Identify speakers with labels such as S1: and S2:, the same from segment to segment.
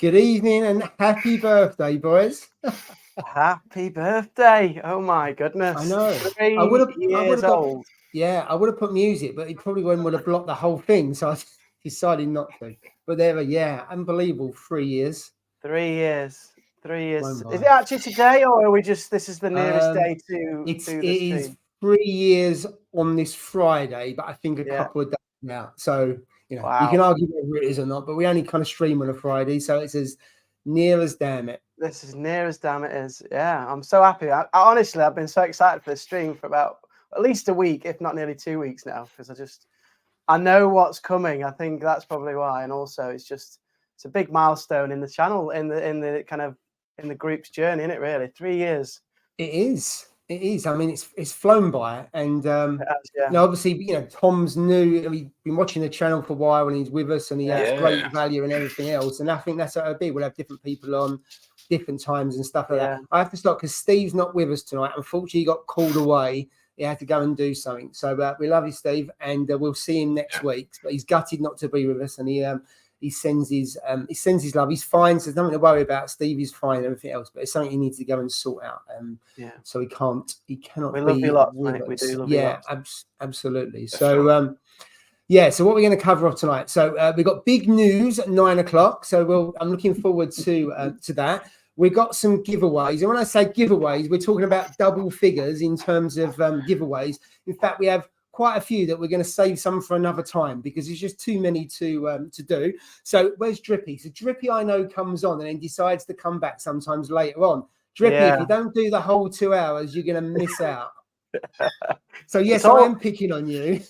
S1: Good evening and happy birthday, boys.
S2: Happy birthday. Oh my goodness.
S1: I know.
S2: 3
S1: I would have
S2: years old.
S1: Yeah, I would have put music, but it probably would have blocked the whole thing. So I decided not to. But there, yeah, unbelievable. 3 years.
S2: 3 years. 3 years.
S1: Blown by.
S2: Is it actually today, or are we just? This is the nearest day to
S1: It
S2: the
S1: is
S2: stream?
S1: 3 years on this Friday, but I think a couple of days now. So you can argue whether it is or not, but we only kind of stream on a Friday, so it's as near as damn it.
S2: This is near as damn it is. Yeah, I'm so happy. I honestly, I've been so excited for this stream for about at least a week, if not nearly 2 weeks now, because I know what's coming. I think that's probably why, and also it's a big milestone in the channel, in the group's journey, isn't it? Really, 3 years.
S1: It is. It is. I mean, it's flown by, and obviously, Tom's new. He's been watching the channel for a while, and he's with us, and he has great value and everything else. And I think that's how it'll be. We'll have different people on different times and stuff like that. I have to stop because Steve's not with us tonight. Unfortunately, he got called away. He had to go and do something. So we love you, Steve, and we'll see him next week. But he's gutted not to be with us, and he sends his love. He's fine, so there's nothing to worry about. Steve is fine and everything else, but it's something he needs to go and sort out. So he cannot
S2: we
S1: be
S2: love you lots,
S1: with
S2: mate.
S1: us.
S2: We do love you lots.
S1: Absolutely. So so what we're going to cover off tonight. So we've got big news at 9 o'clock. So I'm looking forward to that. We've got some giveaways. And when I say giveaways, we're talking about double figures in terms of giveaways. In fact, we have quite a few that we're going to save some for another time because it's just too many to do. So where's Drippy? So Drippy, I know, comes on and then decides to come back sometimes later on. Drippy, if you don't do the whole 2 hours, you're going to miss out. So yes, I am picking on you.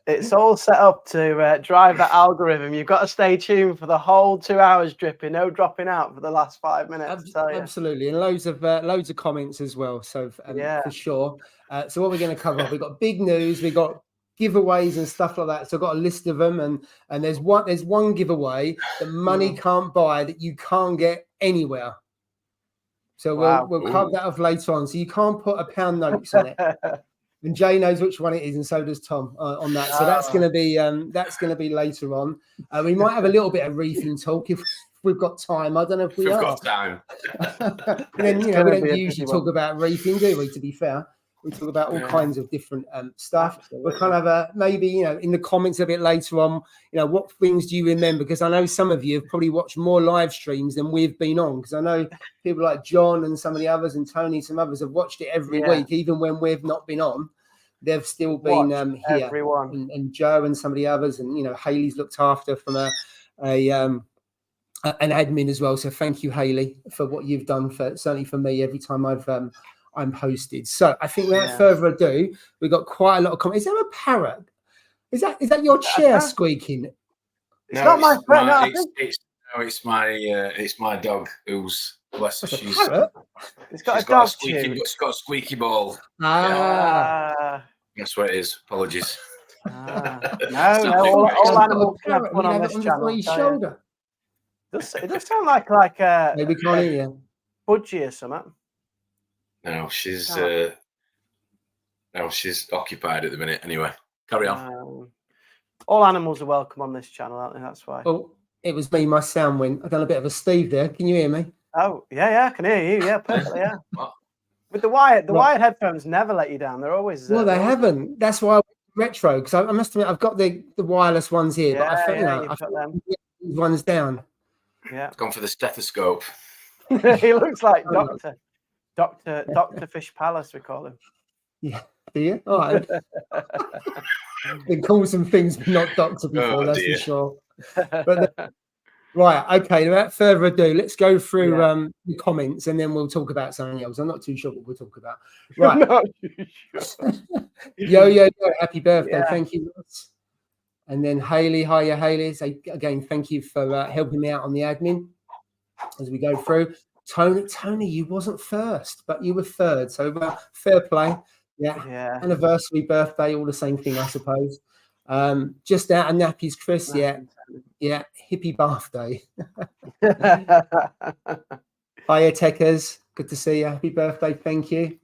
S2: It's all set up to drive that algorithm. You've got to stay tuned for the whole 2 hours, Drippy. No dropping out for the last 5 minutes.
S1: Absolutely, and loads of comments as well. So for sure. So what we're going to cover off, we've got big news, we've got giveaways and stuff like that. So I've got a list of them, and there's one giveaway that money can't buy that you can't get anywhere. So we'll cover that off later on. So you can't put a pound notes on it. And Jay knows which one it is, and so does Tom on that. So that's going to be later on. We might have a little bit of reefing talk if we've got time. I don't know if we've got time. Then we don't usually talk about reefing, do we? To be fair, we talk about all kinds of different stuff. Absolutely. We're kind of maybe in the comments a bit later on. What things do you remember? Because I know some of you have probably watched more live streams than we've been on. Because I know people like John and some of the others, and Tony, some others have watched it every week, even when we've not been on. They've still been here,
S2: everyone.
S1: And Joe and some of the others, and Haley's looked after from an admin as well. So thank you, Haley, for what you've done certainly for me every time I'm hosted. So I think without further ado, we've got quite a lot of comments. Is there a parrot? Is that your chair squeaking?
S2: It's not my friend.
S3: It's my dog who's bless her.
S2: It's got a dog
S3: It's got a squeaky ball. That's what it is. Apologies.
S2: No, all animals can have one on this channel.
S1: Shoulder.
S2: It does sound like a
S1: maybe can't hear you.
S2: Budgie or something.
S3: No, she's occupied at the minute. Anyway, carry on.
S2: All animals are welcome on this channel, aren't they? That's why.
S1: Oh, it was me. My sound went. I've done a bit of a Steve there. Can you hear me?
S2: Oh, yeah, I can hear you. Yeah, perfectly, yeah. With the wired headphones never let you down. They're always...
S1: well, they haven't. That's why I went retro, because I must admit, I've got the wireless ones here, but I think I've got these ones down.
S2: Yeah.
S3: It's gone for the stethoscope.
S2: He looks like Dr. Fish Palace, we call him.
S1: Yeah, do you? All right. Been called some things, but not doctor before, that's for sure. But right, okay, without further ado, let's go through the comments and then we'll talk about something else. I'm not too sure what we'll talk about. Right.
S2: I'm not too sure.
S1: Yo, happy birthday. Thank you. And then Haley, hiya, Haley. So again, thank you for helping me out on the admin as we go through. Tony, you wasn't first, but you were third. So fair play. Yeah. Anniversary, birthday, all the same thing, I suppose. Just out of nappies, Chris. Yeah. Hippie birthday. Hiya, Techers. Good to see you. Happy birthday. Thank you.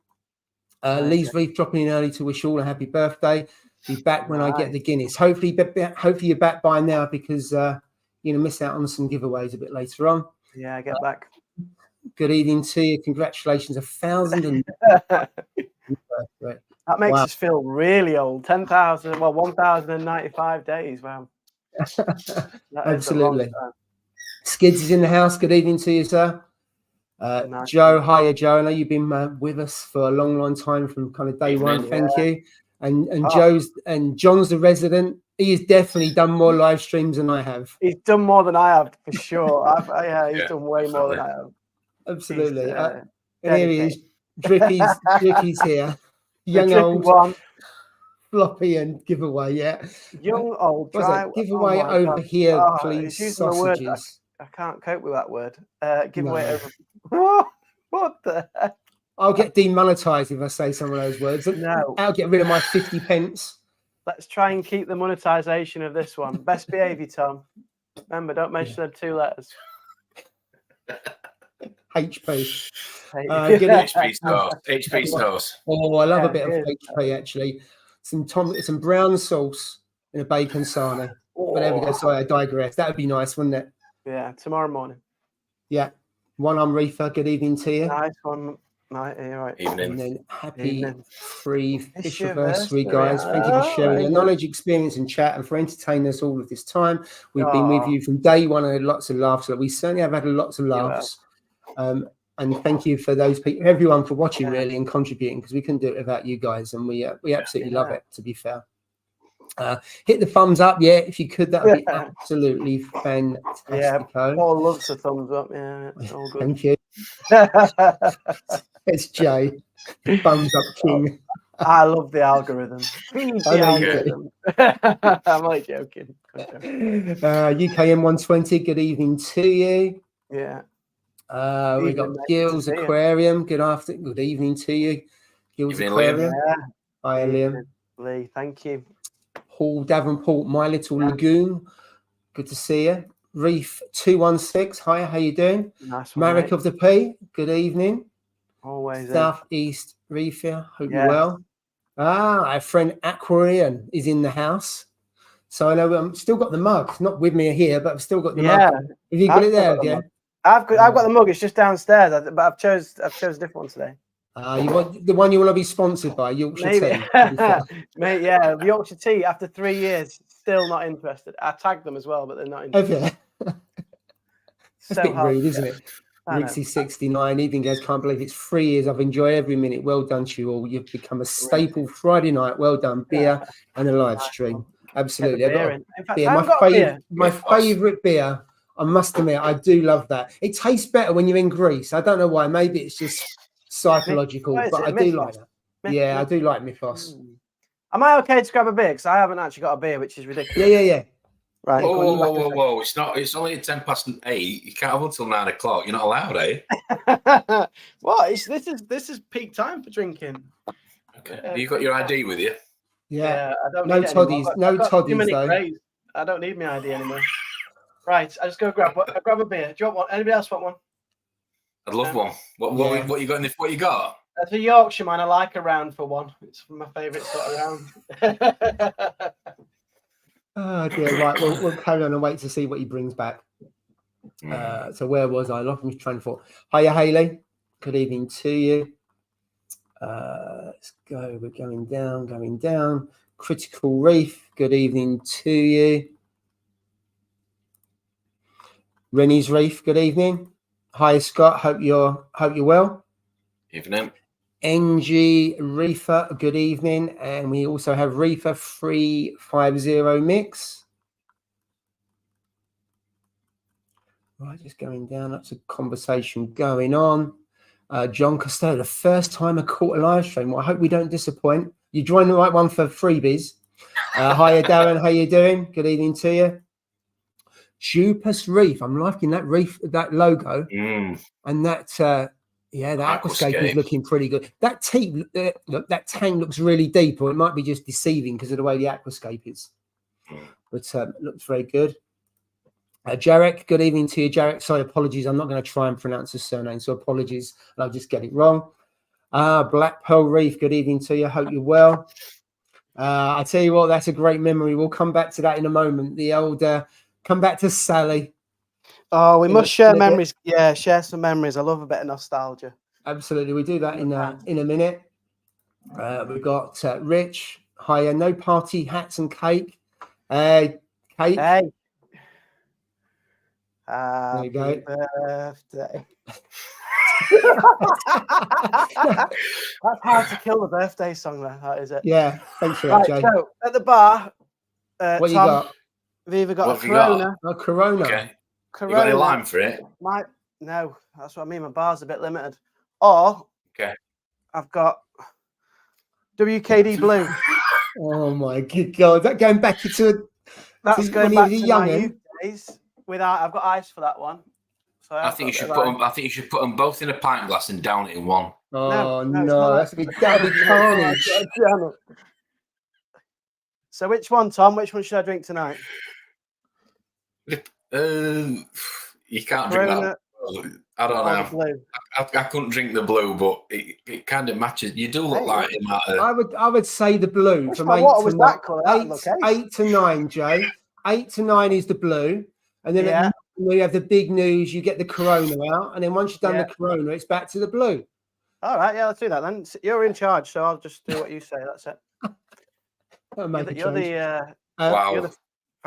S1: Lee's Reef dropping in early to wish all a happy birthday. Be back when I get the Guinness. Hopefully you're back by now because You're going to miss out on some giveaways a bit later on.
S2: Yeah, get back.
S1: Good evening to you. Congratulations. 1,000 and
S2: That makes us feel really old. 10,000, well, 1,095 days. Wow.
S1: Absolutely. Skids is in the house. Good evening to you, sir.
S2: Nice.
S1: Joe, hiya, Joe. I know you've been with us for a long, long time from kind of day one. Thank you. And John's the resident. He has definitely done more live streams than I have.
S2: He's done more than I have, for sure. He's done way more than I have.
S1: Absolutely. And here he is. Dricky's here. Young old
S2: one.
S1: Floppy and giveaway,
S2: Young old dry.
S1: Giveaway over here, please. Sausages.
S2: I can't cope with that word. Giveaway over. What the heck?
S1: I'll get demonetized if I say some of those words.
S2: No.
S1: I'll get rid of my 50 pence.
S2: Let's try and keep the monetization of this one. Best behavior, Tom. Remember, don't mention the 2 letters.
S1: HP.
S3: HP sauce. HP sauce.
S1: Oh, I love a bit of HP actually. Some brown sauce in a bacon sarnie. But there we go. Sorry, I digress. That would be nice, wouldn't it?
S2: Yeah, tomorrow morning.
S1: Yeah. One Reefer. Good evening to you.
S2: Nice one. Right.
S3: Evening.
S1: And then happy free fish anniversary, guys. Thank you for sharing your knowledge, experience, and chat, and for entertaining us all of this time. We've been with you from day one and had lots of laughs. We certainly have had lots of laughs. And thank you for those people, everyone, for watching really and contributing, because we couldn't do it without you guys, and we absolutely love it. To be fair, hit the thumbs up, if you could. That would be absolutely fantastic.
S2: Yeah, Paul loves a thumbs up. Yeah, it's all good.
S1: Thank you. It's Jay. Thumbs up king.
S2: I love the algorithm. I'm like joking.
S1: UKM 120. Good evening to you.
S2: Yeah.
S1: We got Gil's Aquarium. Good evening to you. Gil's Aquarium. Hi, Liam.
S2: Lee, thank you.
S1: Paul Davenport, My Little Lagoon. Good to see you. Reef 216. Hi, how you doing?
S2: Nice one,
S1: Marek of the P. Good evening.
S2: Always.
S1: Southeast Reef here. Hope you're well. Our friend Aquarian is in the house. So I know I've still got the mug. It's not with me here, but I've still got the mug. Have you got it there?
S2: I've got the mug. It's just downstairs, but I've chose a different one today.
S1: You want the one you want to be sponsored by, Yorkshire Tea.
S2: Mate, yeah, Yorkshire Tea. After 3 years, still not interested. I tagged them as well, but they're not interested.
S1: That's a bit rude, isn't it? Rixie 69, even guys, can't believe it's 3 years. I've enjoyed every minute. Well done to you all. You've become a staple Friday night. Well done, beer and a live stream. Absolutely. My favourite beer. I must admit, I do love that. It tastes better when you're in Greece. I don't know why. Maybe it's just psychological, but I do like that. Yeah, I do like Mythos.
S2: Am I okay to grab a beer? Because I haven't actually got a beer, which is ridiculous.
S1: Yeah.
S3: Right. Whoa. It's not. It's only 8:10. You can't have until 9 o'clock. You're not allowed, eh?
S2: What? This is peak time for drinking.
S3: Okay. Have you got your ID with you?
S1: Yeah.
S2: I don't
S1: no toddies. No toddies though.
S2: I don't need my ID anymore. Right. I just go grab a beer. Do you want one? Anybody else want one?
S3: I'd love one. What you got in this? What you got?
S2: That's a Yorkshire, man. I like a round for one. It's my favourite sort of round.
S1: Oh dear, right. We'll carry on and wait to see what he brings back. So where was I? Lost my train of thought. Hiya, Hayley. Good evening to you. Let's go. We're going down. Critical Reef. Good evening to you. Rennie's Reef. Good evening. Hi, Scott. Hope you're well.
S3: Evening.
S1: NG Reefer, good evening. And we also have Reefer 350 mix. Right, just going down. That's a conversation going on. John Costello, the first time I caught a live stream. Well, I hope we don't disappoint. You joined the right one for freebies. Hiya, Darren. How you doing? Good evening to you. Jupus Reef. I'm liking that reef, that logo, and that. That aquascape is looking pretty good. That tank looks really deep, or it might be just deceiving because of the way the aquascape is. But it looks very good. Jarek, good evening to you, Jarek. Sorry, apologies. I'm not going to try and pronounce his surname, so apologies. I'll just get it wrong. Black Pearl Reef, good evening to you. Hope you're well. I tell you what, that's a great memory. We'll come back to that in a moment. The old come back to Sally.
S2: Oh, we
S1: In
S2: must
S1: a
S2: share
S1: minute.
S2: memories. Yeah, share some memories. I love a bit of nostalgia.
S1: Absolutely, we do that in a minute. We've got Rich. Hiya, no party hats and cake. Cake.
S2: Hey.
S1: There you go.
S2: Birthday. That's how to kill the birthday song there, that is it.
S1: Yeah, thanks for that,
S2: Right,
S1: Jay.
S2: so at the bar,
S1: What you
S2: Tom,
S1: got?
S2: have you either got
S3: What
S2: a
S3: have you got?
S2: Corona?
S1: A Corona.
S3: Okay.
S2: Corona.
S3: You got any lime for it?
S2: No, that's what I mean. My bar's a bit limited. Or
S3: Okay.
S2: I've got WKD Blue.
S1: Oh my good God! Is that going back into
S2: That's going
S1: when
S2: back
S1: you
S2: to
S1: were
S2: my
S1: youngin'?
S2: youth days. I've got ice for that one. So
S3: I think you should put them. I think you should put them both in a pint glass and down it in one.
S1: Oh
S2: it's
S1: no,
S2: not
S1: that'd be carnage.
S2: So which one, Tom? Which one should I drink tonight?
S3: You can't drink that. I don't know.
S2: Blue.
S3: I couldn't drink the blue, but it kind of matches. You do look like him.
S1: I would say the blue from
S2: What was that colour?
S1: 8 to 9, Jay. 8 to 9 is the blue, and then when you have the big news, you get the Corona out, and then once you've done the Corona, it's back to the blue.
S2: All right, let's do that then. You're in charge, so I'll just do what you say. That's it. You're the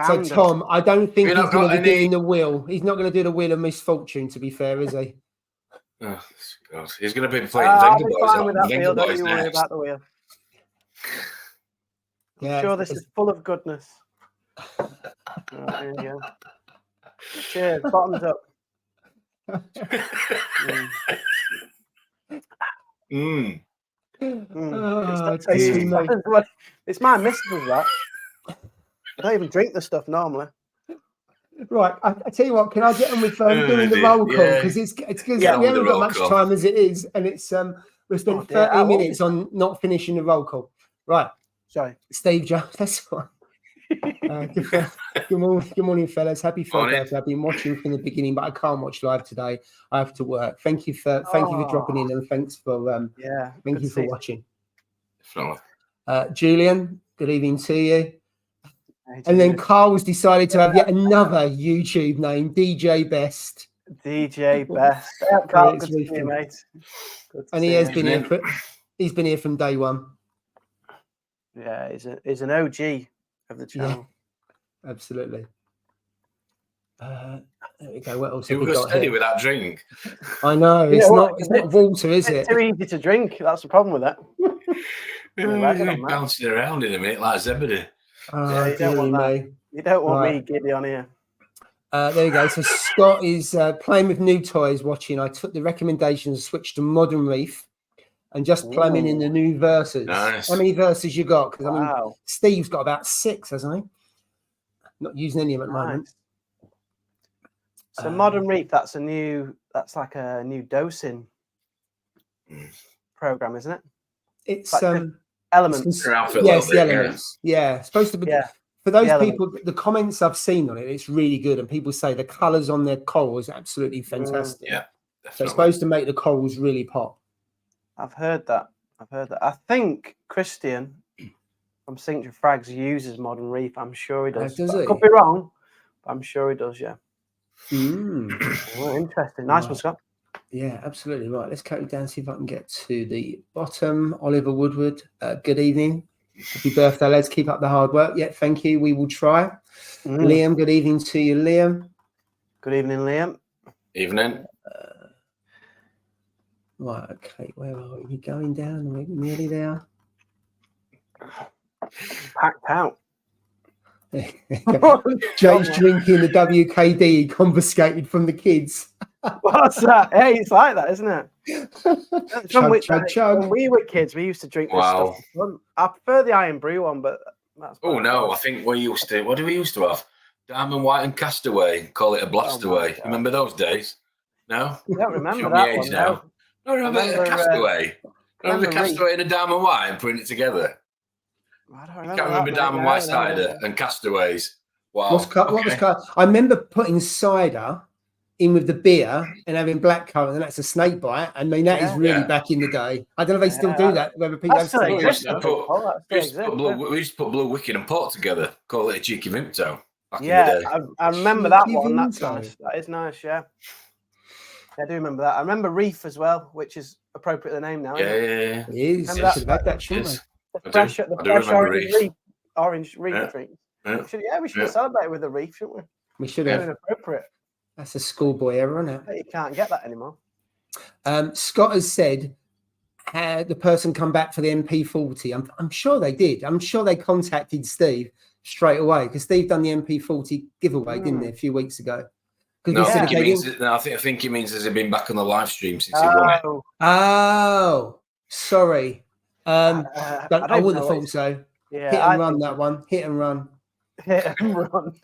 S1: So Tom, I don't think he's going to be doing the wheel. He's not going to do the wheel of misfortune, to be fair, is he?
S3: Oh, God. He's going to be playing
S2: I'll be
S3: Venga
S2: fine with that
S3: Boys.
S2: wheel. Don't you worry about the wheel. I'm sure this is full of goodness. There you go. Cheers. Bottoms up. It's my missus, that. I don't even drink the stuff normally.
S1: Right, I tell you what. Can I get on with doing the roll call, because it's because we haven't got much time as it is, and it's we spent 30 minutes on not finishing the roll call. Right,
S2: sorry,
S1: Steve Jones. That's one. Good morning, fellas. Happy birthday. I've been watching from the beginning, but I can't watch live today. I have to work. Thank you for dropping in, and thanks for thank you for watching. Julian, good evening to you. And then Carl's decided to have yet another YouTube name, DJ Best.
S2: DJ Best. Carl, good to see you, mate.
S1: And he has been here. He's been here from day one.
S2: Yeah, he's an OG of the channel.
S1: Yeah, absolutely. There we go. What else
S3: you
S1: have we got
S3: steady
S1: here?
S3: with that drink.
S1: I know. It's not water, is it?
S2: It's too easy to drink. That's the problem with that.
S3: Bouncing around in a minute like Zebedee.
S2: You don't want that. You don't want me giddy on here.
S1: There you go. So Scott is playing with new toys, watching. I took the recommendations, switched to Modern Reef, and just plumbing in the new verses.
S3: Nice.
S1: How many verses you got? Because I mean, Steve's got about 6, hasn't he? Not using any of them at the moment.
S2: So Modern Reef, that's like a new dosing program, isn't it?
S1: It's
S2: like elements.
S1: Yes, the elements. Yeah, it's supposed to be. For those people, the comments I've seen on it, it's really good, and people say the colours on their coral is absolutely fantastic.
S3: Yeah,
S1: so it's supposed to make the corals really pop.
S2: I've heard that. I think Christian from Signature Frags uses Modern Reef. I'm sure he does.
S1: Does he?
S2: I could be wrong, but I'm sure he does. Yeah.
S1: Oh,
S2: interesting. Nice one, Scott.
S1: Yeah, absolutely right. Let's carry down, see if I can get to the bottom. Oliver Woodward, good evening. Happy birthday, lads. Keep up the hard work. Yeah, thank you. We will try. Liam, good evening to you, Liam.
S2: Good evening, Liam.
S3: Evening.
S1: Right, okay. Where are we going down? Are we nearly there?
S2: Packed out.
S1: Jay's drinking the WKD he confiscated from the kids.
S2: What's that? Hey, it's like that, isn't it?
S1: Chug.
S2: When we were kids, we used to drink this stuff. I prefer the Iron Brew one, but that's
S3: I think we used to. What do we used to have? Diamond White and Castaway. Call it a Blastaway. Remember those days? No,
S2: I don't remember that one.
S3: Now. No, remember Castaway. Remember Castaway and a Diamond White and putting it together.
S2: I don't
S3: remember. Can't remember Diamond White cider and Castaways. Wow.
S1: What was I remember putting cider in with the beer and having blackcurrant, and that's a snake bite. I mean, that is really back in the day. I don't know if they still do that. Whether people have
S3: we used to put Blue Wicked and Port together. Call it a cheeky Vimto. back in
S2: Yeah,
S3: the day.
S2: I remember that
S1: Cheeky
S2: one. That's
S1: Vinto.
S2: nice. That is nice. Yeah, I do remember that. I remember Reef as well, which is appropriately named now.
S3: Yeah,
S2: Isn't it?
S3: yeah, yeah.
S1: It is.
S2: Remember
S1: Should have had that, shouldn't
S3: Yes.
S2: The
S3: I
S2: fresh,
S3: do.
S2: the
S3: I do
S2: fresh
S3: remember
S2: orange
S3: Reef.
S2: Reef, orange Reef
S3: Yeah.
S2: drink.
S3: Yeah.
S2: We should
S3: Yeah.
S2: have celebrated with the Reef, shouldn't we?
S1: we? Should
S2: Very
S1: have.
S2: inappropriate.
S1: That's a schoolboy error, isn't it?
S2: But you can't get that anymore.
S1: Scott has said, had the person come back for the MP40? I'm sure they did. I'm sure they contacted Steve straight away because Steve done the MP40 giveaway, didn't he, a few weeks ago?
S3: No,
S1: we
S3: I
S1: said
S3: think
S1: if
S3: he
S1: they
S3: means.
S1: didn't-
S3: No, I think he means has he been back on the live stream since he won it?
S1: Oh, sorry.
S2: I
S1: I wouldn't have thought so.
S2: Yeah,
S1: Hit and run that one. Hit and run.
S2: Hit and run.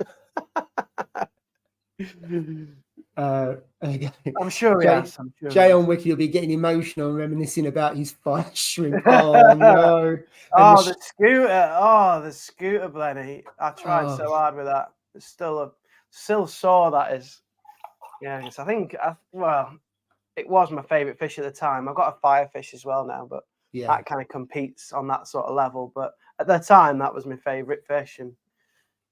S2: I'm sure he has. I'm sure
S1: Jay on Wiki will be getting emotional and reminiscing about his fire shrimp. Oh no!
S2: Oh, the scooter. Oh, the scooter, Blenny. I tried
S1: Oh.
S2: so hard with that. It's still sore. That is. Yeah, because I think it was my favourite fish at the time. I've got a firefish as well now, but
S1: yeah,
S2: that kind of competes on that sort of level. But at the time, that was my favourite fish, and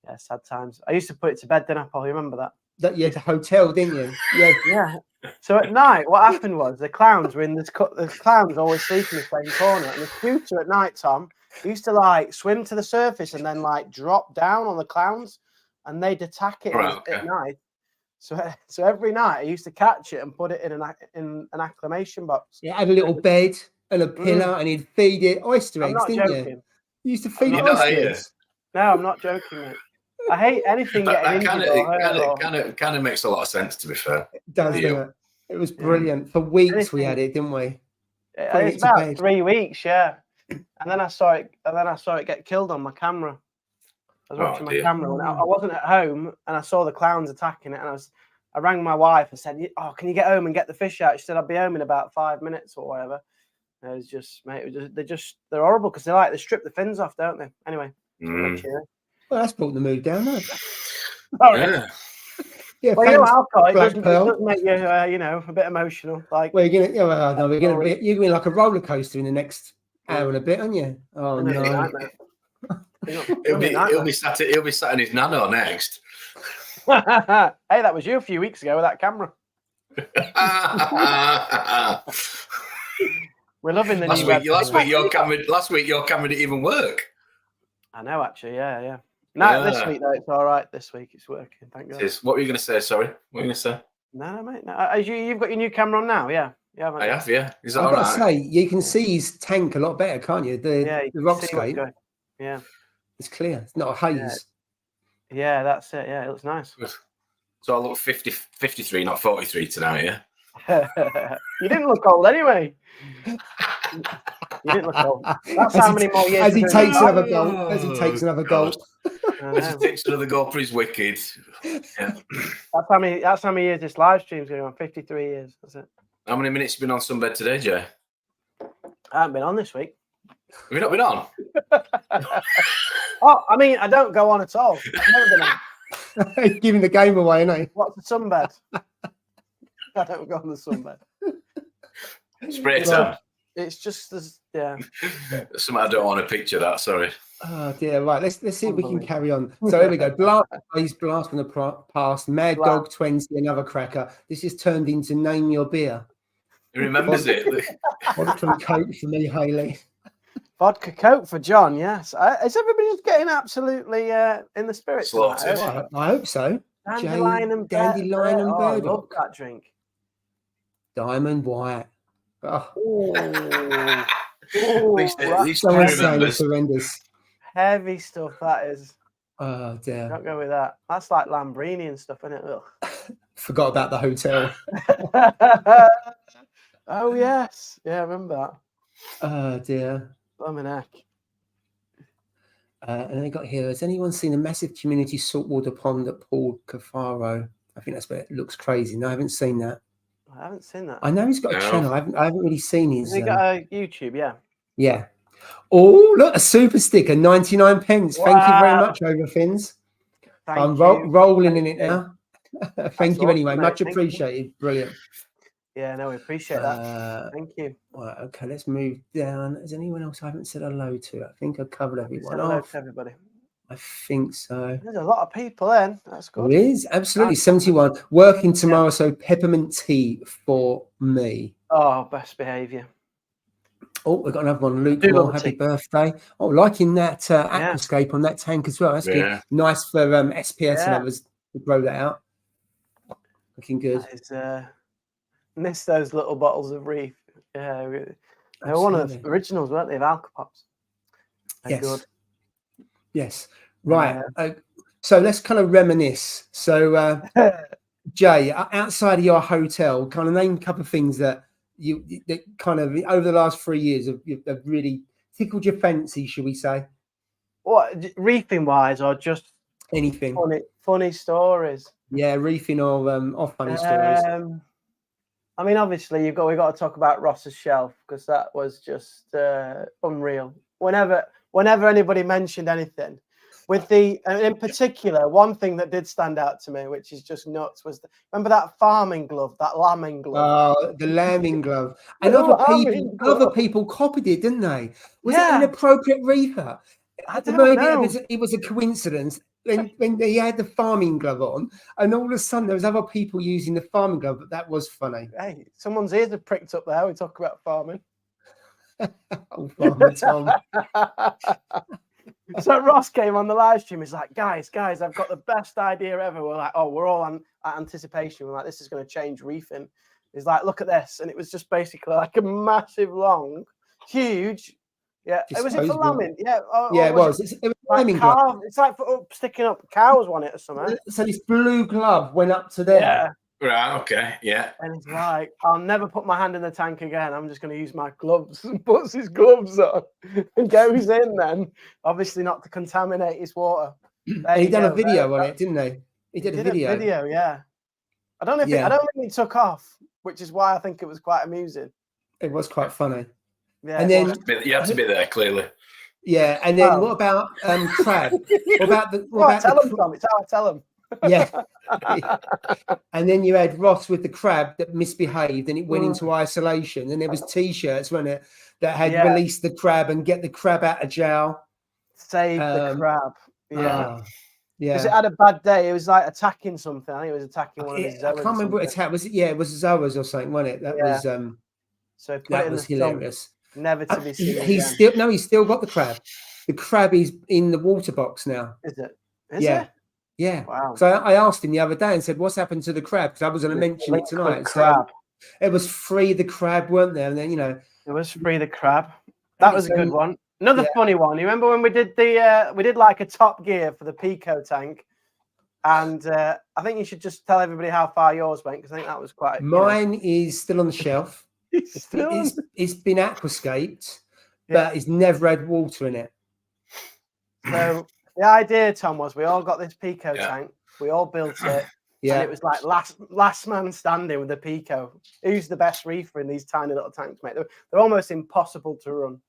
S2: yeah, sad times. I used to put it to bed, didn't I, Paul? You remember that?
S1: that you had a hotel, didn't you? Yeah.
S2: Yeah. So at night, what happened was the clowns were in this. The clowns always sleep in the same corner, and the scooter at night, Tom, used to like swim to the surface and then like drop down on the clowns, and they'd attack it at night. So every night I used to catch it and put it in an acclimation box.
S1: It had a little bed and a pillow, and he'd feed it oyster eggs, didn't
S2: joking.
S1: you? You used to feed it
S2: not
S1: oyster
S3: joking.
S1: eggs.
S2: No, I'm not joking, mate. I hate anything getting injured or hurt.
S3: Kind of makes a lot of sense, to be fair.
S1: It does, doesn't it? It was brilliant. For weeks we had it, didn't we?
S2: It's about 3 weeks, yeah. And then I saw it get killed on my camera. I was watching my camera and I wasn't at home, and I saw the clowns attacking it, and I rang my wife and said, "Oh, can you get home and get the fish out?" She said, "I'll be home in about 5 minutes or whatever." And it was just, mate, they're horrible because they strip the fins off, don't they? Anyway.
S1: Well, that's brought the mood down, hasn't it?
S3: Yeah.
S1: Yeah,
S2: well, alcohol, it does make you, a bit emotional. Like,
S1: well, you're gonna be like a roller coaster in the next hour and a bit, aren't you? Oh no!
S3: He'll be sat in his nano next.
S2: Hey, that was you a few weeks ago with that camera. We're loving the
S3: last week your camera didn't even work.
S2: I know, actually, yeah. No, this week though, it's all right. This week it's working. Thank God.
S3: What were you going to say? Sorry, what were you going to say?
S2: No, mate. No. You've got your new camera on now, yeah.
S3: I have, yeah. Is that
S1: I've got
S3: right?
S1: to say, you can see his tank a lot better, can't you? The rock scape.
S2: Yeah,
S1: it's clear. It's not a haze.
S2: Yeah, that's it. Yeah, it looks nice.
S3: So I look 53, not 43 tonight, yeah.
S2: You didn't look old anyway. You didn't look old. That's how many more years.
S1: As he takes another goal. As he takes another goal.
S3: As he takes another goal for his wicked. Yeah.
S2: That's how many years this live stream's going on. 53 years. That's it.
S3: How many minutes have you been on Sunbed today, Jay?
S2: I haven't been on this week.
S3: Have you not been on?
S2: Oh, I mean, I don't go on at all. I've never been on.
S1: Giving the game away, isn't he?
S2: What's the sunbed? I don't go on the sunbed.
S3: Spray tan.
S2: It's just yeah.
S3: Something I don't want to picture that. Sorry.
S1: Oh dear. Right. Let's see if we can carry on. So here we go. Blast from the past. Mad Dog 20. Another cracker. This is turned into Name Your Beer.
S3: He remembers it.
S1: Vodka and Coke for me, Hayley.
S2: Vodka Coke for John. Yes. Is everybody just getting absolutely in the spirit?
S3: Slaughtered.
S1: I hope so.
S2: Dandelion and
S1: Dandelion and
S2: Burdock.
S1: Burdock.
S2: I love that drink.
S1: Diamond White. Oh.
S3: Someone's saying
S1: it's horrendous.
S2: Heavy stuff that is.
S1: Oh dear.
S2: Don't go with that. That's like Lambrini and stuff, isn't it?
S1: Forgot about the hotel.
S2: Oh yes. Yeah, I remember that.
S1: Oh dear.
S2: Blimey neck.
S1: And they got here. Has anyone seen a massive community saltwater pond at Paul Cafaro? I think that's where it looks crazy. No, I haven't seen that.
S2: I haven't seen that.
S1: I know he's got a channel. I haven't really seen his.
S2: He got a YouTube, yeah.
S1: Yeah. Oh, look, a super sticker, 99 pence. Wow. Thank you very much, Overfins. I'm rolling in it now. Thank you anyway. Mate. Much appreciated. Brilliant.
S2: Yeah, no, we appreciate that. Thank you.
S1: Right, okay, let's move down. Is anyone else I haven't said hello to? I think I've covered everyone
S2: hello
S1: off.
S2: to everybody.
S1: I think so.
S2: There's a lot of people then. That's good.
S1: There is, absolutely. 71. Working tomorrow, so peppermint tea for me.
S2: Oh, best behaviour.
S1: Oh, we've got another one. Luke Moore, happy birthday. Oh, liking that aquascape on that tank as well. That's good. Nice for SPS and others to grow that out. Looking good.
S2: Miss those little bottles of Reef. Yeah, they were one of the originals, weren't they, of Alka-Pops?
S1: Yes.
S2: Good.
S1: Yes. Right. So let's kind of reminisce. So, Jay, outside of your hotel, kind of name a couple of things that that kind of over the last 3 years have really tickled your fancy, should we say?
S2: What, reefing wise, or just
S1: anything?
S2: Funny stories.
S1: Yeah, reefing or funny stories.
S2: I mean, obviously, we got to talk about Ross's shelf, because that was just unreal. Whenever anybody mentioned anything, and in particular, one thing that did stand out to me, which is just nuts, was remember that farming glove, that lambing glove?
S1: Oh, the lambing glove. And other people copied it, didn't they? Was it inappropriate reefer?
S2: I don't know.
S1: It was a coincidence when they had the farming glove on, and all of a sudden there was other people using the farming glove, but that was funny.
S2: Hey, someone's ears have pricked up there. We talk about farming.
S1: Oh, Farmer Tom.
S2: So Ross came on the live stream. He's like, guys, I've got the best idea ever. We're like, we're all at anticipation. We're like, this is going to change reefing. He's like, look at this. And it was just basically like a massive, long, huge. Yeah. It was it for lambing. Yeah.
S1: It was. It was lambing glove.
S2: It's like for sticking up cows on it or something.
S1: So this blue glove went up to there.
S2: Yeah.
S3: Right, okay, yeah.
S2: And he's like, I'll never put my hand in the tank again. I'm just going to use my gloves. And puts his gloves on and goes in then. Obviously not to contaminate his water.
S1: And he done a video on it, didn't he? He did a video.
S2: Yeah. I don't think it took off, which is why I think it was quite amusing.
S1: It was quite funny.
S2: Yeah.
S1: And then
S3: you have to be there, clearly.
S1: Yeah, and then what about crab? What about
S2: tell him, Tom. It's how I tell him.
S1: Yeah. And then you had Ross with the crab that misbehaved and it went into isolation, and there was t-shirts, wasn't it, that had released the crab and get the crab out of jail.
S2: Save the crab. Yeah.
S1: Yeah.
S2: Because it had a bad day. It was like attacking something. I think it was attacking one of his zoas.
S1: I can't remember what attack was. It was zoas or something, wasn't it? That was
S2: so
S1: that was hilarious.
S2: Never to be seen.
S1: He's still got the crab. The crab is in the water box now.
S2: Is it? Is it?
S1: Yeah.
S2: Wow.
S1: So I asked him the other day and said, "What's happened to the crab?" Because I was going to mention it tonight. So it was Free the Crab, weren't there? And then
S2: it was Free the Crab. That was a good one. Another funny one. You remember when we did like a Top Gear for the Pico tank? And I think you should just tell everybody how far yours went, because I think that was quite.
S1: Mine is still on the shelf. It's been aquascaped, but it's never had water in it.
S2: So the idea, Tom, was we all got this Pico tank. We all built it. And it was like last man standing with the Pico. Who's the best reefer in these tiny little tanks, mate? They're almost impossible to run.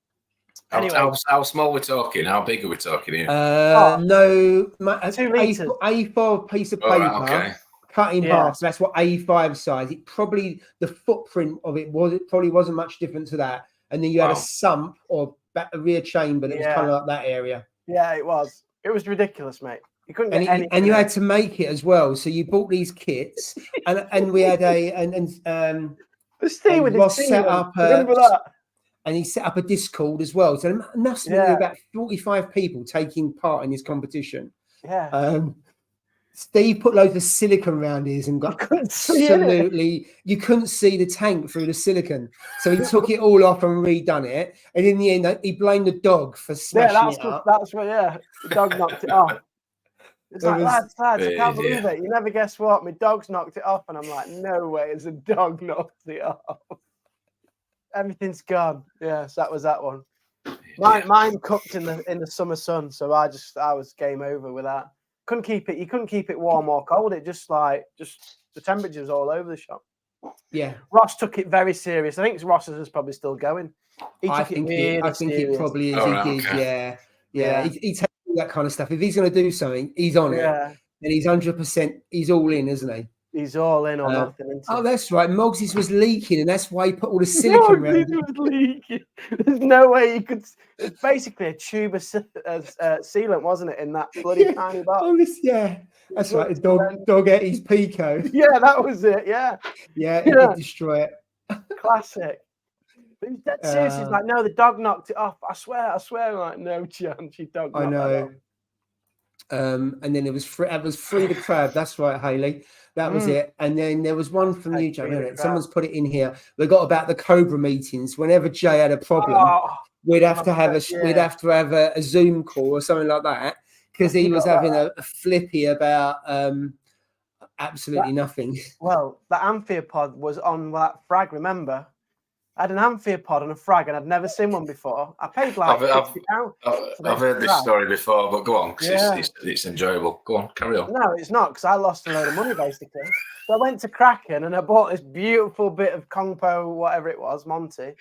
S3: Anyway, how small we're talking? How big are we talking here?
S1: No,
S2: 2 liters.
S1: A4 piece of paper cut in half. So that's what A5 size. It probably, the footprint of it probably wasn't much different to that. And then you had a sump or a rear chamber that was kind of like that area.
S2: Yeah, it was. It was ridiculous, mate. You couldn't get anything.
S1: And you had to make it as well. So you bought these kits, and we had Ross set up and he set up a Discord as well. So there must have been about 45 people taking part in this competition.
S2: Yeah.
S1: Steve put loads of silicone around his and got you couldn't see the tank through the silicone. So he took it all off and redone it. And in the end, he blamed the dog for smashing it up.
S2: That's what, the dog knocked it off. It's like, lads, I can't believe it. You never guess what? My dog's knocked it off. And I'm like, no way, it's a dog knocked it off. Everything's gone. Yes, that was that one. Mine cooked in the summer sun, so I was game over with that. You couldn't keep it warm or cold. It just the temperatures all over the shop.
S1: Yeah.
S2: Ross took it very serious. I think Ross's is probably still going.
S1: I think it probably is. He did. Yeah. He takes all that kind of stuff. If he's going to do something, he's on it. And he's 100%. He's all in, isn't he?
S2: He's all in or nothing. Isn't he?
S1: Oh, that's right. Mogsy's was leaking, and that's why he put all the silicone around
S2: Mogsy's was leaking. There's no way you could. It's basically a tube of sealant, wasn't it, in that bloody tiny box?
S1: Oh, yeah. That's right. The dog ate his pico.
S2: Yeah, that was it. Yeah.
S1: Yeah, it did destroy it.
S2: Classic. But he's dead serious. He's like, no, the dog knocked it off. I swear. I'm like, no chance. Your dog knocked it off.
S1: And then it was Free the Crab. That's right, Hayley. That was it. And then there was one from you, Jay. Someone's put it in here. We got about the Cobra meetings. Whenever Jay had a problem, we'd have to have a Zoom call or something like that, because he was having a flippy about absolutely nothing.
S2: Well, the amphipod was on that frag, remember? I had an amphipod on a frag, and I'd never seen one before. I paid like £50.
S3: I've heard this story before, but go on, because it's enjoyable. Go on, carry on.
S2: No, it's not, because I lost a load of money, basically. So I went to Kraken, and I bought this beautiful bit of Kongpo, whatever it was, Monty.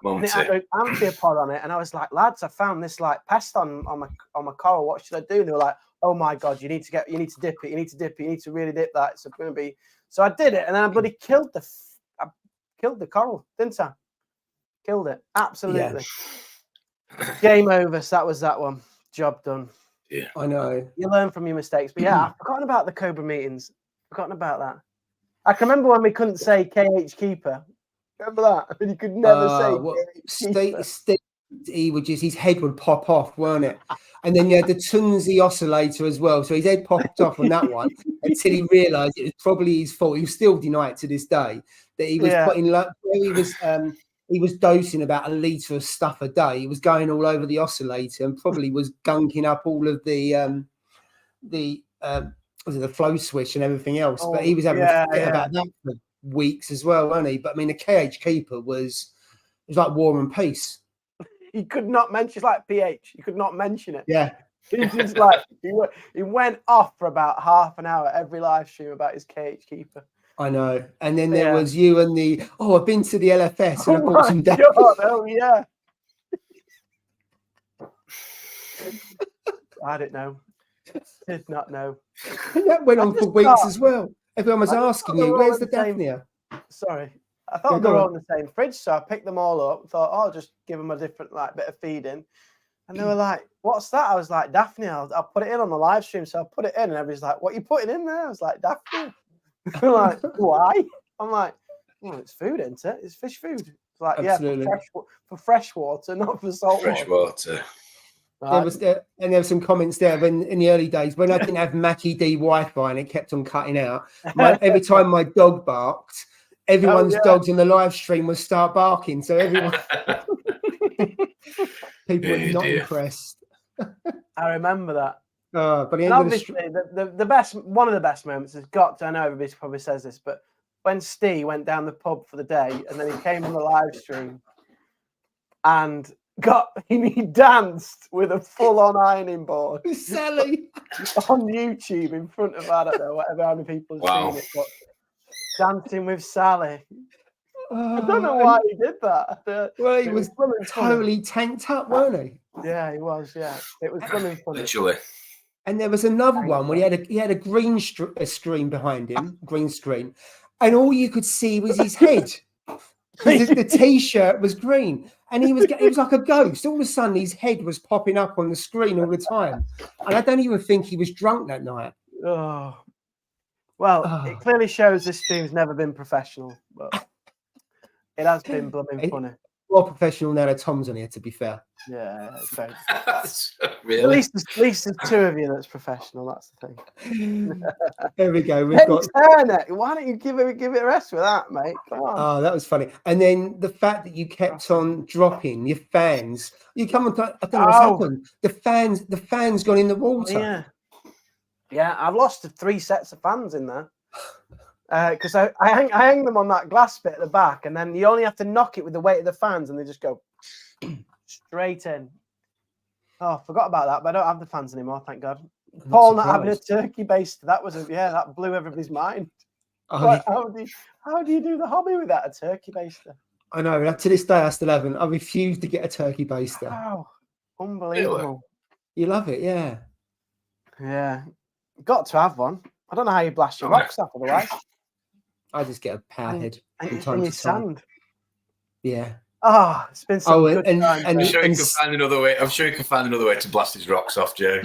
S2: And it had an amphipod on it, and I was like, lads, I found this like pest on my coral. What should I do? And they were like, oh my God, you need to dip it. You need to really dip that. It's going to be. So I did it, and then I bloody killed the coral, didn't I? Killed it. Absolutely. Yeah. Game over. So that was that one. Job done.
S3: Yeah.
S1: I know.
S2: You learn from your mistakes. But yeah, I've forgotten about the Cobra meetings. Forgotten about that. I can remember when we couldn't say KH keeper. Remember that? And you could never say
S1: Steve, he would his head would pop off, weren't it? And then you had the Tunzi oscillator as well. So his head popped off on that one until he realised it was probably his fault. He still denied it to this day that he was he was dosing about 1 litre of stuff a day. He was going all over the oscillator and probably was gunking up all of the flow switch and everything else. But he was having a fit about that for weeks as well, wasn't he? But I mean, the KH keeper was like War and Peace.
S2: He could not mention, it's like pH. You could not mention it.
S1: Yeah.
S2: He's just like, he went off for about half an hour every live stream about his KH keeper.
S1: I know. And then there was you and I've been to the LFS and I bought some
S2: God, oh yeah. I didn't know. Did not know.
S1: And that went on for weeks as well. Everyone was asking you, where's the Daphnia?
S2: Sorry. I thought they were all in the same fridge, so I picked them all up. Thought, I'll just give them a different bit of feeding. And they were like, what's that? I was like, Daphnia. I'll put it in on the live stream. So I put it in, and everybody's like, what are you putting in there? I was like, Daphnia. They're like, why? I'm like, well, it's food, isn't it? It's fish food. It's like,
S1: absolutely.
S2: For fresh water, not for salt
S3: fresh water.
S1: There were some comments there in the early days when I didn't have Mackie D Wi-Fi and it kept on cutting out. Every time my dog barked, everyone's dogs in the live stream would start barking. So everyone, people were not impressed.
S2: I remember that.
S1: But
S2: obviously, the best, one of the best moments has got to, I know everybody probably says this, but when Steve went down the pub for the day and then he came on the live stream and he danced with a full-on ironing board.
S1: Sally
S2: on YouTube in front of, I don't know, whatever, how many people have seen it, but dancing with Sally. I don't know why he did that.
S1: Well, he was totally tanked up, weren't he?
S2: Yeah, he was. Yeah, it was funny.
S3: Literally.
S1: And there was another one where he had a green screen behind him, green screen, and all you could see was his head. The T-shirt was green, and he was like a ghost. All of a sudden, his head was popping up on the screen all the time, and I don't even think he was drunk that night.
S2: Oh, well, it clearly shows this stream's never been professional, but it has been blooming funny.
S1: More professional now that Tom's on here, to be fair.
S2: Yeah, it's very
S3: really?
S2: At least there's two of you that's professional. That's the thing.
S1: There we go. We've got.
S2: Why don't you give it a rest with that, mate? Come on.
S1: Oh, that was funny. And then the fact that you kept on dropping your fans. You come on. I don't know what's happened. The fans gone in the water.
S2: Yeah. I've lost 3 sets of fans in there. Because I hang them on that glass bit at the back, and then you only have to knock it with the weight of the fans, and they just go straight in. Oh, forgot about that, but I don't have the fans anymore, thank God. Paul not having a turkey baster, that blew everybody's mind. How do you do the hobby without a turkey baster?
S1: I know. To this day, I still haven't. I refuse to get a turkey baster.
S2: Wow, unbelievable.
S1: You love it, yeah.
S2: Yeah, got to have one. I don't know how you blast your rocks off otherwise.
S1: I just get a power head from time
S2: And your
S1: to time.
S2: sand.
S1: Yeah.
S2: Oh, it's been some good times.
S3: I'm sure you can find another way. I'm sure you can find another way to blast his rocks off, Joe.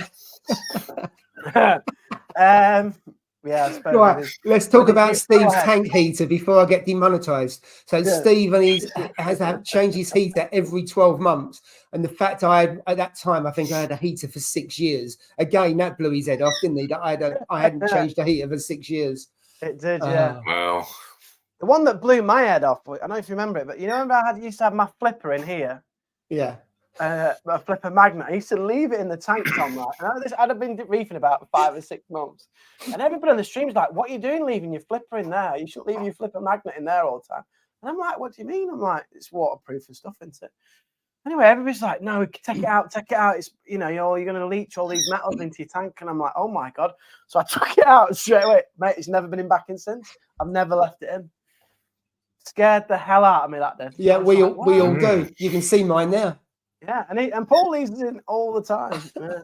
S2: Yeah, I suppose.
S1: Right, let's talk about Steve's tank heater before I get demonetized. So Steve has to change his heater every 12 months. And the fact at that time, I think I had a heater for 6 years. Again, that blew his head off, didn't he? That I hadn't changed a heater for 6 years.
S2: It did, yeah.
S3: Wow.
S2: The one that blew my head off, I don't know if you remember it, but you know, I used to have my flipper in here.
S1: Yeah.
S2: A flipper magnet. I used to leave it in the tank, Tom. Right? And I'd have been reefing about 5 or 6 months, and everybody on the stream's like, "What are you doing, leaving your flipper in there? You shouldn't leave your flipper magnet in there all the time." And I'm like, "What do you mean?" I'm like, "It's waterproof and stuff, isn't it?" Anyway, everybody's like, "No, take it out, take it out. It's you're going to leach all these metals into your tank." And I'm like, "Oh my god!" So I took it out straight away, mate. It's never been back in since. I've never left it in. Scared the hell out of me that day.
S1: Yeah, we all do. You can see mine there.
S2: Yeah, and Paul leaves it in all the time. Yeah.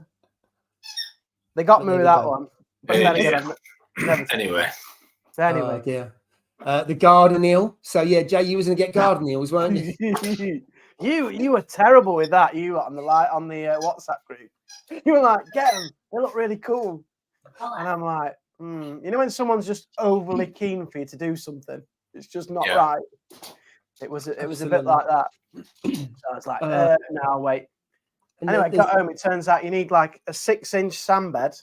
S2: They got me with that one. But then again, never
S3: anyway.
S2: Oh,
S1: dear. The garden eel. So yeah, Jay, you was gonna get garden eels, weren't you?
S2: you were terrible with that. You on the WhatsApp group. You were like, get them. They look really cool. And I'm like, you know when someone's just overly keen for you to do something, it's just not right. It was a bit like that. So I was like, no, I'll wait. Anyway, I got home. It turns out you need like a 6-inch sand bed.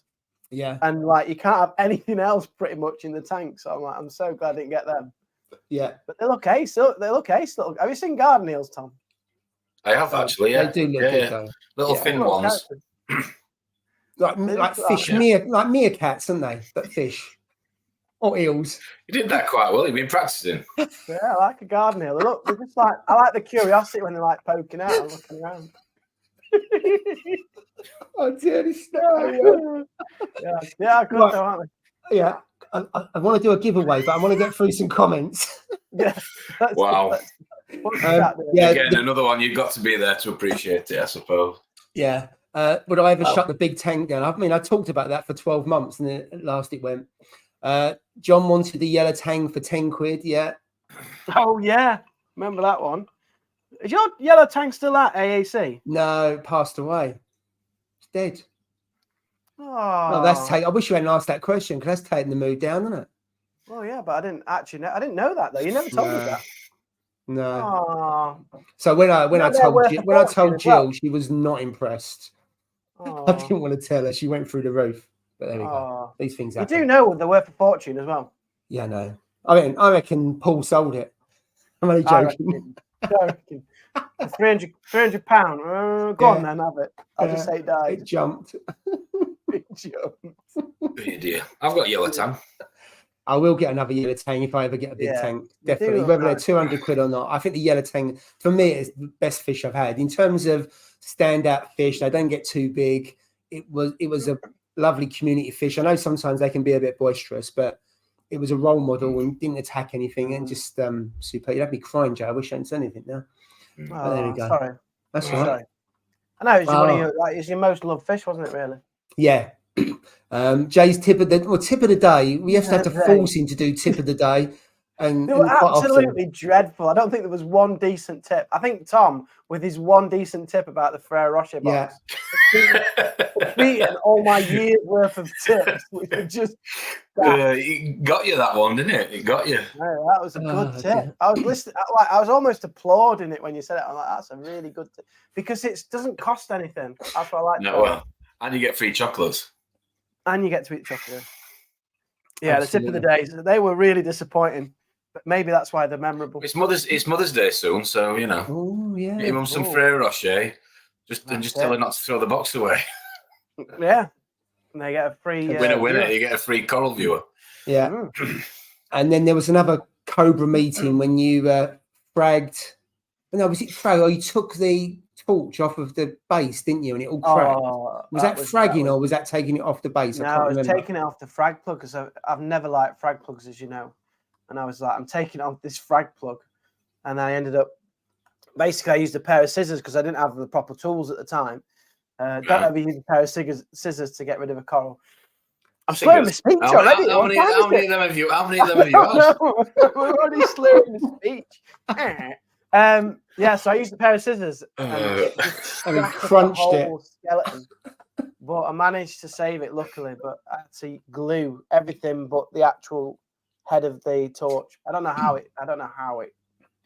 S1: Yeah.
S2: And like you can't have anything else pretty much in the tank. So I'm like, I'm so glad I didn't get them.
S1: Yeah.
S2: But they look ace. They look ace. Have you seen garden eels, Tom?
S3: I have actually, yeah.
S1: They do look good though.
S3: Little thin ones.
S1: like fish, like meerkats, aren't they? But fish. Or eels.
S3: You did that quite well. You've been practicing.
S2: Yeah, I like a garden eel. They're just like, I like the curiosity when they're like poking out and looking around.
S1: Oh dear,
S2: yeah, good though, aren't they?
S1: Yeah, I want to do a giveaway, but I want to get through some comments.
S2: Yeah.
S3: Wow. Again, another one. You've got to be there to appreciate it, I suppose.
S1: Yeah. Would I ever shut the big tank down? I mean, I talked about that for 12 months, and then at last it went. John wanted the yellow tang for 10 quid. Yeah.
S2: Oh yeah, remember that one? Is your yellow tang still at AAC?
S1: No, it passed away. It's dead.
S2: Oh,
S1: that's I wish you hadn't asked that question because that's taking the mood down, isn't it?
S2: Well, yeah, but I didn't actually know. I didn't know that though. You never told me that.
S1: No.
S2: Oh.
S1: So when I told Jill, she was not impressed. I didn't want to tell her. She went through the roof. But there we go. These things happen.
S2: You do know they're worth a fortune as well.
S1: Yeah, no. I mean, I reckon Paul sold it. I'm only joking.
S2: Joking. £300. Go on then, have it. I'll just say it died.
S1: It jumped.
S2: It jumped.
S3: Good idea. I've got yellow tang.
S1: I will get another yellow tang if I ever get a big tank. Definitely. Whether they're 200 quid or not. I think the yellow tang, for me, is the best fish I've had. In terms of standout fish, they don't get too big. It was a lovely community fish. I know sometimes they can be a bit boisterous, but it was a role model and didn't attack anything and just super. You'd have me crying, Joe. I wish I hadn't said anything now.
S2: Oh,
S1: there we go.
S2: Sorry.
S1: That's all right.
S2: I know it's your most loved fish, wasn't it? Really?
S1: Yeah. Jay's tip of the day. We have to force him to do tip of the day. And
S2: they were absolutely dreadful. I don't think there was one decent tip. I think Tom, with his one decent tip about the Ferrero Rocher box, beaten all my years worth of tips. Which were just
S3: it got you that one, didn't it? It got you.
S2: No, that was a good tip. Yeah. I was listening. I was almost applauding it when you said it. I'm like, that's a really good tip because it doesn't cost anything. That's what I like.
S3: No, well, and you get free chocolates.
S2: And you get to eat chocolate. Yeah, absolutely. The tip of the day. They were really disappointing. But maybe that's why they're memorable.
S3: It's Mother's Day soon, so you know.
S1: Oh yeah.
S3: Give them some Ferrero Rocher, just tell her not to throw the box away.
S2: Yeah, and they get a free
S3: winner. You get a free coral viewer.
S1: Yeah. And then there was another Cobra meeting when you fragged. No, was it frag? Or you took the torch off of the base, didn't you? And it all cracked. Was that fragging or was that taking it off the base?
S2: No, I was taking it off the frag plug because I've never liked frag plugs, as you know. And I was like, I'm taking off this frag plug. And I ended up, basically, I used a pair of scissors because I didn't have the proper tools at the time. Don't ever use a pair of scissors to get rid of a coral. I'm slurring the speech already.
S3: How many of them have you had?
S2: We're already slurring the speech. Yeah, so I used a pair of scissors and it just
S1: and he
S2: cracked up the
S1: crunched it.
S2: whole skeleton. But I managed to save it, luckily. But I had to glue everything but the actual head of the torch. I don't know how it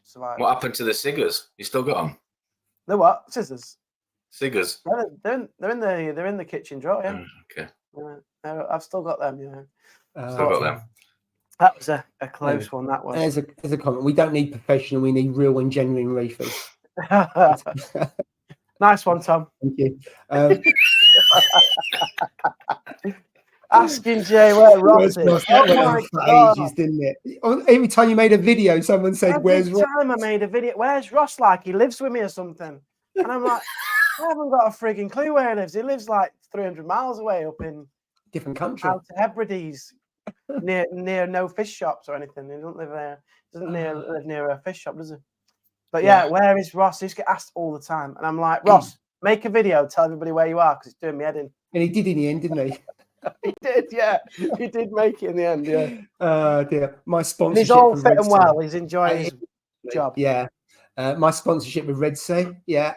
S2: survived.
S3: What happened to the cigars? You still got them?
S2: The what? Scissors.
S3: Cigars.
S2: They're in the kitchen drawer. Yeah.
S3: Okay.
S2: I've still got them.
S3: Still got them.
S2: That was a close one. That was.
S1: There's a comment. We don't need professional. We need real and genuine reefers.
S2: Nice one, Tom.
S1: Thank you.
S2: Asking Jay where Ross is.
S1: That went on for ages, didn't it? Every time you made a video, someone said, "Where's Ross?"
S2: Every time I made a video, where's Ross? Like he lives with me or something. And I'm like, I haven't got a frigging clue where he lives. He lives like 300 miles away up in
S1: different country.
S2: Out to Hebrides, near no fish shops or anything. He doesn't live there. Doesn't live near a fish shop, does he? But yeah, where is Ross? He used to get asked all the time, and I'm like, Ross, make a video, tell everybody where you are, because it's doing me head in.
S1: And he did in the end, didn't he?
S2: He did, yeah. He did make it in the end, yeah.
S1: Dear. My sponsorship.
S2: He's all fit and well. He's enjoying his job.
S1: Yeah. My sponsorship with Red Sea. Yeah.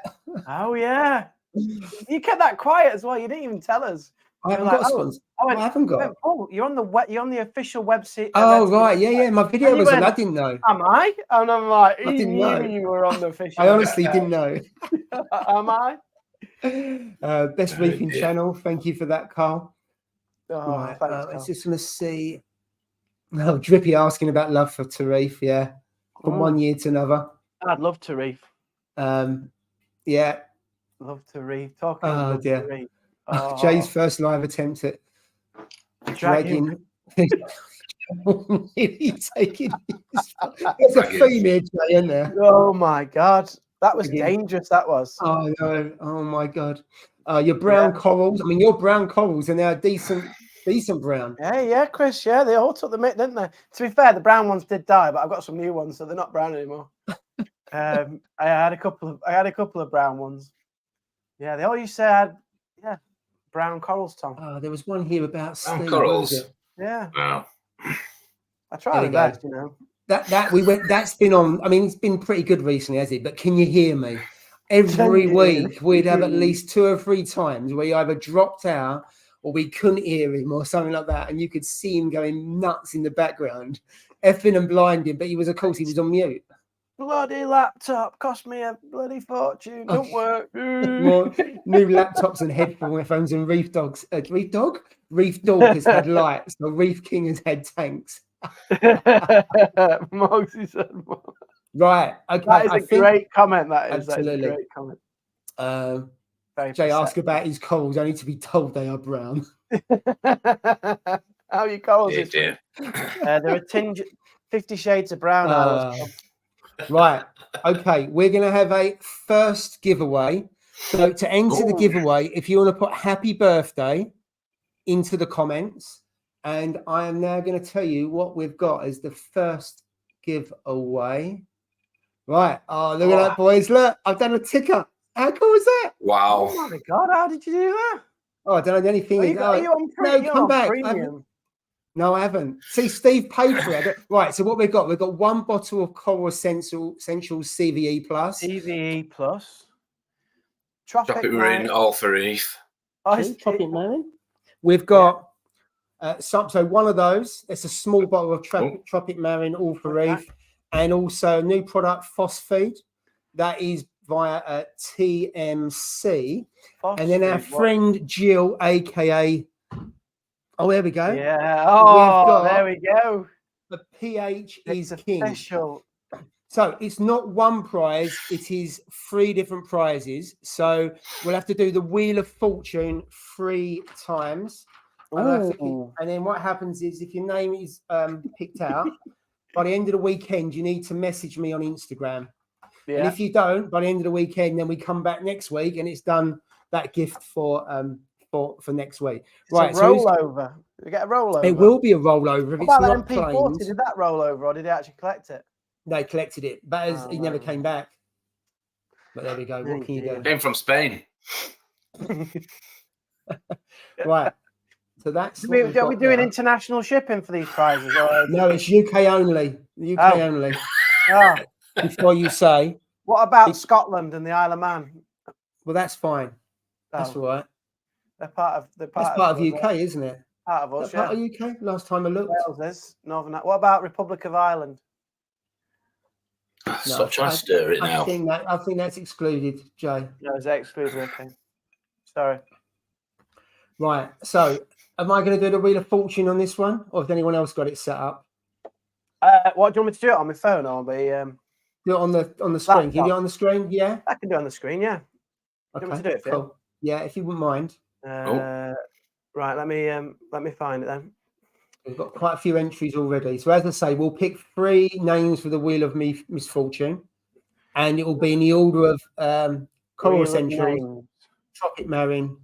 S2: Oh yeah. You kept that quiet as well. You didn't even tell us.
S1: I haven't got a sponsor. I haven't got.
S2: Oh, you're on the official website.
S1: Oh right, yeah. My video was on. I didn't know.
S2: Am I? And I'm like,
S1: I didn't know
S2: you were on the official.
S1: I honestly didn't know.
S2: Am I?
S1: Best reefing channel. Thank you for that, Carl.
S2: Oh,
S1: right,
S2: thanks,
S1: I
S2: Carl.
S1: just want to see. Oh, Drippy asking about love for Tarif. Yeah, from 1 year to another.
S2: I'd love to reef.
S1: Yeah.
S2: Love to reef. Talking.
S1: Oh dear.
S2: To reef. Oh.
S1: Jay's first live attempt at dragging. Really taking. There's a theme here, Jay, isn't there?
S2: Oh my God, that was dangerous. That was.
S1: Oh no! Oh my God! Your brown corals. I mean, your brown corals are now decent brown.
S2: Yeah, Chris. Yeah, they all took the mitt, didn't they? To be fair, the brown ones did die, but I've got some new ones, so they're not brown anymore. I had a couple of brown ones. Yeah, they all used to have brown corals, Tom.
S1: Oh, there was one here about
S3: brown corals.
S2: Yeah.
S3: Wow.
S2: I try my best, you know.
S1: That's been on. I mean, it's been pretty good recently, has it? But can you hear me? Every week we'd have at least 2 or 3 times where he either dropped out or we couldn't hear him or something like that, and you could see him going nuts in the background, effing and blinding. But he was on mute.
S2: Bloody laptop cost me a bloody fortune. Don't work.
S1: More new laptops and headphones and Reef Dog has had lights. The Reef King has had tanks.
S2: Moses said,
S1: right. Okay.
S2: That is a great comment. That is
S1: absolutely
S2: a great comment.
S1: Jay asked about his corals. I need to be told they are brown.
S2: How are your corals?
S3: They're
S2: a tinge 50 shades of brown.
S1: Right. Okay. We're going to have a first giveaway. So to enter the giveaway, if you want to put happy birthday into the comments, and I am now going to tell you what we've got as the first giveaway. Right. Oh, look at that, boys. Look, I've done a ticker. How cool is that?
S3: Wow.
S2: Oh my God. How did you do that?
S1: Oh, I don't know. The only thing is, come back. No, I haven't. See, Steve paid for it. Right, so what we've got 1 bottle of Coral Essentials CVE Plus.
S2: CVE Plus.
S3: Tropic Marine, all for Reef.
S1: Tropic Marine. We've got so one of those. It's a small bottle of Tropic Marine, all for Reef, and also a new product, Phosphide. That is via TMC. And then our friend Jill, aka. Oh, there we go.
S2: Yeah. Oh, there we go.
S1: The pH is king.
S2: Special.
S1: So it's not one prize, it is 3 different prizes. So we'll have to do the Wheel of Fortune 3 times. And then what happens is if your name is picked out, by the end of the weekend, you need to message me on Instagram. Yeah. And if you don't, by the end of the weekend, then we come back next week and it's done that gift for next week.
S2: Right, a rollover. So we get a rollover.
S1: It will be a rollover. If
S2: what
S1: it's
S2: about
S1: not
S2: that MP40? Did that roll over or did he actually collect it?
S1: They collected it, but he never came back. But there we go. What can you do?
S3: Came from Spain.
S1: Right. So that's
S2: Are we doing international shipping for these prizes? Or
S1: no, it's UK only. UK only.
S2: Oh.
S1: Before you say.
S2: What about Scotland and the Isle of Man?
S1: Well, that's fine. That's all right.
S2: That's part
S1: of UK, isn't it?
S2: Part of us,
S1: part of UK. Last time I looked.
S2: Wales is Northern. What about Republic of Ireland?
S3: Stop trying to stir it now.
S1: I think that's excluded, Jay.
S2: No, it's excluded. Okay. Sorry.
S1: Right. So, am I going to do the Wheel of Fortune on this one, or has anyone else got it set up?
S2: What do you want me to do it on my phone or be?
S1: Do it on the screen. Can you do it on the screen? Yeah.
S2: I can do it on the screen. Yeah.
S1: Okay.
S2: Do you want me to do it for
S1: cool. Yeah, if you wouldn't mind.
S2: Right. Let me find it then.
S1: We've got quite a few entries already. So as I say, we'll pick 3 names for the Wheel of Misfortune, and it will be in the order of Coral Essentials, Tropic Marine,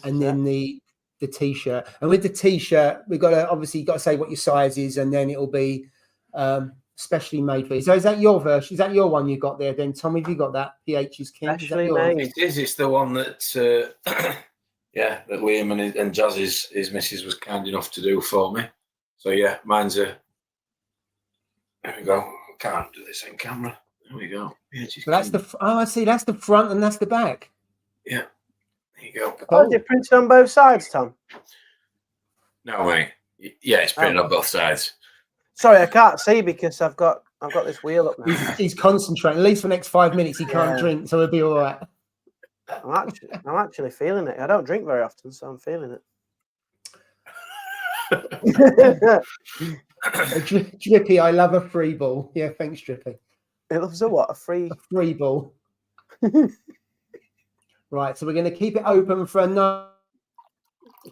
S1: and then the T-shirt. And with the T-shirt, we've got to obviously say what your size is, and then it will be specially made for you. So is that your version? Is that your one you got there? Then Tom, have you got that? PH's King. Is that yours?
S3: It is. It's the one that. Yeah, that Liam and Jazz's his missus was kind enough to do for me. So yeah, mine's a. There we go. Can't do this on camera. There we go.
S1: So that's the. Oh, I see. That's the front and that's the back.
S3: Yeah. There you go.
S2: Oh, is it printed on both sides, Tom?
S3: No way. Yeah, it's printed on both sides.
S2: Sorry, I can't see because I've got this wheel up now.
S1: He's concentrating. At least for the next 5 minutes, he can't drink, so he'll be all right.
S2: I'm actually feeling it. I don't drink very often, so I'm feeling
S1: it. Drippy, I love a free ball. Yeah, thanks, Drippy.
S2: It loves a what? A free
S1: ball. Right, so we're going to keep it open for another.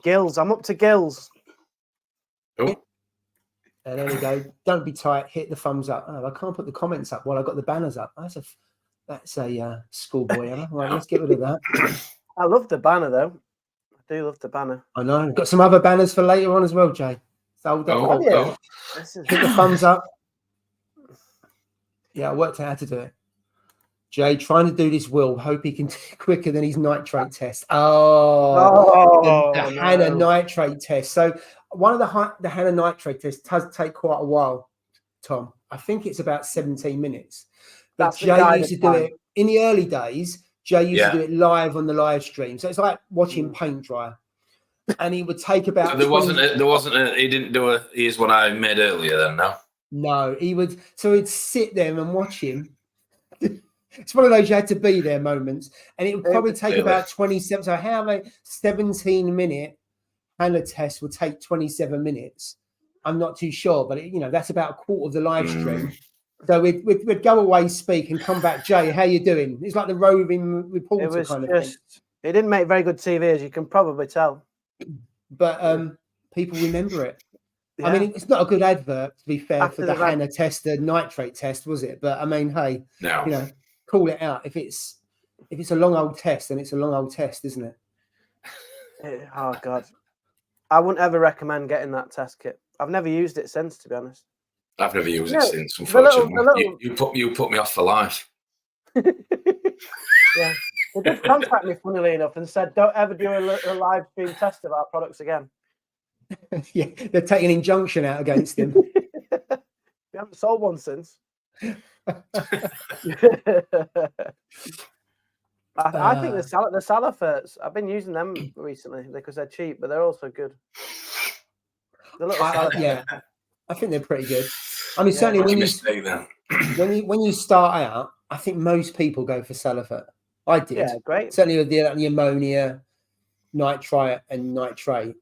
S2: Gills. I'm up to gills.
S3: Oh.
S1: There we go. Don't be tight. Hit the thumbs up. Oh, I can't put the comments up while I got the banners up. That's a schoolboy error. Right, let's get rid of that.
S2: I love the banner, though. I do love the banner.
S1: I know. We've got some other banners for later on as well, Jay. So hit the thumbs up. Yeah, I worked out how to do it. Jay, trying to do this wheel. Hope he can do it quicker than his nitrate test. The Hannah nitrate test. So one of the Hannah nitrate tests does take quite a while, Tom. I think it's about 17 minutes. But Jay used to do it in the early days. Jay used to do it live on the live stream. So it's like watching paint dry. And he would take about.
S3: So he didn't do a. Here's what I made earlier then, no?
S1: No, he would. So he'd sit there and watch him. It's one of those you had to be there moments. And it would probably take about 27. So how many 17-minute Hannah test would take 27 minutes? I'm not too sure, but that's about a quarter of the live stream. So we'd go away, speak, and come back. Jay, how you doing? It's like the roving reporter kind of thing.
S2: It didn't make very good TV, as you can probably tell.
S1: But people remember it. Yeah. I mean, it's not a good advert, to be fair, for the Hannah test, the nitrate test, was it? But I mean, hey, call it out. If it's a long old test, then it's a long old test, isn't it?
S2: Oh God, I wouldn't ever recommend getting that test kit. I've never used it since, to be honest.
S3: I've never used it since, unfortunately. You put me off for life.
S2: Yeah. They did contact me, funnily enough, and said, don't ever do a live stream test of our products again.
S1: Yeah, they're taking an injunction out against him.
S2: We haven't sold one since. I think the Salafers, I've been using them recently because they're cheap, but they're also good.
S1: I think they're pretty good. I mean, certainly when you start out, I think most people go for Salafert. I did.
S2: Yeah, great.
S1: Certainly with the ammonia, nitrite, and nitrate,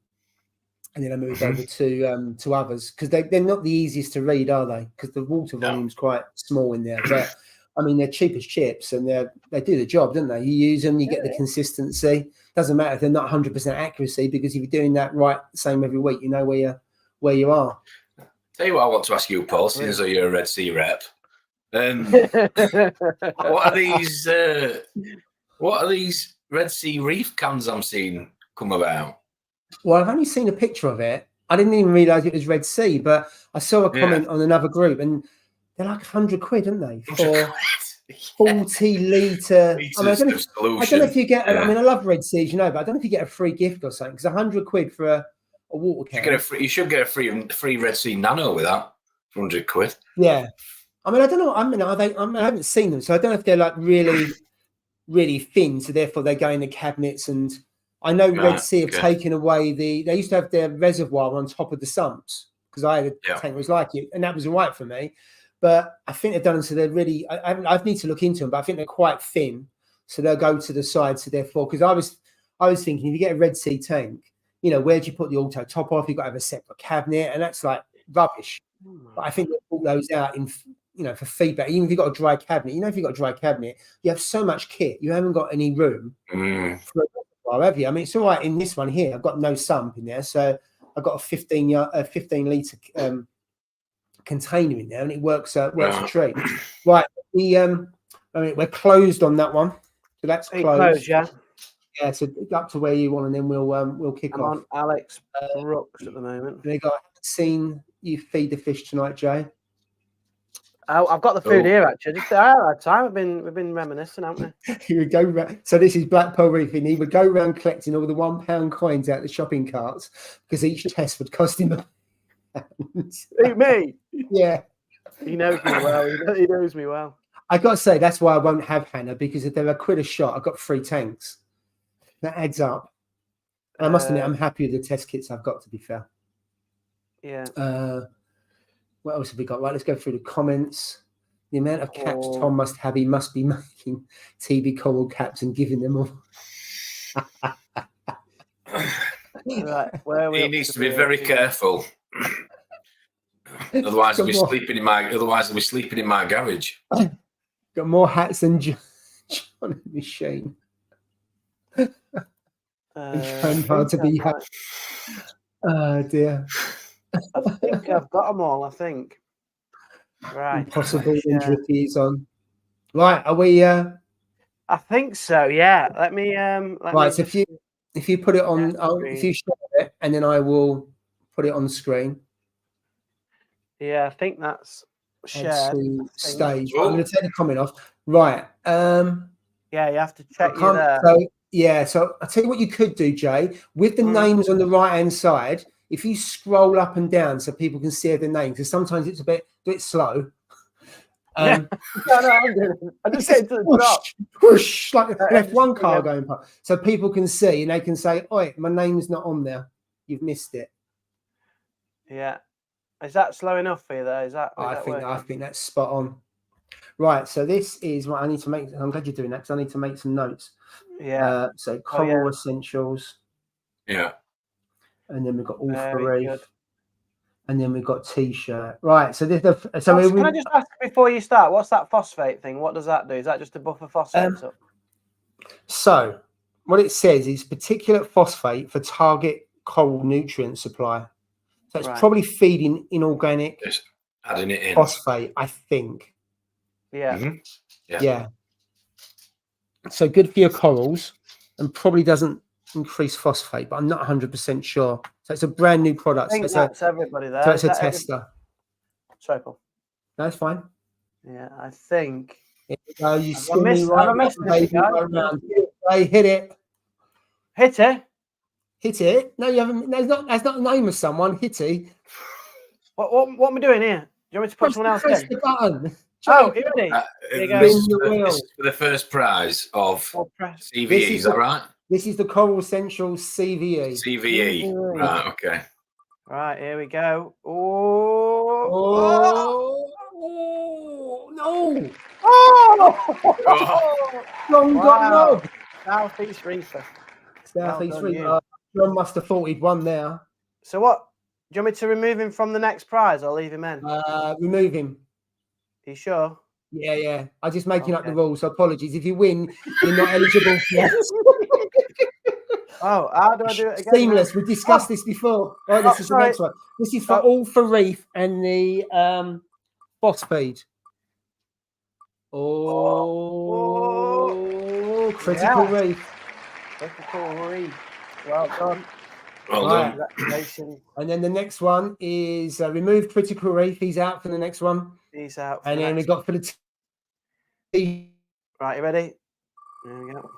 S1: and then I moved over to others because they're not the easiest to read, are they? Because the water volume's quite small in there. But I mean, they're cheap as chips, and they do the job, don't they? You use them, you get the consistency. Doesn't matter if they're not 100% accuracy, because if you're doing that right, same every week, you know where you are.
S3: Tell you what, I want to ask you, Paul, since you're a Red Sea rep. What are these Red Sea Reef cans I'm seeing come about? Well,
S1: I've only seen a picture of it. I didn't even realise it was Red Sea, but I saw a comment on another group, and they're like £100, aren't they? For 40 litre. I mean, I don't know if you get. I mean, I love Red Seas, but I don't know if you get a free gift or something. Because £100 for a water can.
S3: You should get a free Red Sea Nano with that for £100.
S1: Yeah. I mean, I don't know. I mean, I haven't seen them, so I don't know if they're like really, really thin. So therefore, they go in the cabinets. And I know Red Sea have taken away they used to have their reservoir on top of the sumps because I had a tank that was like it, and that was all right for me. But I think they've done them so they're really. I need to look into them, but I think they're quite thin, so they'll go to the side. So therefore, because I was thinking, if you get a Red Sea tank, you know, where do you put the auto top off? You've got to have a separate cabinet, and that's like rubbish. But I think they pull those out in, you know, for feedback. Even if you've got a dry cabinet, you know, if you've got a dry cabinet, you have so much kit, you haven't got any room for a reservoir, have you? I mean, it's all right in this one here. I've got no sump in there, so I've got a 15 litre container in there, and it works a treat. Right, I mean, we're closed on that one, so that's closed.
S2: Yeah.
S1: Yeah, so up to where you want, and then we'll kick off.
S2: I'm on Alex Brooks at the moment.
S1: There you go. I haven't seen you feed the fish tonight, Jay.
S2: I've got the food here actually. Just that time we've been reminiscing, haven't we?
S1: He would go. So this is Black Pearl Reefing. He would go around collecting all the £1 coins out of the shopping carts because each test would cost him
S2: £1. Me?
S1: Yeah.
S2: He knows me well. He knows me well.
S1: I got to say that's why I won't have Hannah, because if they're £1 a shot, I've got 3 tanks. That adds up. I must admit, I'm happy with the test kits I've got, to be fair.
S2: Yeah.
S1: What else have we got? Right, let's go through the comments. The amount of caps Tom must have, he must be making TB coral caps and giving them all.
S2: Right, where
S3: he needs to be very careful. Otherwise, he'll be sleeping in my garage.
S1: Got more hats than John and Machine. Trying hard to be happy. Oh dear.
S2: I think I've got them all. I think. Right.
S1: Impossible injuries on. Right, are we?
S2: I think so. Yeah. Let me.
S1: Right. So if you put it on, if you share it, and then I will put it on the screen.
S2: Yeah, I think that's shared.
S1: Stage. I'm going to take the comment off. Right.
S2: Yeah, you have to check you there.
S1: So I'll tell you what you could do, Jay, with the names on the right-hand side. If you scroll up and down so people can see the names, because sometimes it's a bit slow.
S2: No, I just said to the top.
S1: Whoosh, like an F1 car going past. So people can see and they can say, "Oi, my name's not on there. You've missed it."
S2: Yeah. Is that slow enough for you there?
S1: I think that's spot on. Right, so this is what I need to make. I'm glad you're doing that because I need to make some notes.
S2: Yeah.
S1: So coral essentials.
S3: Yeah.
S1: And then we've got all for Reef. And then we've got T-shirt. Right, so this. Can
S2: I just ask before you start? What's that phosphate thing? What does that do? Is that just to buffer phosphates up?
S1: So what it says is particulate phosphate for target coral nutrient supply. So it's probably feeding inorganic
S3: adding it in
S1: phosphate, I think.
S2: Yeah.
S3: Mm-hmm.
S1: Yeah. So good for your corals and probably doesn't increase phosphate, but I'm not 100% sure. So it's a brand new product.
S2: I think that's everybody there.
S1: So it's a tester.
S2: Sorry, Paul.
S1: That's fine.
S2: Yeah, I think.
S1: You skinny right around. Hit it.
S2: Hit it.
S1: Hit it. No, you haven't. That's not the name of someone. Hitty.
S2: What am I doing here? Do you want me to put someone else in?
S1: Press the button.
S2: Oh, here it is.
S3: This is for the first prize of CVE. Is that right?
S1: This is the Coral Essentials CVE.
S3: CVE. Right. Okay.
S2: Right. Here we go.
S1: No.
S2: John
S1: got no.
S2: Southeast Reefer.
S1: Southeast Reefer. John must have thought he'd won there.
S2: So what? Do you want me to remove him from the next prize or leave him in?
S1: Remove him.
S2: Are you sure?
S1: Yeah. I'm just making up the rules, so apologies. If you win, you're not eligible for that.
S2: Oh, how do I do it again?
S1: Seamless. We discussed this before. Right, this is the next one. This is for all for Reef and the phosphate. Critical Reef.
S2: Critical Reef. Well done.
S3: Well done.
S2: Congratulations.
S1: And then the next one is remove Critical Reef. He's out for the next one.
S2: He's out.
S1: And then we got for the
S2: Right, you ready? There we go.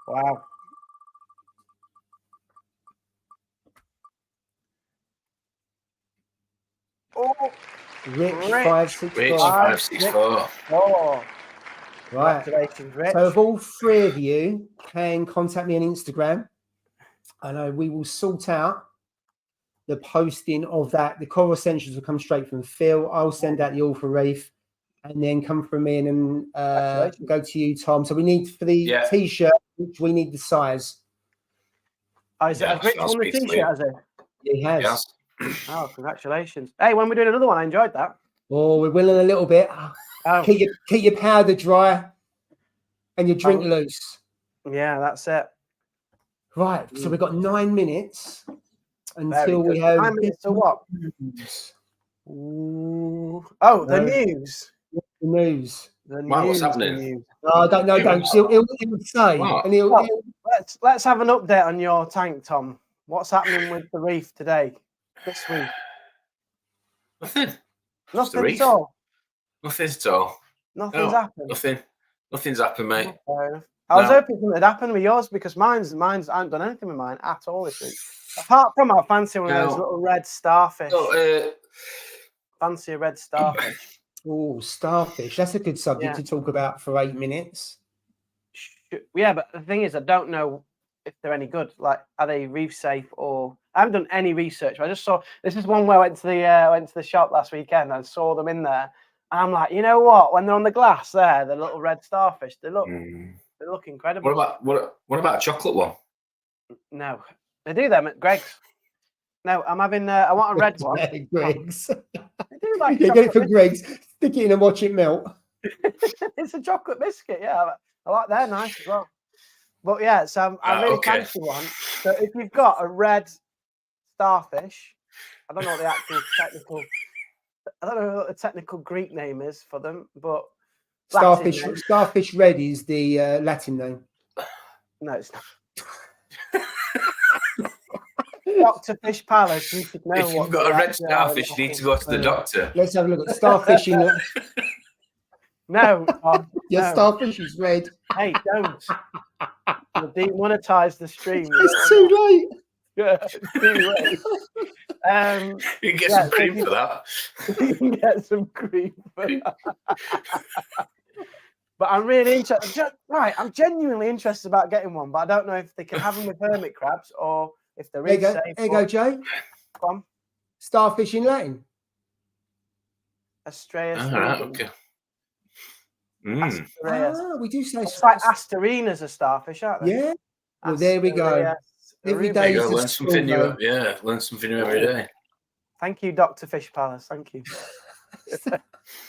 S2: Wow. Oh,
S1: Rich
S2: Rich.
S1: 564.
S3: Rich 564.
S2: Oh,
S1: Right.
S2: congratulations, Rich.
S1: So if all three of you can contact me on Instagram, I know we will sort out the posting of that. The Coral Essentials will come straight from Phil. I'll send out the all for Reef, and then come from me and then go to you, Tom. So we need for the t-shirt, we need the size.
S2: Oh, has Rich won the t-shirt, has he?
S1: He has.
S3: Yes.
S2: Oh, congratulations. Hey, when we're doing another one, I enjoyed that.
S1: Oh, we're willing a little bit.
S2: Oh.
S1: Keep your powder dry and your drink loose.
S2: Yeah, that's it.
S1: Right. So we've got 9 minutes until we
S2: Very
S1: have
S2: 9 minutes to what?
S1: news.
S2: Ooh. Oh, the news.
S1: The news.
S2: The
S3: Wow,
S2: news.
S3: what's happening?
S2: The news.
S1: No, I don't know. Don't. He'll say.
S3: Wow.
S1: And he'll
S2: Let's have an update on your tank, Tom. What's happening with the reef today, this week?
S3: Nothing.
S2: Nothing at all.
S3: Nothing at all.
S2: Nothing's happened.
S3: Nothing's happened, mate.
S2: Fair enough. I was hoping something had happened with yours because mine's I haven't done anything with mine at all this week. Apart from I fancy one of those little red starfish. Fancy a red starfish.
S1: Oh, starfish. That's a good subject to talk about for 8 minutes.
S2: Yeah, but the thing is, I don't know if they're any good. Like, are they reef safe or? I haven't done any research. I just saw this is one where I went to the shop last weekend and saw them in there, and I'm like, you know what? When they're on the glass, there, the little red starfish, they look incredible.
S3: What about a chocolate one?
S2: No, they do them at Greg's. No, I'm having. I want a red one.
S1: Greg's.
S2: They do like
S1: get it from Greg's. Stick it in and watch it melt.
S2: It's a chocolate biscuit. Yeah, I like they're nice as well. But yeah, so I really fancy one. So if you've got a red starfish, I don't know what the actual technical. I don't know what the technical Greek name is for them, but
S1: starfish. Starfish red is the Latin name.
S2: No, it's not. Dr. Fish Palace, you should know.
S3: If you've got a red starfish, you need to go to the doctor.
S1: Let's have a look at starfish in.
S2: No,
S1: your starfish is red.
S2: Hey, don't. You'll demonetize the stream.
S1: It's too late.
S2: Yeah, it's too late.
S3: You can get some cream for that.
S2: You can get some cream for that. But I'm really interested. Right, I'm genuinely interested about getting one, but I don't know if they can have them with hermit crabs or if they're really safe.
S1: There you go, Jay.
S2: Come on.
S1: Starfish in Latin.
S2: Astraea.
S3: Okay.
S1: We do say
S2: it's like Asterinas are starfish, aren't they?
S1: Yeah. Well, there we go. Every day is
S3: learn something new. Yeah, learn something new every day.
S2: Thank you, Dr. Fish Palace. Thank you.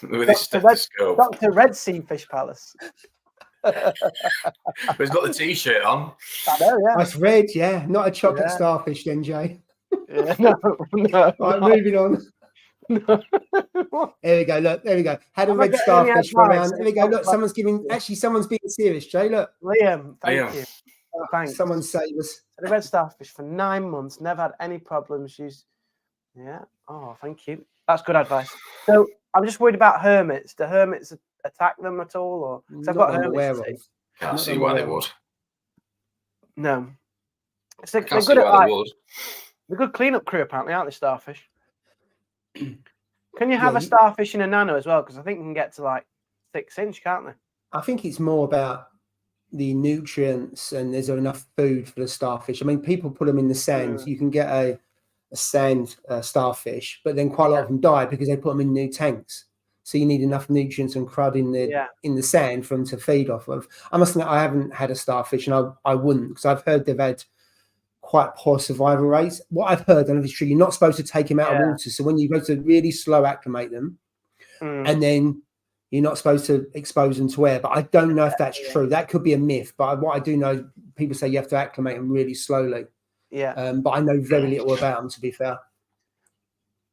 S3: With his stethoscope.
S2: Dr. Red Sea Fish Palace.
S3: But he's got the t-shirt on.
S2: I know, yeah.
S1: That's red, yeah. Not a chocolate starfish then, Jay.
S2: Yeah, no.
S1: Right, moving on.
S2: No.
S1: There we go. Look, there we go. Had a red starfish for around. There we go. Look, someone's being serious, Jay. Look.
S2: Liam, thank you. Oh, thanks.
S1: Someone save us.
S2: Had a red starfish for 9 months, never had any problems. Yeah. Oh, thank you. That's good advice. So I'm just worried about hermits. Do hermits attack them at all? Or I've got hermits.
S3: Can't see why they would.
S2: No.
S3: They're good at
S2: they're good cleanup crew, apparently, aren't they, starfish? Can you have a starfish in a nano as well? Because I think you can get to like 6 inch, can't they?
S1: I think it's more about the nutrients and there's enough food for the starfish. I mean, people put them in the sand. You can get a sand starfish, but then quite a lot of them die because they put them in new tanks. So you need enough nutrients and crud in the sand for them to feed off of. I must admit, I haven't had a starfish, and I wouldn't, because I've heard they've had quite poor survival rates. What I've heard, and it's true, you're not supposed to take them out of water. So when you go to really slow acclimate them, and then you're not supposed to expose them to air. But I don't know if that's true. That could be a myth. But what I do know, people say you have to acclimate them really slowly.
S2: Yeah.
S1: But I know very little about them, to be fair.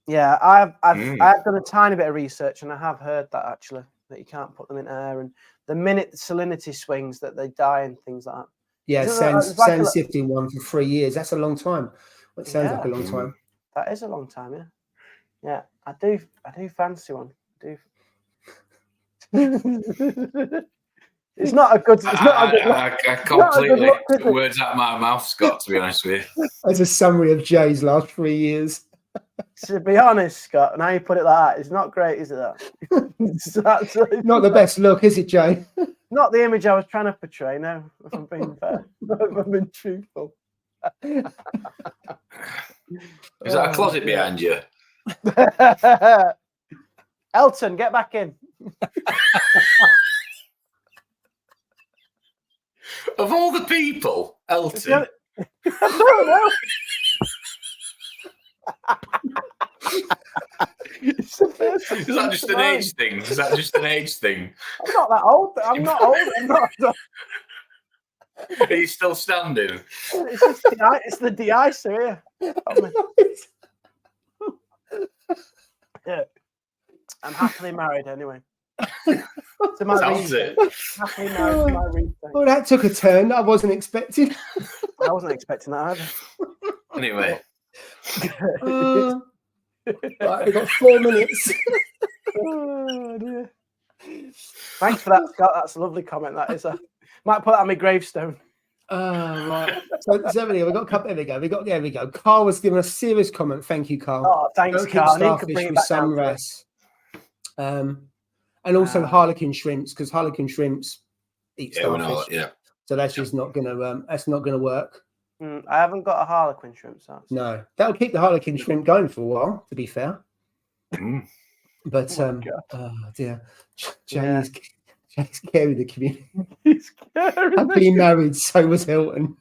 S2: Yeah, I've done a tiny bit of research, and I have heard that actually that you can't put them in air, and the minute the salinity swings that they die and things like that.
S1: Yeah, sand sifting one for 3 years. That's a long time. It sounds like a long time.
S2: That is a long time, yeah. Yeah, I do fancy one. It's not a good.
S3: I completely words out of my mouth, Scott. To be honest with you,
S1: as a summary of Jay's last 3 years.
S2: To be honest, Scott, now you put it like that, it's not great, is it? That it's absolutely
S1: Not the best look, is it, Jay?
S2: not the image I was trying to portray. No, if I'm being fair, if I'm being truthful.
S3: Is that a closet behind you?
S2: Elton, get back in.
S3: Of all the people, Elton.
S2: I don't know. It's the first thing
S3: Is that just
S2: to
S3: an
S2: mind.
S3: age thing? Is that just an age thing?
S2: I'm not that old. I'm not old. I'm not.
S3: Are you still standing?
S2: It's just it's the de-icer here. Yeah. I'm happily married anyway. To my
S3: Sounds
S2: reef.
S3: it.
S2: Happily married to my reef.
S1: Well, that took a turn I wasn't expecting.
S2: I wasn't expecting that either.
S3: Anyway.
S1: Right, we've got 4 minutes.
S2: Oh, dear. Thanks for that, Scott. That's a lovely comment. That is a might put that on my gravestone.
S1: Right. So there we go. We got a couple. There we go. Carl was giving a serious comment. Thank you, Carl.
S2: Oh, thanks,
S1: Don't keep
S2: Carl. I need to
S1: starfish
S2: bring it
S1: with
S2: back
S1: some
S2: down to it.
S1: rest. And also harlequin shrimps, because harlequin shrimps eat starfish.
S3: Yeah.
S1: So that's just not gonna work.
S2: I haven't got a harlequin shrimp sauce.
S1: No, that'll keep the harlequin shrimp going for a while. To be fair, but
S2: Oh
S1: dear, Jay's carried the community.
S2: He's scary.
S1: Happily married, so was Hilton.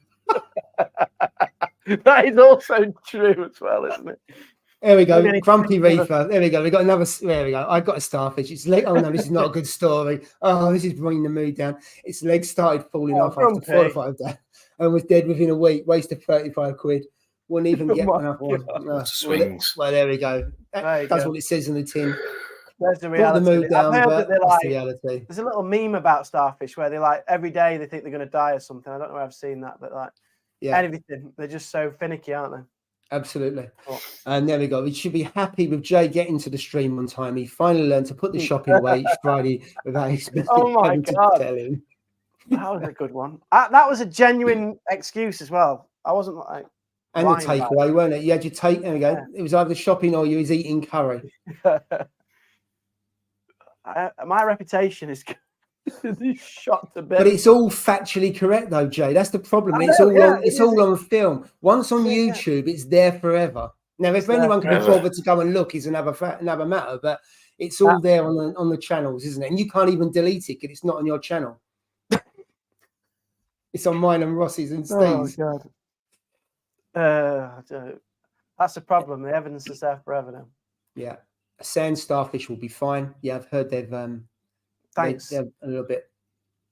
S2: That is also true as well, isn't it?
S1: There we go,
S2: Okay.
S1: Grumpy Reefer. There we go. We got another. There we go. I got a starfish. It's leg. Oh no, this is not a good story. Oh, this is bringing the mood down. Its legs started falling off
S2: Grumpy.
S1: after 4 or 5 days, and was dead within a week. Wasted 35 quid. Wouldn't even get
S2: my
S1: enough one.
S3: Swings.
S1: Well, there we go. That's what it says in the tin.
S2: There's the
S1: Brought
S2: reality.
S1: the mood down,
S2: I've heard
S1: but
S2: that they're
S1: that's
S2: like,
S1: the reality.
S2: there's a little meme about starfish where they like every day they think they're going to die or something. I don't know where I've seen that, but like everything, they're just so finicky, aren't they?
S1: Absolutely.
S2: Oh.
S1: And there we go. We should be happy with Jay getting to the stream on time. He finally learned to put the shopping away each Friday without expecting
S2: Oh my
S1: having to
S2: God.
S1: tell him.
S2: That was a good one. That was a genuine excuse as well. I wasn't like.
S1: And the
S2: lying about
S1: takeaway, weren't it? You had your take. There we go. It was either shopping or you was eating curry.
S2: My reputation is shot to bits.
S1: But it's all factually correct, though, Jay. That's the problem.
S2: I
S1: It's
S2: know,
S1: all
S2: it
S1: all on film. Once on YouTube, it's there forever. Now, if anyone can be bothered to go and look, is another matter. But it's all there on the channels, isn't it? And you can't even delete it because it's not on your channel. It's on mine and Ross's and Steve's.
S2: Oh God. That's the problem. The evidence is there forever now.
S1: Yeah, a sand starfish will be fine. Yeah, I've heard they've
S2: Thanks.
S1: they're a little bit.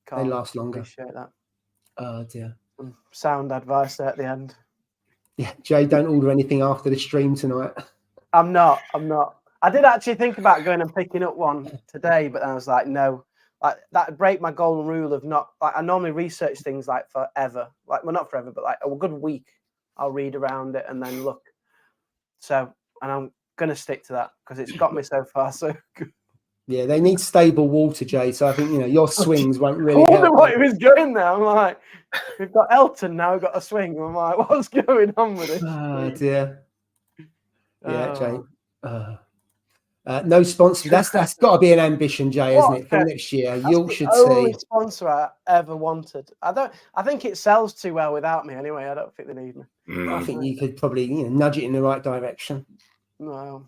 S2: Carl,
S1: they last longer.
S2: Appreciate that.
S1: Oh dear.
S2: Some sound advice there at the end.
S1: Yeah, Jay, don't order anything after the stream tonight.
S2: I'm not. I did actually think about going and picking up one today, but I was like, no. Like that'd break my golden rule of not. Like I normally research things like forever. Like well, not forever, but like a good week. I'll read around it and then look. So, and I'm gonna stick to that because it's got me so far. So,
S1: yeah, they need stable water, Jay. So I think your swings won't really
S2: I wonder
S1: help.
S2: what he was going there. I'm like, we've got Elton now. We've got a swing. I'm like, what's going on with it?
S1: Oh dear. Yeah, Jay. No sponsor. That's got to be an ambition, Jay, isn't it? For next year, you should see.
S2: Only sponsor I ever wanted. I think it sells too well without me. Anyway, I don't think they need me.
S1: I think you could probably nudge it in the right direction.
S2: No,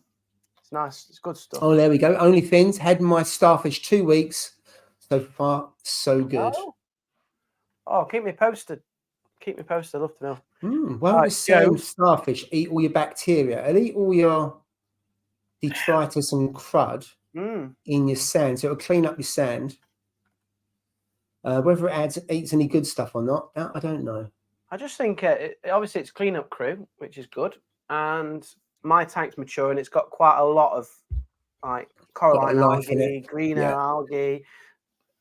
S2: it's nice. It's good stuff.
S1: Oh, there we go. OnlyFins had my starfish 2 weeks. So far, so good.
S2: Oh, keep me posted. Keep me posted. I'd love to know.
S1: Won't the same starfish eat all your bacteria? It'll eat all your detritus and crud in your sand, so it'll clean up your sand. Whether it eats any good stuff or not, I don't know.
S2: I just think obviously it's cleanup crew, which is good, and my tank's mature and it's got quite a lot of like coralline algae, green algae,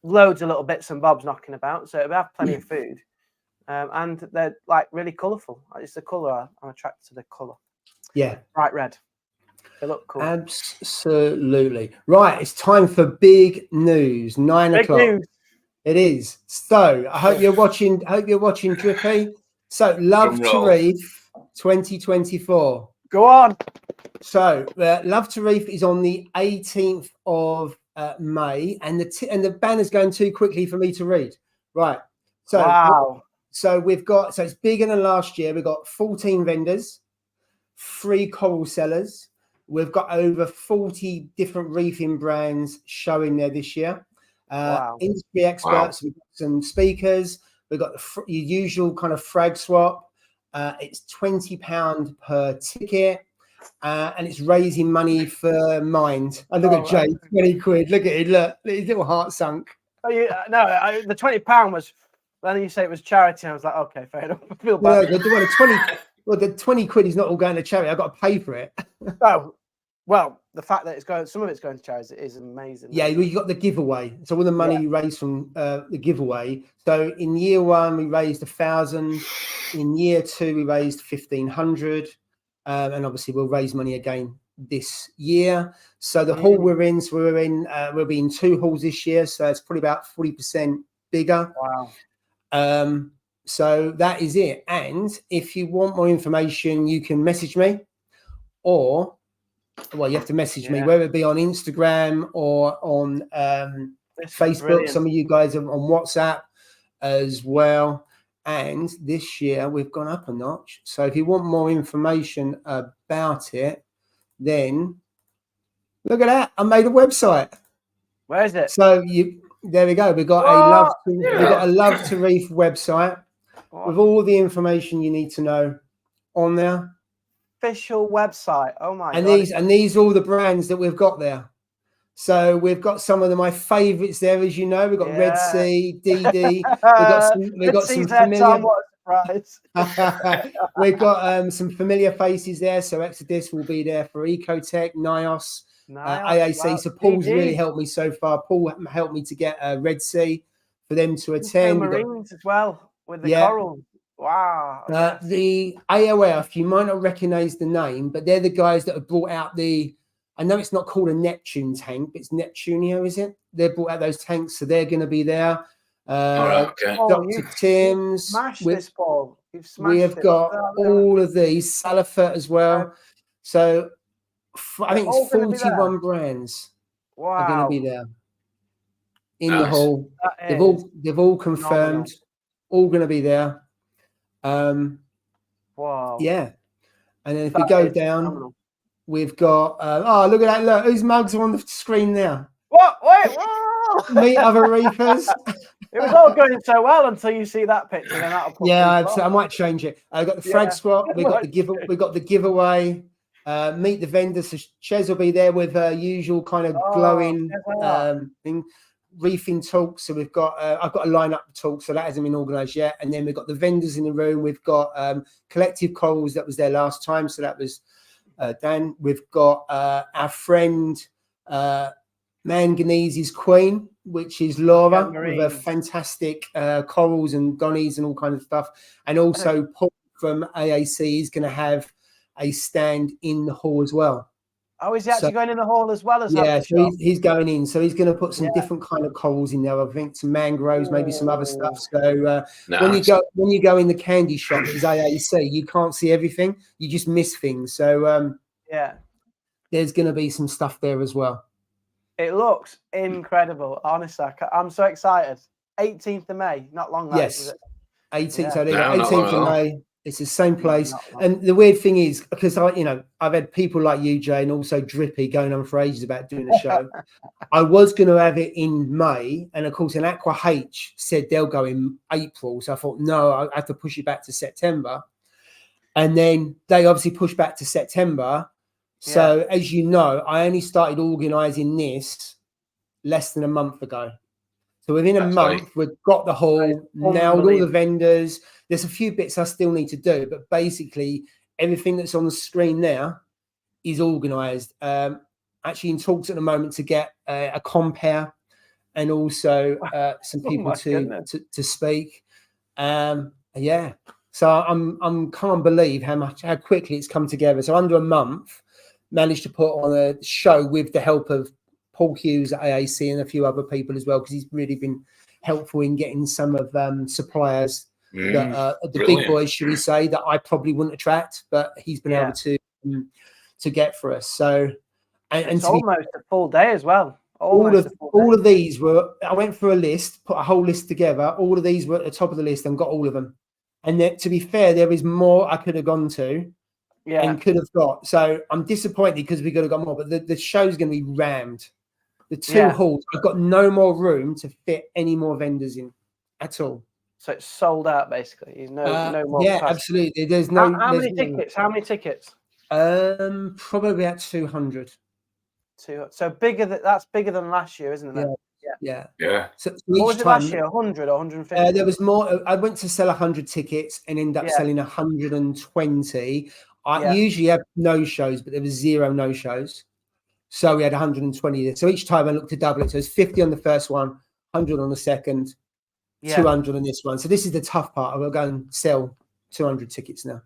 S2: loads of little bits and bobs knocking about, so it'll have plenty of food, and they're like really colourful. It's the colour. I'm attracted to the colour.
S1: Yeah,
S2: bright red. They look cool.
S1: Absolutely. Right, it's time for big news. 9 o'clock.
S2: News.
S1: It is. So I hope you're watching. Drippy. So Love to Reef 2024.
S2: Go on.
S1: So, Love to Reef is on the 18th of May, and the banner's going too quickly for me to read. Right. So,
S2: wow.
S1: So it's bigger than last year. We've got 14 vendors, 3 coral sellers. We've got over 40 different reefing brands showing there this year.
S2: Wow.
S1: Industry experts, we've got some speakers. We've got your usual kind of frag swap. It's £20 per ticket. And it's raising money for Mind. I look at Jay, 20 quid. Look at it. Look, his little heart sunk.
S2: Oh, the £20 was. Then you say it was charity. I was like, okay, fair enough. I feel bad.
S1: The 20 quid is not all going to charity. I've got to pay for it.
S2: Oh, well, the fact that some of it's going to charity is amazing.
S1: Yeah, you got the giveaway. So all the money you raised from the giveaway. So in year 1, we raised 1,000. In year 2, we raised 1,500. And obviously we'll raise money again this year. So the hall we're in, we'll be in 2 halls this year. So it's probably about 40% bigger.
S2: Wow.
S1: So that is it. And if you want more information, you can message me, or you have to message me, whether it be on Instagram or on Facebook. Brilliant. Some of you guys are on WhatsApp as well. And this year we've gone up a notch. So if you want more information about it, then look at that. I made a website.
S2: Where is it?
S1: So there we go. We've got a Love to Reef website with all the information you need to know on there.
S2: Official website. Oh my god.
S1: And these are all the brands that we've got there. So we've got some of my favourites there, as you know. We've got Red Sea, DD. We've got some familiar.
S2: What a surprise.
S1: We've got some familiar faces there. So Exodus will be there for Ecotech, NIOS. AAC. Wow. So Paul's really helped me so far. Paul helped me to get Red Sea for them to attend.
S2: Marines as well with the coral. Wow.
S1: The AOF, you might not recognize the name, but they're the guys that have brought out I know it's not called a Neptune tank, but it's Neptunio, is it? They brought out those tanks, so they're going to be there.
S3: Okay.
S1: Dr. Tim's.
S2: Smashed this, Paul.
S1: We have got all of these. Salafat as well. So I think it's 41 brands are going to be there in the hall. They've all confirmed. All going to be there.
S2: Wow.
S1: Yeah. And then if we go down, we've got look at that. Look, whose mugs are on the screen there?
S2: What? Wait, whoa.
S1: Meet other reefers.
S2: It was all going so well until you see that picture. Then
S1: I might change it. I got the frag squat. We got the giveaway. Meet the vendors. So Chez will be there with her usual kind of glowing thing. Reefing talks. So we've got I've got a lineup of talks, so that hasn't been organised yet. And then we've got the vendors in the room. We've got Collective Corals that was there last time, so that was Dan. We've got our friend Manganese's Queen, which is Laura, with her fantastic corals and gonnies and all kinds of stuff. And also Paul from AAC is going to have a stand in the hall as well.
S2: Oh, is he actually going in the hall as well as?
S1: Yeah, so he's going in. So he's going to put some different kind of corals in there. I think some mangroves, maybe some other stuff. So when you go in the candy shop, which is AAC, you can't see everything. You just miss things. So there's going to be some stuff there as well.
S2: It looks incredible. Honestly, I'm so excited. 18th of May, not long left.
S1: Yes, 18th. So 18th of May. It's the same place. And the weird thing is, because I've had people like you, Jay, and also Drippy going on for ages about doing the show. I was going to have it in May, and of course, an Aqua H said they'll go in April. So I thought, no, I have to push it back to September. And then they obviously pushed back to September. So as you know, I only started organising this less than a month ago. So within a month, we've got the hall, nailed all the vendors. There's a few bits I still need to do, but basically everything that's on the screen there is organised. Actually in talks at the moment to get a compare and also some people to speak. So I can't believe how quickly it's come together. So under a month, managed to put on a show with the help of Paul Hughes at AAC and a few other people as well, because he's really been helpful in getting some of suppliers that the big boys, should we say, that I probably wouldn't attract, but he's been able to to get for us. So, and
S2: it's
S1: to be,
S2: almost a full day as well.
S1: all of these were. I went through a list, put a whole list together. All of these were at the top of the list, and got all of them. And then, to be fair, there is more I could have gone to, and could have got. So I'm disappointed because we could have got more. But the show's going to be rammed. The two halls, I've got no more room to fit any more vendors in at all.
S2: So it's sold out basically. No more.
S1: Yeah, absolutely. There's no.
S2: How many tickets? How many tickets?
S1: Probably about 200.
S2: So bigger. That's bigger than last year, isn't it?
S1: Yeah. So
S2: what was it last year? 100 or 150?
S1: There was more. I went to sell 100 tickets and ended up selling 120. I usually have no shows, but there was 0 no shows. So we had 120 there. So each time I looked to double it. So it's 50 on the first one, 100 on the second, 200 on this one. So this is the tough part. I will go and sell 200 tickets now.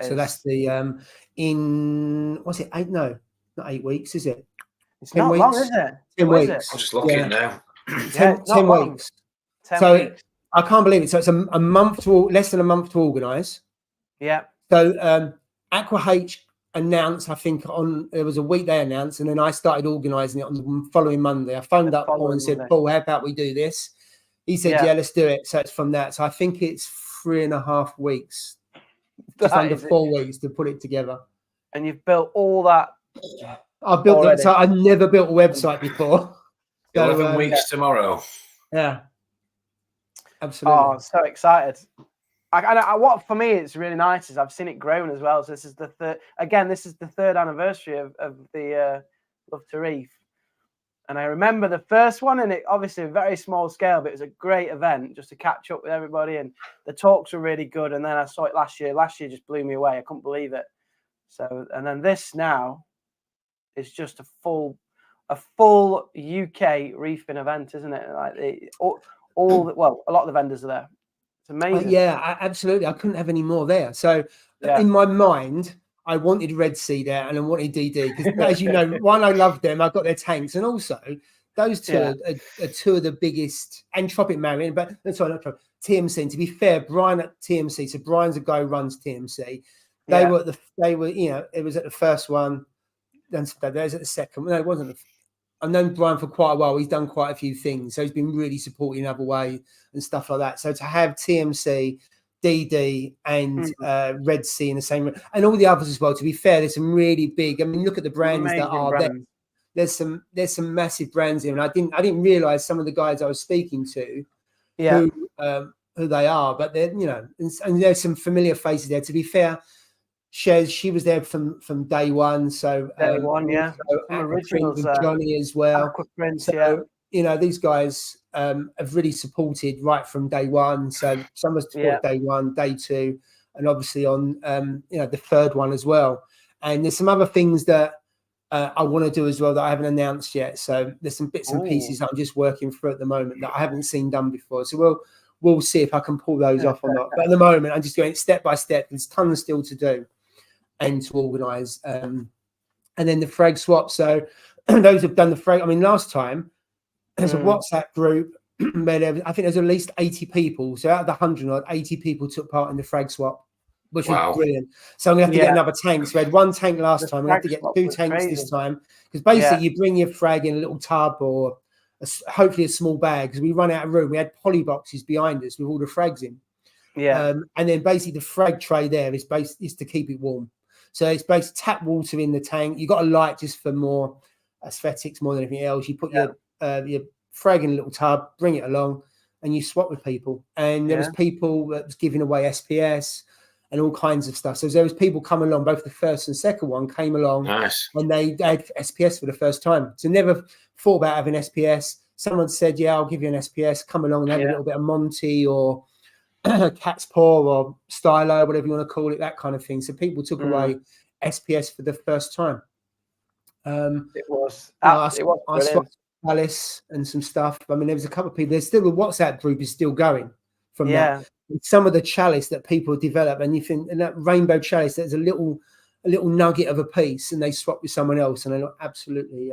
S1: So that's the in what's it? 8? No, not 8 weeks, is it?
S2: It's 10 not weeks? Long, is it?
S1: 10 weeks.
S3: I'm just looking now.
S1: 10 weeks.
S2: 10 weeks.
S1: I can't believe it. So it's a month to less than a month to organise.
S2: Yeah.
S1: So Aqua H announced, I think there was a week they announced, and then I started organising it on the following Monday. I phoned up Paul and said, Paul, how about we do this? He said, yeah, let's do it. So it's from that. So I think it's 3.5 weeks, just under 4 weeks to put it together.
S2: And you've built all that.
S1: I've built it. So I've never built a website before.
S3: 11 weeks tomorrow.
S1: Yeah. Absolutely.
S2: Oh, I'm so excited. What for me it's really nice is I've seen it grown as well. So this is the third. Again, this is the 3rd anniversary of the Love to Reef, and I remember the first one, and it obviously a very small scale, but it was a great event just to catch up with everybody, and the talks were really good. And then I saw it last year. Last year just blew me away. I couldn't believe it. So, and then this now is just a full UK reefing event, isn't it? Like a lot of the vendors are there. It's amazing.
S1: Absolutely. I couldn't have any more there. So in my mind, I wanted Red Sea there and I wanted DD because, as you know, one, I love them. I've got their tanks, and also those two are two of the biggest, and Tropic Marine, but sorry, not Tropic, TMC. And to be fair, Brian at TMC, so Brian's a guy who runs TMC. They were, you know, it was at the first one, then there's at the second. No, it wasn't. I've known Brian for quite a while. He's done quite a few things. So he's been really supporting in other way and stuff like that. So to have TMC, DD and Red Sea in the same room, and all the others as well, to be fair, there's some really big, I mean, look at the brands that are there. There's some massive brands here. And I didn't realize some of the guys I was speaking to who they are, but they're, you know, and there's some familiar faces there. To be fair, she was there from day one. So
S2: day one,
S1: originals, Johnny as well. So, you know, these guys have really supported right from day one. So some have supported day one, day two, and obviously on you know, the third one as well. And there's some other things that I want to do as well that I haven't announced yet. So there's some bits and pieces that I'm just working through at the moment that I haven't seen done before. So we'll see if I can pull those off or not. But at the moment, I'm just going step by step. There's tons still to do and to organise. And then the frag swap. So those have done the frag. I mean, last time there's a WhatsApp group where I think there's at least 80 people. So out of the 100, 80 people took part in the frag swap, which was brilliant. So I'm going to have to get another tank. So we had one tank last time. We have to get 2 tanks this time. Because basically you bring your frag in a little tub or hopefully a small bag, because we run out of room. We had poly boxes behind us with all the frags in. And then basically the frag tray there is to keep it warm. So it's basically tap water in the tank. You got a light just for more aesthetics more than anything else. You put your frag in a little tub, bring it along, and you swap with people. And there was people that was giving away SPS and all kinds of stuff. So there was people coming along, both the first and second one came along, and they had SPS for the first time. So never thought about having SPS. Someone said, yeah, I'll give you an SPS, come along and have a little bit of Monty or cat's paw or stylo, whatever you want to call it, that kind of thing. So people took away SPS for the first time.
S2: It was
S1: Alice and some stuff. I mean, there was a couple of people. There's still the WhatsApp group is still going from that. Some of the chalice that people develop, and you think in that rainbow chalice, there's a little nugget of a piece, and they swap with someone else, and they look absolutely.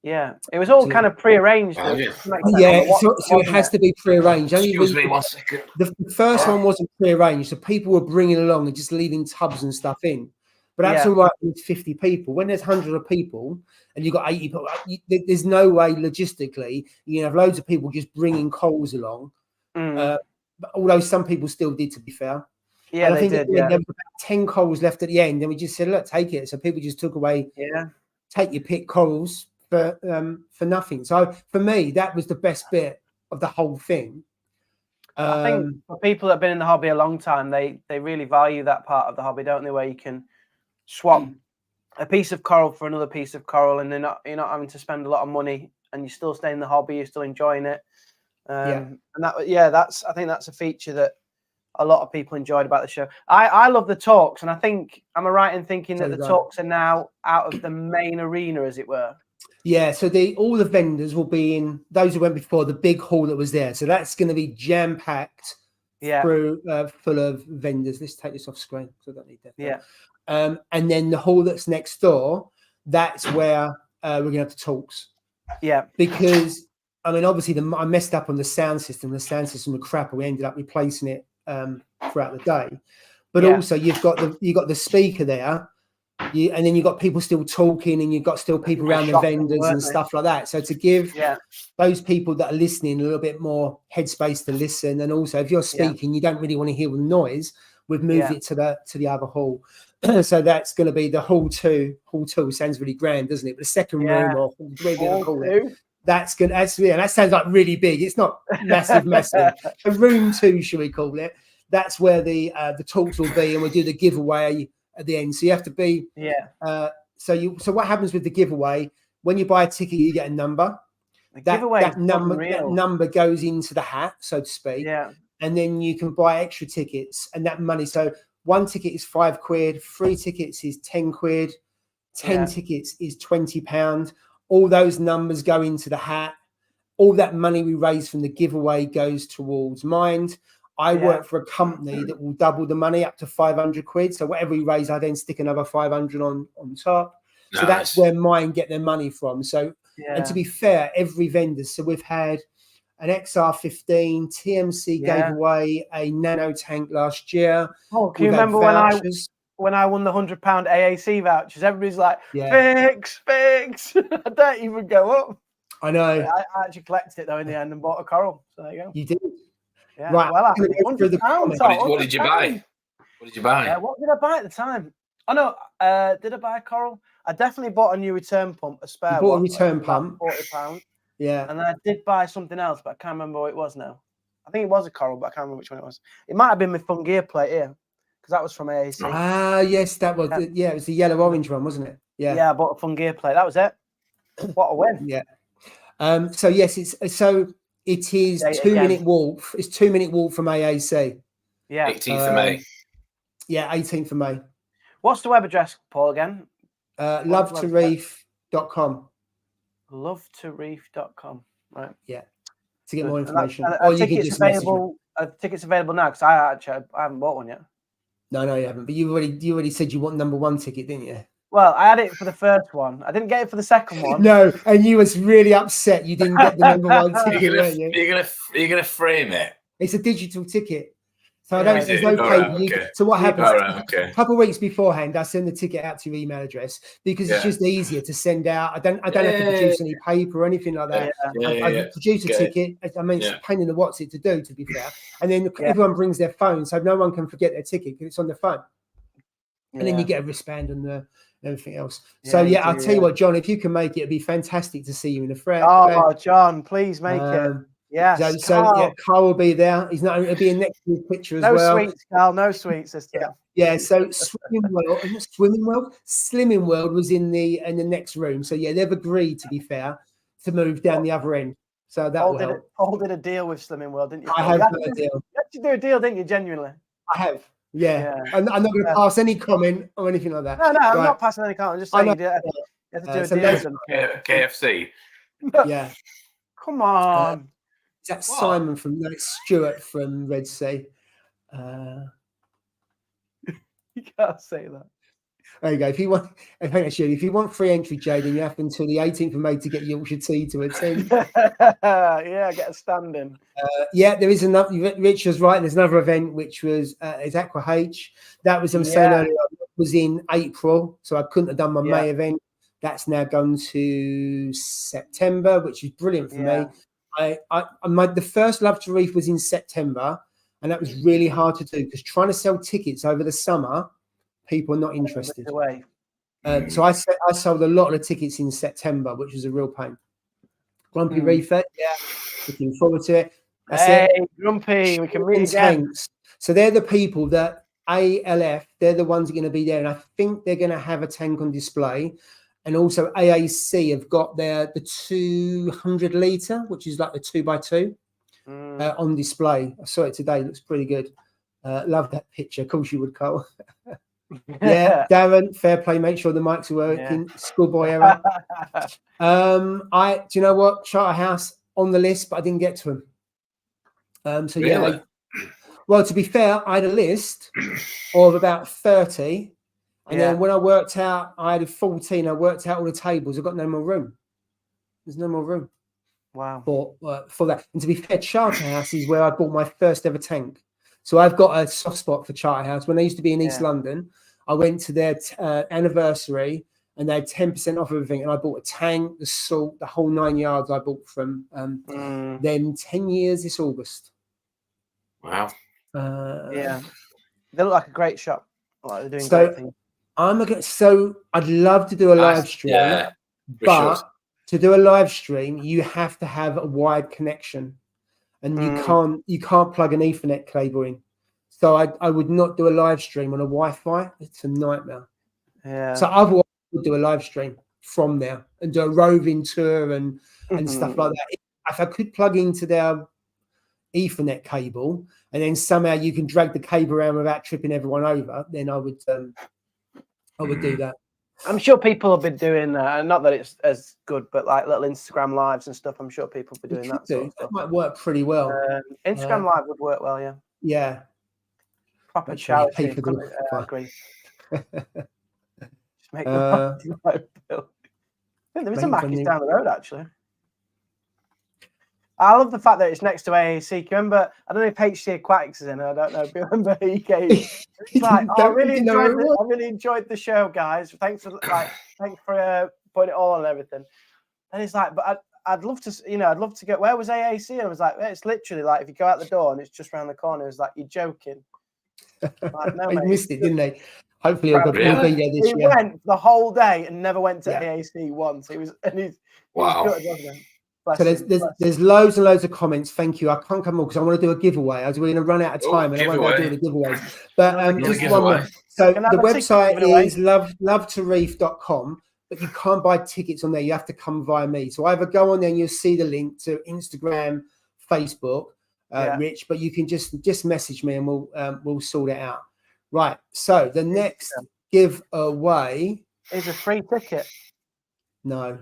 S2: It was all kind of pre-arranged.
S1: So it has to be pre-arranged.
S3: Excuse me 1 second.
S1: The first one wasn't pre-arranged, so people were bringing along and just leaving tubs and stuff in. But that's all right with 50 people. When there's hundreds of people and you've got 80 people, there's no way logistically you can have loads of people just bringing coals along. But although some people still did, to be fair.
S2: Yeah,
S1: and I think
S2: did,
S1: there was about 10 corals left at the end, and we just said, look, take it. So people just took away, take your pick corals for nothing. So for me, that was the best bit of the whole thing.
S2: I think for people that have been in the hobby a long time, they really value that part of the hobby, don't they? Where you can swap a piece of coral for another piece of coral, and you're not having to spend a lot of money, and you still stay in the hobby, you're still enjoying it. And I think that's a feature that a lot of people enjoyed about the show. I love the talks, and I think, am I right in thinking that the talks are now out of the main arena, as it were?
S1: Yeah, so all the vendors will be in, those who went before, the big hall that was there. So that's going to be jam-packed through full of vendors. Let's take this off screen because I don't need that.
S2: Yeah.
S1: And then the hall that's next door, that's where we're going to have the talks. Yeah. Because, I mean, obviously I messed up on the sound system. The sound system was crap, and we ended up replacing it throughout the day. But also you've got the speaker there. And then you've got people still talking, and you've got still people around the vendors and stuff like that. So to give those people that are listening a little bit more headspace to listen, and also if you're speaking, you don't really want to hear the noise, we've moved it to the other hall. So that's going to be the hall two. Hall two sounds really grand, doesn't it? But the second room, or hall three, that's good. That sounds like really big. It's not massive. So room 2, should we call it? That's where the talks will be, and we'll do the giveaway at the end. So you have to be so what happens with the giveaway? When you buy a ticket, you get a number. That number goes into the hat, so to speak. And then you can buy extra tickets, and that money. So 1 ticket is £5, 3 tickets is £10, 10 tickets is £20. All those numbers go into the hat. All that money we raise from the giveaway goes towards Mind. I work for a company that will double the money up to £500. So whatever we raise, I then stick another 500 on top. Nice. So that's where Mine get their money from. So, and to be fair, every vendor. So we've had an XR15, TMC gave away a nano tank last year.
S2: Oh, can you remember when I won the £100 AAC vouchers? Everybody's like, fix. I don't even go up.
S1: I know.
S2: I actually collected it though in the end and bought a coral. So there you go.
S1: You did.
S2: Yeah,
S1: right.
S2: Well,
S3: what did you buy? What did you buy?
S2: What did I buy at the time? Oh no, did I buy a coral? I definitely bought a new return pump, a spare.
S1: You bought a return pump,
S2: £40.
S1: Yeah,
S2: and then I did buy something else, but I can't remember what it was now. I think it was a coral, but I can't remember which one it was. It might have been my Fungear plate here, because that was from AAC.
S1: Ah, yes, that was. It was the yellow-orange one, wasn't it?
S2: Yeah, I bought a Fungear plate. That was it. What a win!
S1: Yeah. So yes, it is 2-minute walk. It's 2-minute walk from AAC.
S2: Yeah.
S3: 18th of May.
S1: Yeah, 18th of May.
S2: What's the web address, Paul, again?
S1: LovetoReef.com.
S2: LovetoReef.com. Right.
S1: Yeah. To get more information.
S2: Or you can just available. Tickets available now, because I haven't bought one yet.
S1: No, you haven't. But you already said you want number 1 ticket, didn't you?
S2: Well, I had it for the first one. I didn't get it for the second one.
S1: No, and you was really upset you didn't get the number 1 ticket, weren't you?
S3: You're gonna frame it.
S1: It's a digital ticket. So there's no paper. So what happens? A couple of weeks beforehand, I send the ticket out to your email address, because it's just easier to send out. I don't have to produce any paper or anything like that. I produce a ticket. I mean, it's a pain in the what's it to do, to be fair. And then everyone brings their phone, so no one can forget their ticket because it's on the phone. And then you get a wristband and everything else. So I'll tell you what, John, if you can make it, it'd be fantastic to see you in the fray.
S2: Oh, John, please make it. Yes.
S1: So Carl will be there. He's not. It'll be a next picture as well.
S2: No sweets, Carl. No sweets.
S1: Yeah. So Slimming World was in the next room. So they've agreed, to be fair, to move down the other end. So that will help.
S2: Paul did a deal with Slimming World, didn't you?
S1: I have done a deal.
S2: You actually do a deal, didn't you? Genuinely.
S1: I have. Yeah. I'm not going to pass any comment or anything like that.
S2: No, I'm not passing any comment. I'm just saying you have to do a deal.
S3: KFC.
S1: Yeah.
S2: Come on.
S1: That's Simon from Stuart from Red Sea.
S2: You can't say that.
S1: There you go. If you want free entry, Jaden, you have until the 18th of May to get Yorkshire Tea to attend.
S2: Get a stand-in.
S1: There is another. Rich was right. There's another event which was is Aqua H. That was saying earlier. was in April, so I couldn't have done my May event. That's now gone to September, which is brilliant for me. The first Love to Reef was in September, and that was really hard to do because trying to sell tickets over the summer, people are not interested. So I sold a lot of the tickets in September, which was a real pain. Grumpy Reefer, looking forward to it.
S2: Hey, Grumpy, we can meet again.
S1: Tanks. So they're the people that ALF, they're the ones that are going to be there, and I think they're going to have a tank on display. And also AAC have got the 200 litre, which is like the 2x2 on display. I saw it today. Looks pretty good. Love that picture. Of course you would, Cole. Yeah, Darren, fair play. Make sure the mics are working. Schoolboy error. Do you know what? Charterhouse on the list, but I didn't get to them. So
S3: really?
S1: Well, to be fair, I had a list of about 30. And then when I worked out, I had 14. I worked out all the tables. I've got no more room. There's no more room.
S2: Wow.
S1: For that. And to be fair, Charterhouse is where I bought my first ever tank. So I've got a soft spot for Charterhouse. When I used to be in East London, I went to their anniversary and they had 10% off everything. And I bought a tank, the salt, the whole 9 yards I bought from them 10 years this August.
S3: Wow.
S2: They look like a great shop. Like they're doing great things.
S1: So I'd love to do a live stream, but to do a live stream, you have to have a wide connection. And you can't plug an Ethernet cable in. So I would not do a live stream on a Wi-Fi. It's a nightmare.
S2: Yeah.
S1: So otherwise I would do a live stream from there and do a roving tour and stuff like that. If I could plug into their Ethernet cable and then somehow you can drag the cable around without tripping everyone over, then I would do that.
S2: I'm sure people have been doing not that it's as good, but like little Instagram lives and stuff. I'm sure people will be doing that sort of stuff.
S1: That might work pretty well.
S2: Instagram live would work well, yeah.
S1: Yeah.
S2: Proper charity. I agree. Just make the bill. I think there is a Mackey's down the road, actually. I love the fact that it's next to AAC. Remember, I don't know if HC Aquatics is in it. I don't know. If you remember, he came. He's like, I really enjoyed the show, guys. Thanks for putting it all on and everything. And he's like, but I'd love to, I'd love to get. Where was AAC? And I was like, it's literally like if you go out the door and it's just around the corner. It was like, you're joking. Like, no,
S1: they missed it, didn't they? Hopefully, he'll be there this year.
S2: He went the whole day and never went to AAC once.
S3: Wow.
S1: So there's loads and loads of comments. Thank you. I can't come on because I want to do a giveaway. I was going to run out of time and I won't go do the giveaways. But just one more. So the website is lovetoreef.com, but you can't buy tickets on there. You have to come via me. So either go on there and you'll see the link to Instagram, Facebook, Rich, but you can just message me and we'll sort it out. Right. So the next giveaway
S2: is a free ticket.
S1: No.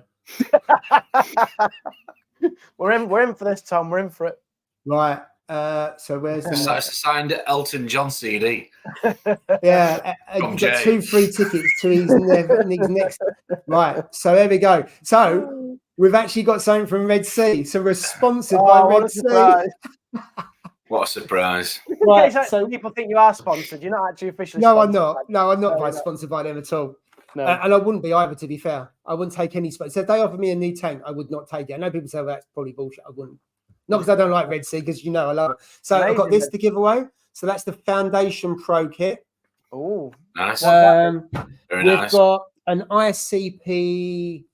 S2: We're in for this, Tom. We're in for it.
S1: Right. So where's the
S3: signed Elton John CD?
S1: Yeah, you've got 2 free tickets to his next. Right. So there we go. So we've actually got something from Red Sea. So we're sponsored by Red Sea.
S3: What a surprise!
S2: Right. So people think you are sponsored. You're not actually officially.
S1: No, I'm not. No, I'm not sponsored by them at all. No. And I wouldn't be either, to be fair. I wouldn't take any space. So if they offered me a new tank, I would not take it. I know people say, well, that's probably bullshit. I wouldn't. Not because I don't like Red Sea, because I love it. So I've got this to give away. So that's the Foundation Pro kit.
S2: Oh,
S3: nice.
S1: Very
S3: nice.
S1: We've got an ICP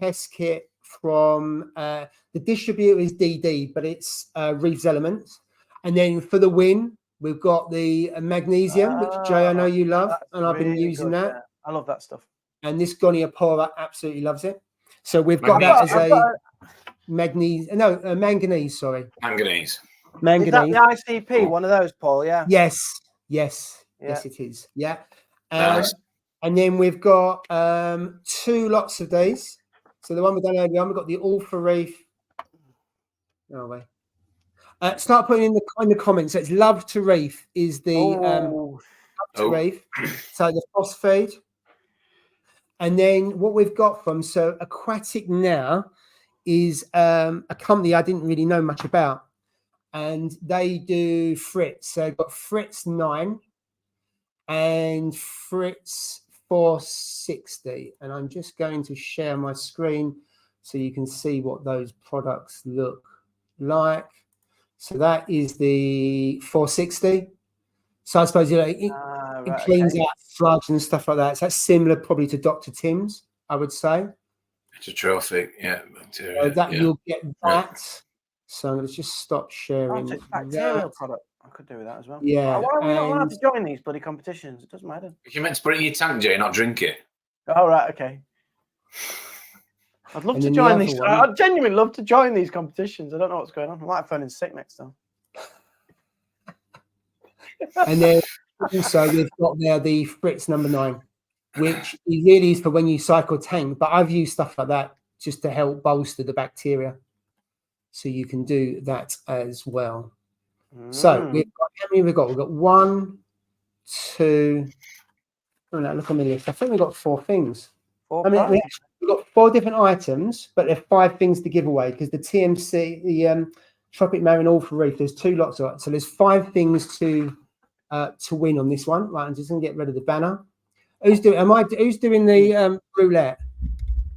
S1: test kit from the distributor is DD, but it's Reef's Elements. And then for the win, we've got the magnesium, which Jay, I know you love, and I've been using that.
S2: Yeah. I love that stuff.
S1: And this Goniapora absolutely loves it. So we've got that as a manganese. Sorry,
S3: manganese.
S2: Is that the ICP? One of those, Paul? Yeah.
S1: Yes, it is. Yeah.
S3: Nice.
S1: And then we've got 2 lots of these. So the one we've done earlier on, we've got the All for Reef. Oh wait. Start putting in the comments. So it's Love to Reef is the Love to Reef. So the phosphate. And then what we've got from Aquatic Now is a company I didn't really know much about, and they do Fritz. So they've got Fritz 9, and Fritz 460. And I'm just going to share my screen so you can see what those products look like. So that is the 460. So I suppose it cleans out sludge and stuff like that. So that's similar probably to Dr. Tim's, I would say.
S3: It's a trophic, yeah. Bacteria,
S1: So that you'll get that. So let's just stop sharing.
S2: It's bacterial product. I could do with that as well.
S1: Yeah.
S2: Why are we not allowed to join these bloody competitions? It doesn't matter.
S3: If you meant to put it in your tank, Jay, not drink it.
S2: Oh, right, okay. I'd love to join these. I'd genuinely love to join these competitions. I don't know what's going on. I might have phone in sick next time.
S1: And then also we've got there the Fritz number 9, which is really is for when you cycle tank. But I've used stuff like that just to help bolster the bacteria. So you can do that as well. So we've got, how many have we got? We've got 1, 2. Oh no, look on the list. I think we've got 4 things. We've got 4 different items, but there are 5 things to give away because the TMC, the Tropic Marine All for Reef, there's 2 lots of it. So there's 5 things to win on this one. Right, I'm just gonna get rid of the banner. Who's doing the roulette?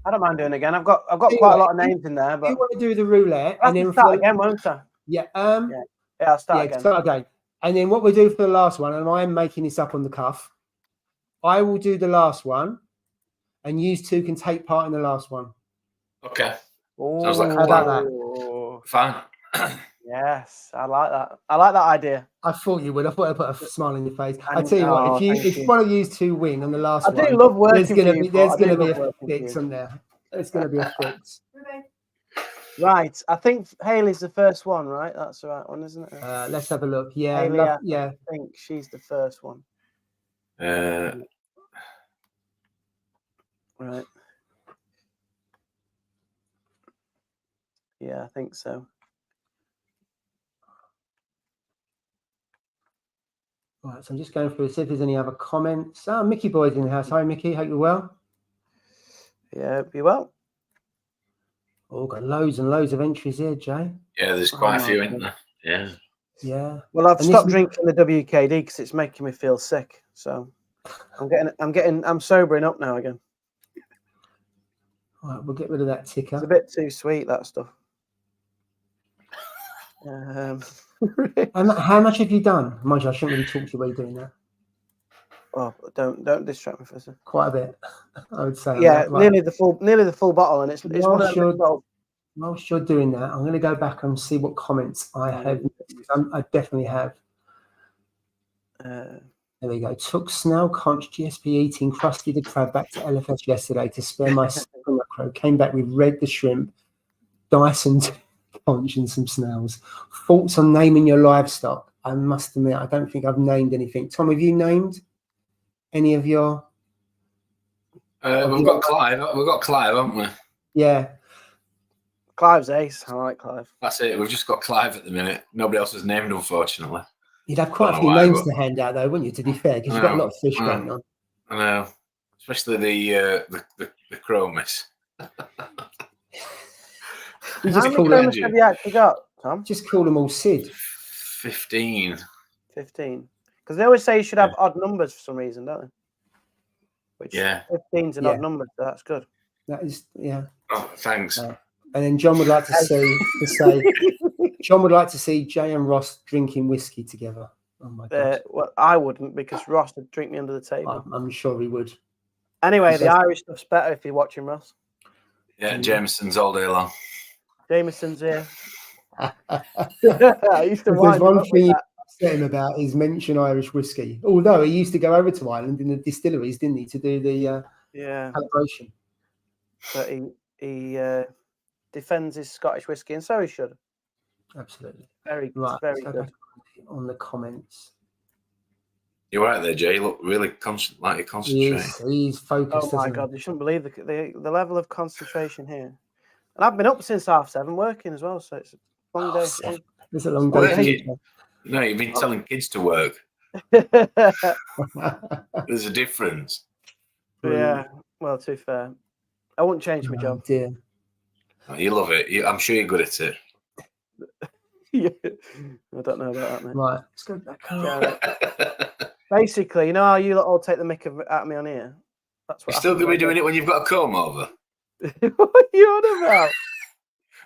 S2: I don't mind doing it again. I've got quite a lot of names in there, but
S1: you want to do the roulette
S2: and then start again, won't I?
S1: Yeah.
S2: I'll start again.
S1: Start again. And then what we'll do for the last one, and I'm making this up on the cuff, I will do the last one, and you 2 can take part in the last one.
S3: Okay.
S2: Ooh.
S3: Sounds like a
S1: How
S3: plan.
S1: about that?
S3: Fine.
S2: Yes, I like that. I like that idea.
S1: I thought you would. I thought I'd put a smile on your face. I tell you what, if one of you 2 win on the last one,
S2: I do love working
S1: there's going to be a fix on there. There's going to be a fix.
S2: Right. I think Hayley's the first one, right? That's the right one, isn't it?
S1: Let's have a look. Yeah.
S2: Hayley, I think she's the first one. Right. Yeah, I think so.
S1: Right, so I'm just going through to see if there's any other comments. Mickey Boyd's in the house. Hi, Mickey. Hope you're well.
S2: Yeah, be well.
S1: Oh, got loads and loads of entries here, Jay.
S3: Yeah, there's quite a few, isn't there? Yeah.
S1: Yeah.
S2: Well, I've stopped drinking the WKD because it's making me feel sick. So I'm sobering up now again.
S1: All right, we'll get rid of that ticker.
S2: It's a bit too sweet, that stuff.
S1: How much have you done? Mind you, I shouldn't really talk to you while you're doing that.
S2: Oh, don't distract me for a second.
S1: Quite a bit, I would say.
S2: Yeah, nearly the full bottle, and it's one of those.
S1: Whilst you're doing that, I'm going to go back and see what comments I have. I definitely have. There we go. Took snail conch GSP eating Krusty the crab back to LFS yesterday to spare my macro. Came back with Red the shrimp, Dyson conch and some snails. Thoughts on naming your livestock? I must admit, I don't think I've named anything. Tom, have you named any of your?
S3: We've got Clive. We've got Clive, haven't we?
S1: Yeah.
S2: Clive's ace. I like Clive.
S3: That's it. We've just got Clive at the minute. Nobody else is named, unfortunately.
S1: You'd have quite a few names to hand out, though, wouldn't you? To be fair, because you've got a lot of fish going on.
S3: I know, especially the chromis.
S2: How many chromis have you actually got, Tom?
S1: Just call them all Sid.
S3: 15.
S2: 15. Because they always say you should have odd numbers for some reason, don't they? Which 15's an odd number, so that's good.
S1: That is, yeah.
S3: Oh, thanks.
S1: And then John would like to say, John would like to see Jay and Ross drinking whiskey together. Oh my God.
S2: Well, I wouldn't, because Ross would drink me under the table.
S1: I'm sure he would.
S2: Anyway, the Irish stuff's better if you're watching Ross.
S3: Yeah, Jameson's all day long.
S2: Jameson's here. I used to
S1: There's one thing you upset him about is mention Irish whiskey. Although he used to go over to Ireland in the distilleries, didn't he, to do the calibration.
S2: But he defends his Scottish whiskey, and so he should.
S1: Absolutely.
S2: Very good.
S1: On the comments.
S3: You're right there, Jay. You look really like you're concentrating.
S1: He's focused.
S2: Oh my God, you shouldn't believe the level of concentration here. And I've been up since 7:30 working as well, so it's a long day.
S1: It's a long day.
S3: No, you've been telling kids to work. There's a difference.
S2: Yeah, well, to be fair, I wouldn't change my job.
S1: Dear.
S3: Oh, you love it. I'm sure you're good at it.
S2: Yeah. I don't know about that, mate.
S1: Right, let's go back.
S2: Basically, you know how you all take the mick out of me on here? That's what
S3: You're still going to be doing it when you've got a comb over?
S2: What are you on about?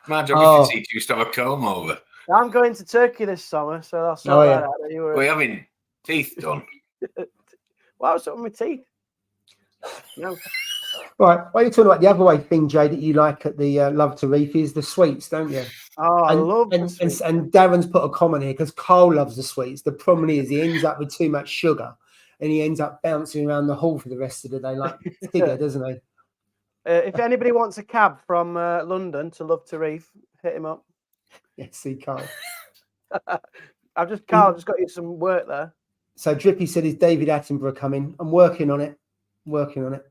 S3: My job is to teach you to have a comb over.
S2: I'm going to Turkey this summer, so I'll sort that out.
S3: We're having teeth done.
S2: What's up with my teeth? No.
S1: Right, what are you talking about? The other way thing, Jay, that you like at the Love to Reef is the sweets, don't you?
S2: Oh, I love the sweets.
S1: And Darren's put a comment here because Carl loves the sweets. The problem is he ends up with too much sugar and he ends up bouncing around the hall for the rest of the day like Tigger, doesn't he?
S2: If anybody wants a cab from London to Love to Reef, hit him up.
S1: Yes, see, Carl.
S2: I've just got you some work there.
S1: So Drippy said, "Is David Attenborough coming?" I'm working on it.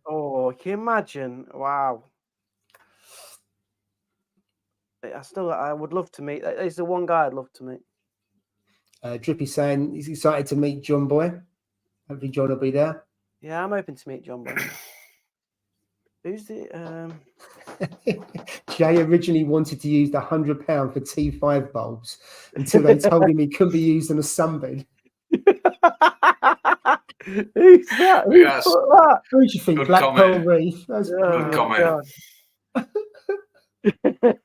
S2: Oh, can you imagine? Wow. I would love to meet. He's the one guy I'd love to meet.
S1: Drippy saying he's excited to meet John Boy. Hopefully John will be there.
S2: Yeah, I'm hoping to meet John Boy. Who's the
S1: Jay originally wanted to use the £100 for T5 bulbs until they told him he couldn't be used on a sunbed.
S2: Who's that?
S3: Yes.
S1: Who do you think?
S3: Good
S1: Black Pearl
S3: comment.
S1: Reef.
S3: Good comment. I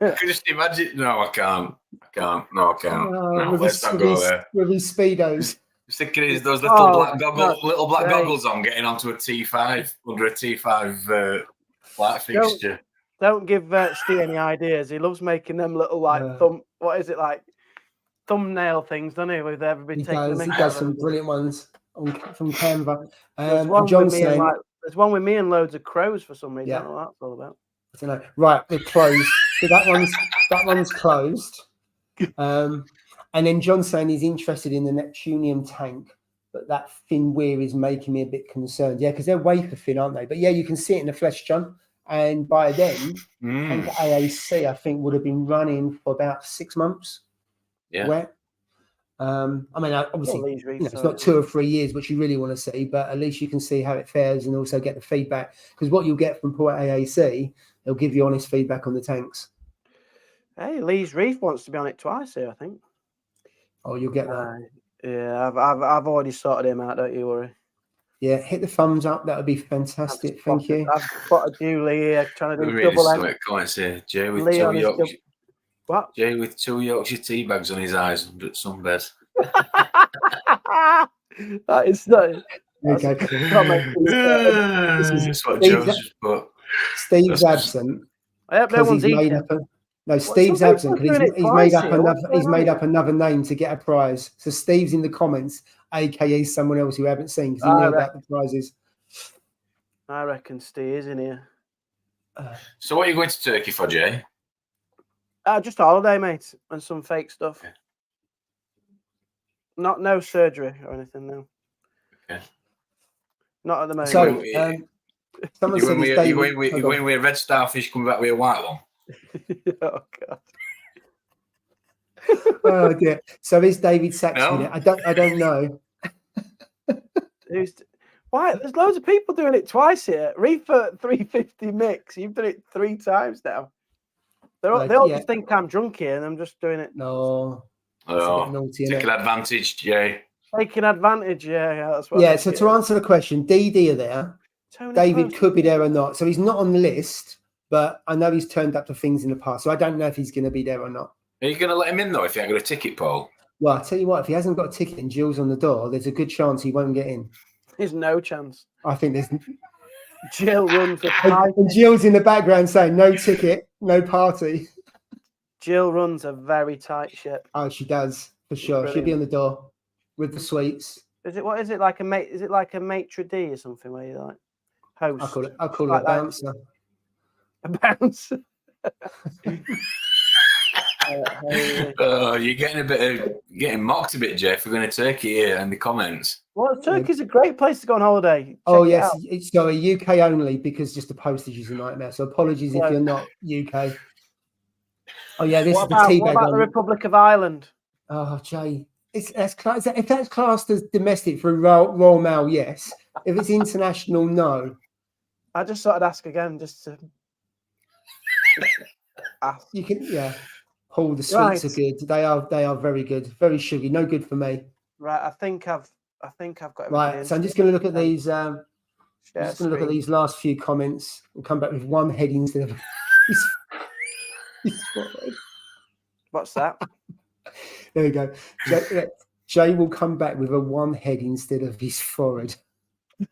S3: can just imagine. No, I can't. No, I can't. No, let's not go there.
S1: With his speedos.
S3: I'm thinking is those little black goggles on getting onto a T5 under a T5 light fixture.
S2: Don't give Steve any ideas. He loves making them little what is it like? Thumbnail things, doesn't he? With everybody taking them.
S1: He does some brilliant ones from Canva.
S2: There's one with me and loads of crows for some reason. I don't know what that's all about.
S1: I don't know. Right, we're closed. So that one's closed. And then John's saying he's interested in the Neptunium tank, but that fin weir is making me a bit concerned. Yeah, because they're wafer fin, aren't they? But yeah, you can see it in the flesh, John. And by then, tank AAC, I think, would have been running for about 6 months.
S3: Yeah.
S1: Wet. I mean, obviously, it's not 2 or 3 years, which you really want to see, but at least you can see how it fares and also get the feedback. Because what you'll get from Port AAC, they'll give you honest feedback on the tanks.
S2: Hey, Lee's Reef wants to be on it twice here, I think.
S1: Oh, you'll get that.
S2: Yeah, I've already sorted him out. Don't you worry.
S1: Yeah, hit the thumbs up. That would be fantastic. Thank you.
S2: I've spotted you, Lee, here trying to do double end.
S3: Comments here. Jay with two Yorkshire. What? Jay with 2 Yorkshire tea bags on his eyes under some bed.
S2: That is not.
S1: Okay.
S3: This is what Joe's just put.
S1: Steve's absent.
S2: I hope no one's eating.
S1: No, Steve's absent because he's made up another name to get a prize. So Steve's in the comments, aka someone else who I haven't seen because he knew about the prizes.
S2: I reckon Steve is in here.
S3: So what are you going to Turkey for, Jay?
S2: Just a holiday, mate, and some fake stuff. Okay. No surgery or anything, no. Okay. Not at the moment.
S1: So, someone said
S3: you're going with a red starfish, coming back with a white one.
S2: Oh God.
S1: Oh dear. So is David Saxon? No? I don't know.
S2: Why? There's loads of people doing it twice here. Reef 350 mix. You've done it 3 times now. They all just think I'm drunk here, and I'm just doing it.
S1: No.
S3: Taking advantage, Jay.
S2: Taking advantage, yeah. That's what.
S1: Yeah. So to answer the question, DD are there. David could be there or not. So he's not on the list. But I know he's turned up to things in the past, so I don't know if he's going to be there or not.
S3: Are you going to let him in, though, if he hasn't got a ticket, Paul?
S1: Well, I'll tell you what, if he hasn't got a ticket and Jill's on the door, there's a good chance he won't get in.
S2: There's no chance.
S1: I think there's...
S2: Jill runs a
S1: and Jill's in the background saying, no ticket, no party.
S2: Jill runs a very tight ship.
S1: Oh, she does, for sure. Brilliant. She'll be on the door with the sweets.
S2: What is it like a maitre d' or something where you like host?
S1: I'll call it a bouncer.
S2: A bounce.
S3: You're getting mocked a bit, Jeff. We're going to Turkey here in the comments.
S2: Well, Turkey's a great place to go on holiday.
S1: Yes, it's sorry, UK only because just the postage is a nightmare. So apologies if you're not UK. Oh yeah, this is the tea bag.
S2: What about the Republic of Ireland?
S1: Oh, Jay, if that's classed as domestic for Royal Mail, yes. If it's international, no.
S2: I just thought I'd ask again, just to.
S1: You can, Paul, the sweets are good. They are very good. Very sugary. No good for me.
S2: Right, I think I've I think I've got
S1: Right, so I'm just going to look at these. I'm
S2: share
S1: just going to look at
S2: screen.
S1: these last few comments and come back with one head instead of his forehead.
S2: What's that?
S1: There we go. Jay will come back with a one head instead of his forehead.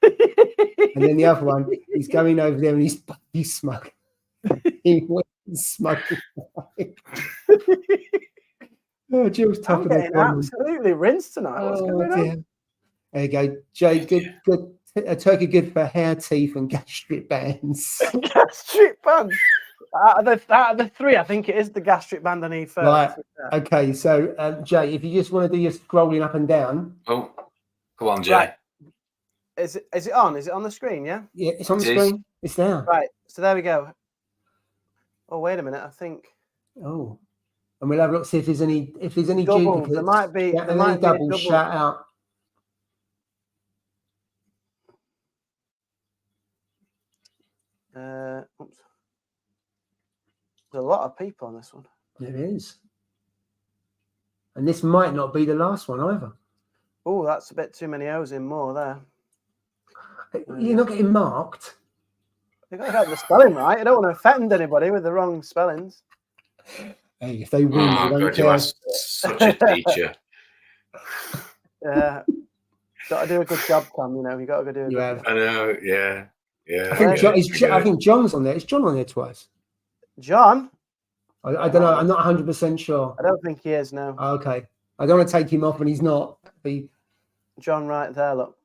S1: And then the other one, he's going over there and he's smug. He's smuggling. Oh, Jill's tough.
S2: I'm getting absolutely rinsed tonight. What's going on?
S1: There you go, Jay. Good. A turkey good for hair, teeth, and gastric bands.
S2: Gastric band. Out of the three, I think it is the gastric band I need first.
S1: Right. Okay. So, Jay, if you just want to do your scrolling up and down.
S3: Oh, go on, Jay.
S2: Right. Is it on? Is it on the screen? Yeah.
S1: Yeah, it's on the screen. It's there.
S2: Right. So there we go. Oh, wait a minute. I think.
S1: Oh, and we'll have a look, see if there's any
S2: doubles.
S1: duplicates.
S2: There might be.
S1: There might be doubles. Shout out.
S2: Oops. There's a lot of people on this one.
S1: There is. And this might not be the last one either.
S2: Oh, that's a bit too many O's in more there.
S1: You're not getting marked.
S2: You've got to get the spelling right. I don't want to offend anybody with the wrong spellings.
S1: Hey, if they win, they don't
S3: God,
S1: care.
S3: you are such a teacher.
S2: Yeah. Got to do a good job, Cam. You know, you got to do a good job.
S3: I know, yeah.
S1: I think John's on there. Is John on there twice?
S2: John?
S1: I don't know. I'm not 100% sure.
S2: I don't think he is, no.
S1: Okay. I don't want to take him off when he's not.
S2: John right there, look.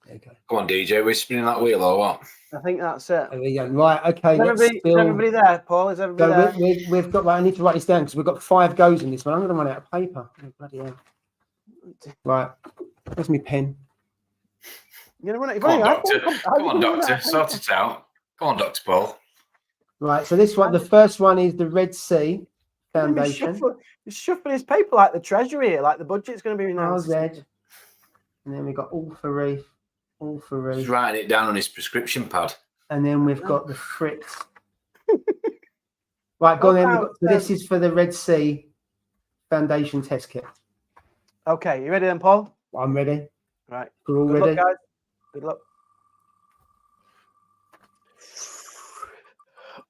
S1: There you go.
S3: Come on, DJ. We're spinning that wheel or what?
S2: I think that's it.
S1: There we go. Right, okay.
S2: Is everybody there, Paul? Is everybody there?
S1: We've got. I need to write this down because we've got 5 goes in this one. I'm going to run out of paper. Oh, bloody hell. Right. Where's my pen?
S2: You're going to
S3: Come
S2: run
S3: on,
S2: out.
S3: Doctor. Come on, Doctor. Sort it out. Come on, Dr. Paul.
S1: Right. So this one, the first one is the Red Sea Foundation.
S2: He's shuffling his paper like the treasury here, like the budget's going to be announced.
S1: RZ. And then we've got all for Reef. All for Reef.
S3: He's writing it down on his prescription pad.
S1: And then we've got the Fritz. Right, go on then. So this is for the Red Sea Foundation test kit.
S2: Okay, you ready then, Paul?
S1: I'm ready.
S2: Right.
S1: We're all
S2: Good
S1: ready.
S2: luck, guys. Good luck.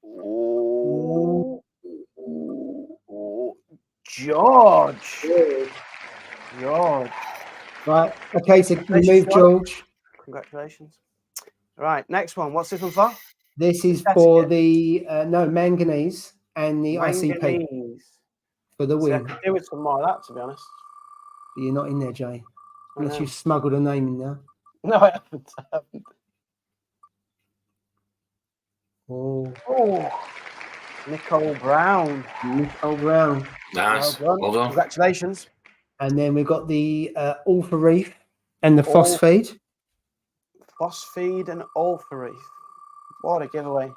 S2: Ooh. George.
S1: Right. Okay, so remove George.
S2: Congratulations. Right, next one. What's this one for?
S1: This is for the manganese and the ICP for the win.
S2: I could do with some more of that, to be honest.
S1: You're not in there, Jay, unless you've smuggled a name in there.
S2: No, I haven't.
S1: Oh,
S2: Nicole Brown.
S3: Nice. Well done.
S2: Congratulations.
S1: And then we've got the all for Reef and the phosphate.
S2: Phosphide and all for Reef. What a giveaway.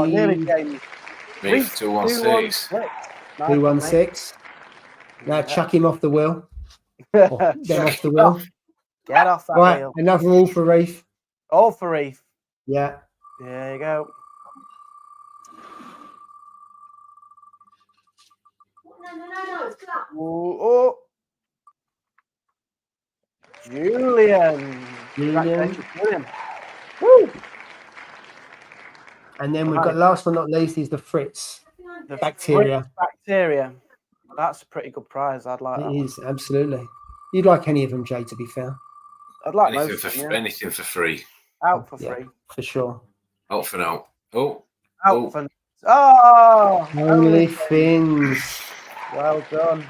S2: Nearly came.
S3: Reef 216.
S1: 216. Now chuck him off the wheel. Get off the wheel.
S2: Get off that
S1: right,
S2: wheel.
S1: Another all for Reef.
S2: All for Reef.
S1: Yeah.
S2: There you go. No, it's clap. Oh. Julian. Woo.
S1: And then we've got last but not least is the Fritz.
S2: The
S1: bacteria.
S2: Bacteria. That's a pretty good prize. I'd like that.
S1: It is, absolutely. You'd like any of them, Jay, to be fair.
S2: I'd like
S3: anything for free.
S2: Out for free.
S1: For sure.
S3: Out for now.
S2: Out for Oh!
S1: Only fins.
S2: Well done.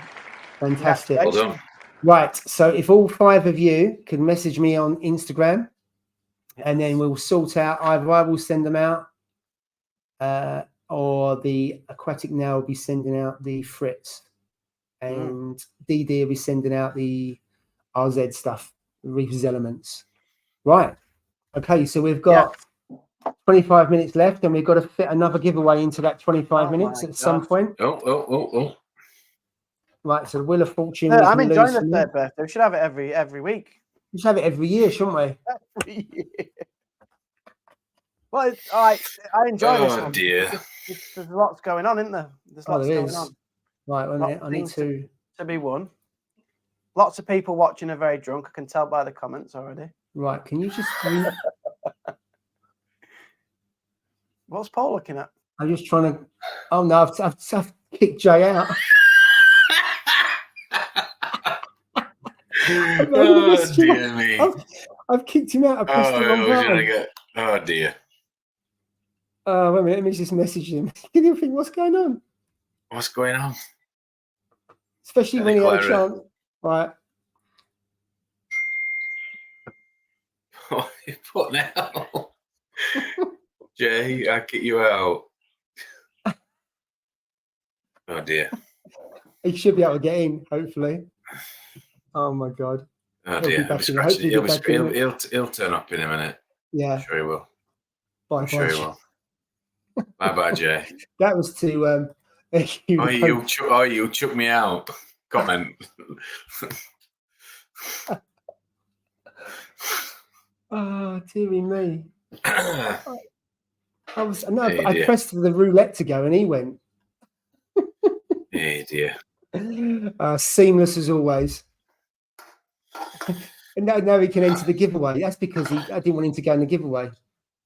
S1: Fantastic.
S3: Well done.
S1: Right, so if all 5 of you could message me on Instagram, and then we'll sort out, either I will send them out, or the Aquatic Now will be sending out the Fritz, and DD will be sending out the RZ stuff, the Reef's Elements. Right. Okay, so we've got 25 minutes left, and we've got to fit another giveaway into that 25 minutes at some point.
S3: Oh.
S1: Right, so the Wheel of Fortune.
S2: I'm enjoying the third birthday. We should have it every week.
S1: We should have it every year, shouldn't we?
S2: Every year. Well, I enjoy this one.
S3: Dear.
S2: There's lots going on, isn't there? There's lots going on.
S1: Right, wait a minute. I need to
S2: be won. Lots of people watching are very drunk. I can tell by the comments already.
S1: Right, can you just?
S2: What's Paul looking at?
S1: I'm just trying to. Oh no, I've kicked Jay out.
S3: Oh dear me!
S1: I've kicked him out. I pressed the wrong button.
S3: Oh dear.
S1: Wait a minute. Let me just message him. Can you think what's going on?
S3: What's going on?
S1: Especially when he had a chance. Right.
S3: What are you putting out? Jay, I kick you out. Oh dear.
S1: He should be able to get in, hopefully. Oh my god.
S3: Oh dear. He'll turn up in a minute.
S1: Yeah.
S3: I'm sure he will.
S1: Bye,
S3: sure he will. Bye, Jay.
S1: That was to
S3: you chuck me out. Comment.
S1: Oh, dearie me. I pressed the roulette to go and he went.
S3: Hey dear.
S1: Seamless as always. And now he can enter the giveaway. That's because I didn't want him to go in the giveaway.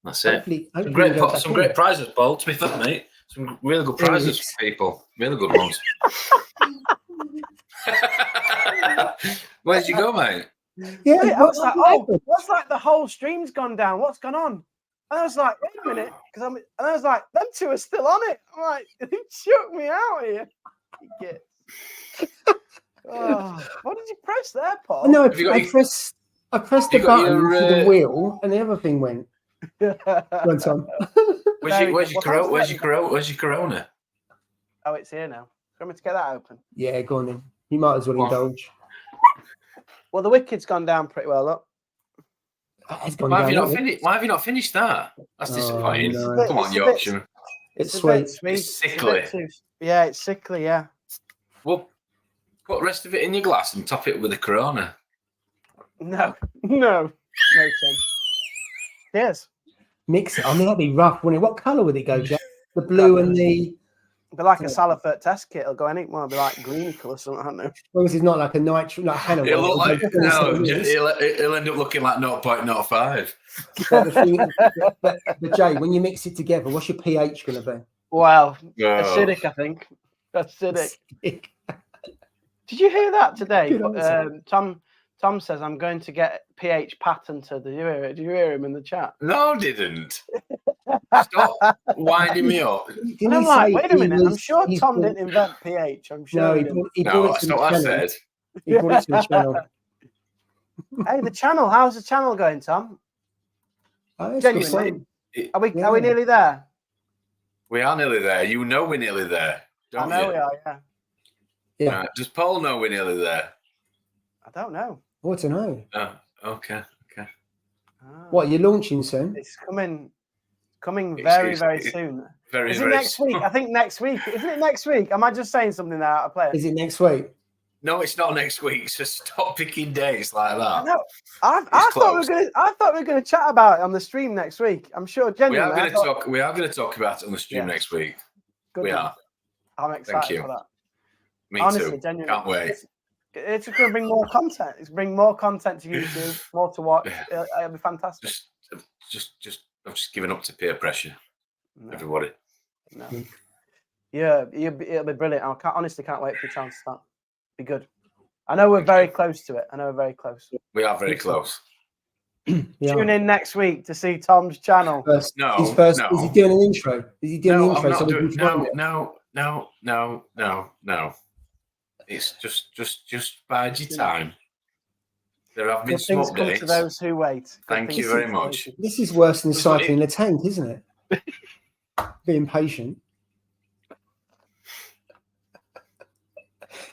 S3: That's it. Some great prizes, Paul, to be fair, mate. Some really good prizes for people. Really good ones. Where'd you go, mate?
S2: Yeah, I was like, what's like the whole stream's gone down? What's gone on? And I was like, wait a minute, and I was like, them two are still on it. I'm like, he shook me out here. What did you press there, Paul?
S1: No, I pressed the button for the wheel, and the other thing went. Went on.
S3: Where's your Corona?
S2: Oh, it's here now. Do you want me to get that open?
S1: Yeah, go on then. You might as well indulge.
S2: Well, the wicked's gone down pretty well. Look.
S3: Why have you not finished that? That's disappointing. No. Come on, Yorkshire.
S1: It's sweet.
S3: It's sickly.
S2: Yeah, it's sickly. Yeah.
S3: Well, put the rest of it in your glass and top it with a Corona.
S2: No, Tim. Yes.
S1: Mix it. I mean, that'd be rough, wouldn't it? What colour would it go, Jack? The blue and the.
S2: It'll be like a Salafert test kit. It'll go any more. It'll be like green colour, something. I don't know.
S1: As long as it's not like a nitro, like Hannah.
S3: It'll look like it'll end up looking like 0.05.
S1: But Jay, when you mix it together, what's your pH going to be?
S2: Well, acidic, I think. Acidic. Did you hear that today? Tom says I'm going to get pH patented. Did you hear him in the chat?
S3: No, didn't. Stop winding me up.
S2: And I'm like, wait a minute. I'm sure Tom didn't invent pH. I'm sure.
S1: No, that's not what I said. He brought it to the channel.
S2: Hey, the channel. How's the channel going, Tom? Genuinely. Are we nearly there?
S3: We are nearly there. You know we're nearly there. Don't
S2: I know we are.
S1: Yeah.
S3: Does Paul know we're nearly there?
S2: I don't know.
S1: What to know?
S3: Oh, okay.
S1: What, you're launching soon?
S2: It's coming very, very soon. Is it next week? I think next week. Isn't it next week? Am I just saying something out of place?
S1: Is it next week?
S3: No, it's not next week. So stop picking days like that.
S2: No, I thought we were going to chat about it on the stream next week. I'm sure. Genuinely,
S3: we are going to talk about it on the stream next week.
S2: Good
S3: we are.
S2: I'm excited for that.
S3: Me too. Genuinely. Can't wait.
S2: It's going to bring more content. It's bring more content to YouTube, more to watch. It'll be fantastic.
S3: I've just given up to peer pressure. No. Everybody.
S2: No. Yeah, it'll be brilliant. I honestly can't wait for the chance to start. Be good. I know we're very close to it.
S3: We are very close.
S2: Tune in next week to see Tom's channel.
S1: Is he doing an intro? Is he doing an intro?
S3: No. It's just bide your time. There have been some updates.
S2: To those who wait.
S3: Thank you very much.
S1: This is worse than cycling a tank, isn't it? Being patient.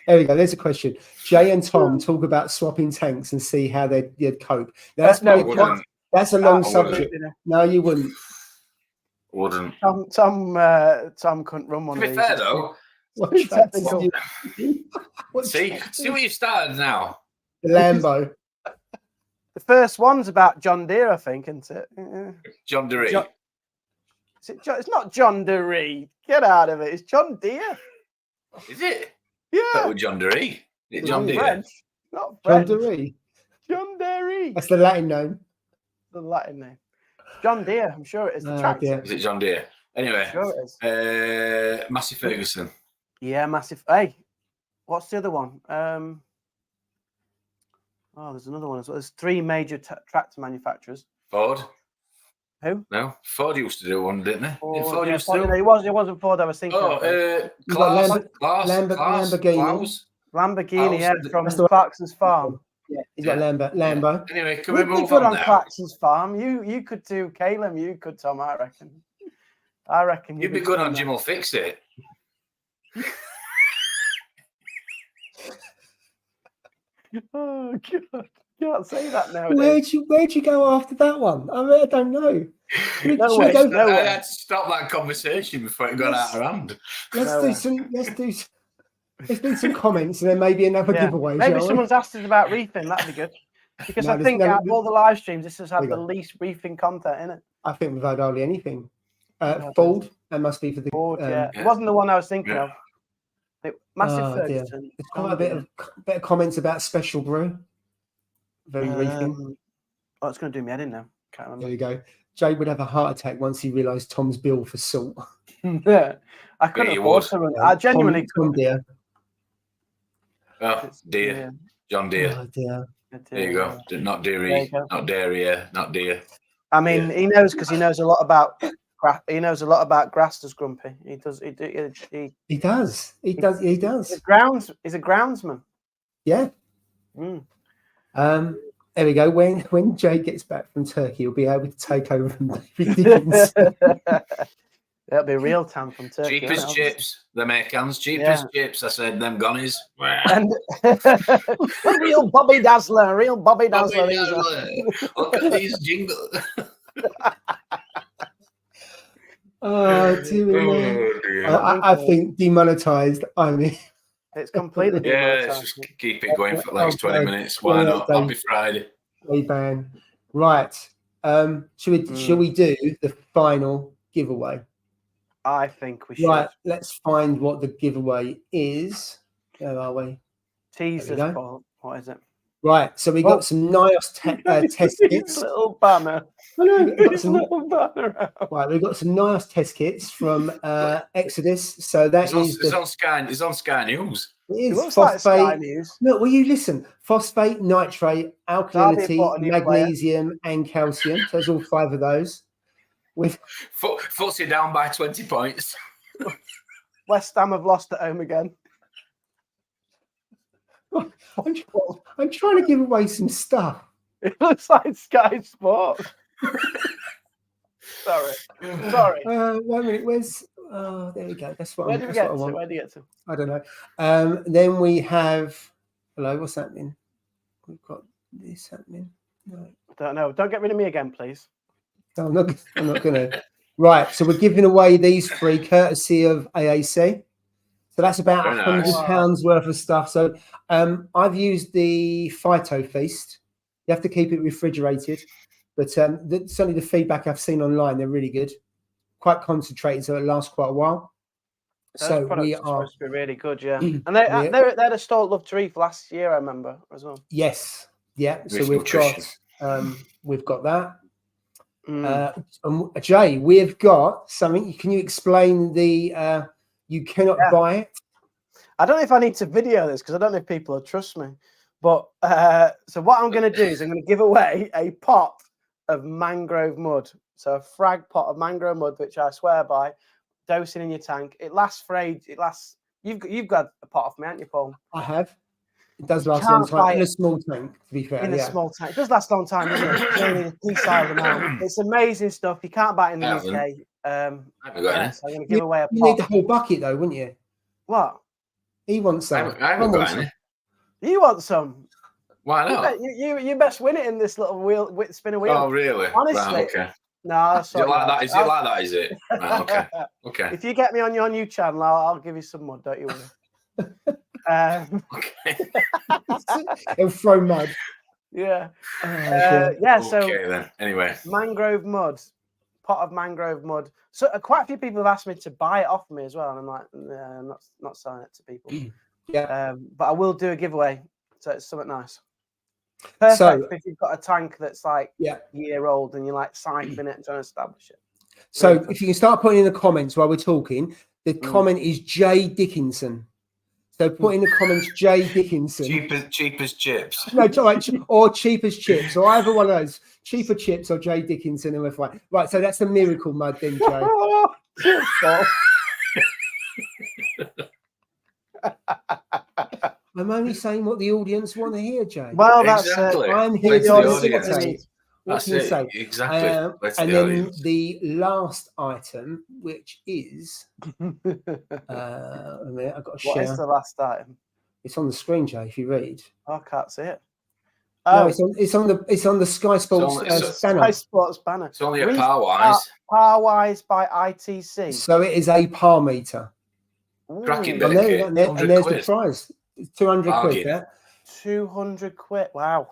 S1: There we go. There's a question. Jay and Tom talk about swapping tanks and see how they'd cope. Now, that's a long subject. No, you wouldn't.
S3: Wouldn't.
S2: Tom couldn't run one.
S3: To be fair though. See what you've started now.
S1: The Lambo.
S2: The first one's about John Deere, I think, isn't it?
S3: John Deere.
S2: It's not John Deree. Get out of it. It's John Deere.
S3: Is it?
S2: Yeah.
S3: That was John Deree. Is it John Deere?
S2: French. Not
S1: John
S2: French.
S1: Deree.
S2: John Deree.
S1: That's the Latin name.
S2: The Latin name. John Deere. I'm sure it is. The tractor.
S1: Dear.
S3: Is it John Deere? Anyway,
S2: Sure it is.
S3: Massey Ferguson.
S2: Yeah, massive. Hey, what's the other one? There's another one as well. There's 3 major tractor manufacturers.
S3: Ford.
S2: Who?
S3: No, Ford used to do one, didn't they?
S2: Ford,
S3: Used to do
S2: it wasn't Ford. I was thinking.
S3: Klaus.
S2: Lamborghini, yeah, from
S1: That's the one.
S2: Clarkson's farm.
S1: Yeah, he's got Lambo.
S3: Anyway, can we
S2: You'd be
S3: move
S2: good
S3: on
S2: on
S3: now?
S2: Clarkson's farm. You could do Caleb. You could, Tom. I reckon.
S3: You'd be good on Jim will fix it.
S2: Oh God! Can't say that now.
S1: Where'd you go after that one? I mean, I don't know.
S3: I had to stop that conversation before it got out of hand.
S1: Let's do some comments and then maybe another giveaway.
S2: Maybe someone's asked us about reefing. That'd be good. Because I think out of all the live streams, this has had the least reefing content in it.
S1: I think we've had hardly anything. Ford, that must be for the
S2: Ford, It wasn't the one I was thinking of. Massive Ferguson.
S1: There's quite a bit of comments about Special Brew. Very reefing.
S2: Oh, it's going to do me head in now. Can't remember.
S1: There you go. Jay would have a heart attack once he realised Tom's bill for salt.
S2: Yeah, I couldn't afford to run. I genuinely
S1: Tom Deere.
S3: Oh, Deere. John Deere.
S1: Oh, dear.
S3: There you go. Not Deere. Not Dairy. Not Deere.
S2: I mean, he knows because he knows a lot about. He knows a lot about grass. Does Grumpy? He does. He does. He's a groundsman.
S1: Yeah. There we go. When Jay gets back from Turkey, he'll be able to take over from David Dickens.
S2: That'll be real time from Turkey.
S3: Cheap as chips. The Americans, cheap as chips. I said them gonnies.
S2: And a real Bobby Dazzler. Real Bobby Dazzler.
S3: Look at these jingles.
S1: Oh, dear. I think demonetized. I mean,
S2: it's completely demonetized.
S3: Let's just keep it going for the next 20 minutes. Why not? Happy Friday.
S1: Ban. Right. Shall we do the final giveaway?
S2: I think we should.
S1: Right. Let's find what the giveaway is. Where are we?
S2: Teasers, Paul. What is it?
S1: Right. So we got some nice test kits.
S2: Little banner.
S1: Right, we've got some nice test kits from Exodus. So that
S3: it's on Sky. It's on Sky News.
S1: It
S2: looks like Sky News.
S1: Look, will you listen? Phosphate, nitrate, alkalinity, magnesium, and calcium. So there's all 5 of those. With
S3: Footsie down by 20 points.
S2: West Ham have lost at home again.
S1: I'm trying to give away some stuff.
S2: It looks like Sky Sports. Sorry.
S1: 1 minute. Where's? Oh, there we go. That's what.
S2: Where do we get to? Where do you get to?
S1: I don't know. Then we have. Hello. What's happening? We've got this happening. No.
S2: Don't know. Don't get rid of me again, please.
S1: No, I'm not going to. Right. So we're giving away these 3 courtesy of AAC. So that's about £100 worth of stuff. So I've used the Phyto Feast. You have to keep it refrigerated. But certainly the feedback I've seen online, they're really good. Quite concentrated, so it lasts quite a while.
S2: Those products are supposed to be really good, yeah. And they had a store at Love to Reef last year, I remember, as well.
S1: Yes. Yeah. So we've got that. Jay, we've got something. Can you explain the you cannot buy it?
S2: I don't know if I need to video this because I don't know if people will trust me. But so what I'm going to do is I'm going to give away a pot of mangrove mud. So a frag pot of mangrove mud, which I swear by, dosing in your tank. It lasts for age. It lasts. You've got a pot off me, haven't you, Paul?
S1: I have. It does last a long time in a small tank, to be fair.
S2: In a small tank. It does last a long time, doesn't it? Only a decent amount. It's amazing stuff. You can't buy it in the UK. So I'm going to give away a pot.
S1: You need the whole bucket, though, wouldn't you?
S2: What?
S1: He wants some.
S3: I haven't got any.
S2: You want some?
S3: Why not?
S2: You best win it in this little spinner wheel.
S3: Oh, really?
S2: Honestly.
S3: Right, okay.
S2: No,
S3: is it like that? Is it like that? Is it? Right, okay. Okay.
S2: If you get me on your new channel, I'll give you some mud. Don't you worry.
S3: Okay.
S1: He'll throw mud.
S2: Yeah.
S1: Okay.
S2: Yeah. So
S3: okay, then. Anyway,
S2: mangrove mud, pot of mangrove mud. So quite a few people have asked me to buy it off me as well, and I'm like, I'm not selling it to people.
S1: Yeah.
S2: But I will do a giveaway, so it's something nice. Perfect if you've got a tank that's like a year old and you're like cycling it and trying to establish it.
S1: So if you can start putting in the comments while we're talking, the comment is Jay Dickinson. So put in the comments Jay Dickinson.
S3: Cheap as chips.
S1: No, or cheap as chips, or either one of those. Cheaper chips or Jay Dickinson, and we're fine. Right, so that's the miracle mud then, Jay. I'm only saying what the audience want to hear, Jay.
S2: Well, that's
S3: exactly.
S1: I'm here to
S3: facilitate.
S1: That's it.
S3: Exactly.
S1: And then the last item, which is a minute, I've got to share.
S2: What is the last item?
S1: It's on the screen, Jay. If you read,
S2: I can't see it.
S1: No, it's on the Sky Sports banner.
S2: Sky Sports banner.
S3: It's only a Parwise.
S2: Parwise by ITC.
S1: So it is a par meter.
S3: Cracking
S1: And there's the prize. It's 200 quid. Yeah?
S2: 200 quid. Wow.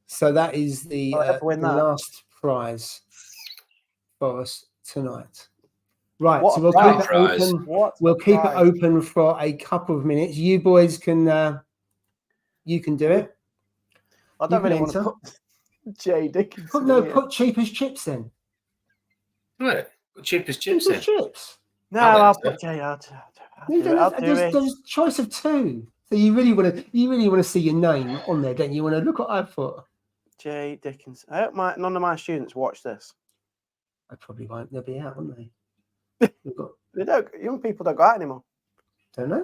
S1: So that is the last prize for us tonight. Right. So we'll keep it open. We'll keep it open for a couple of minutes. You boys can you can do it.
S2: I don't really want to put Jay Dickinson.
S1: Put cheap as chips then.
S3: Right. Cheap as chips then.
S2: No, I'll put Jay out.
S1: There's choice of two. So you really want to see your name on there, don't you? Want to look what I put.
S2: Jay Dickinson. I hope none of my students watch this.
S1: I probably won't. They'll be out, won't they?
S2: They don't. Young people don't go out anymore.
S1: Don't they?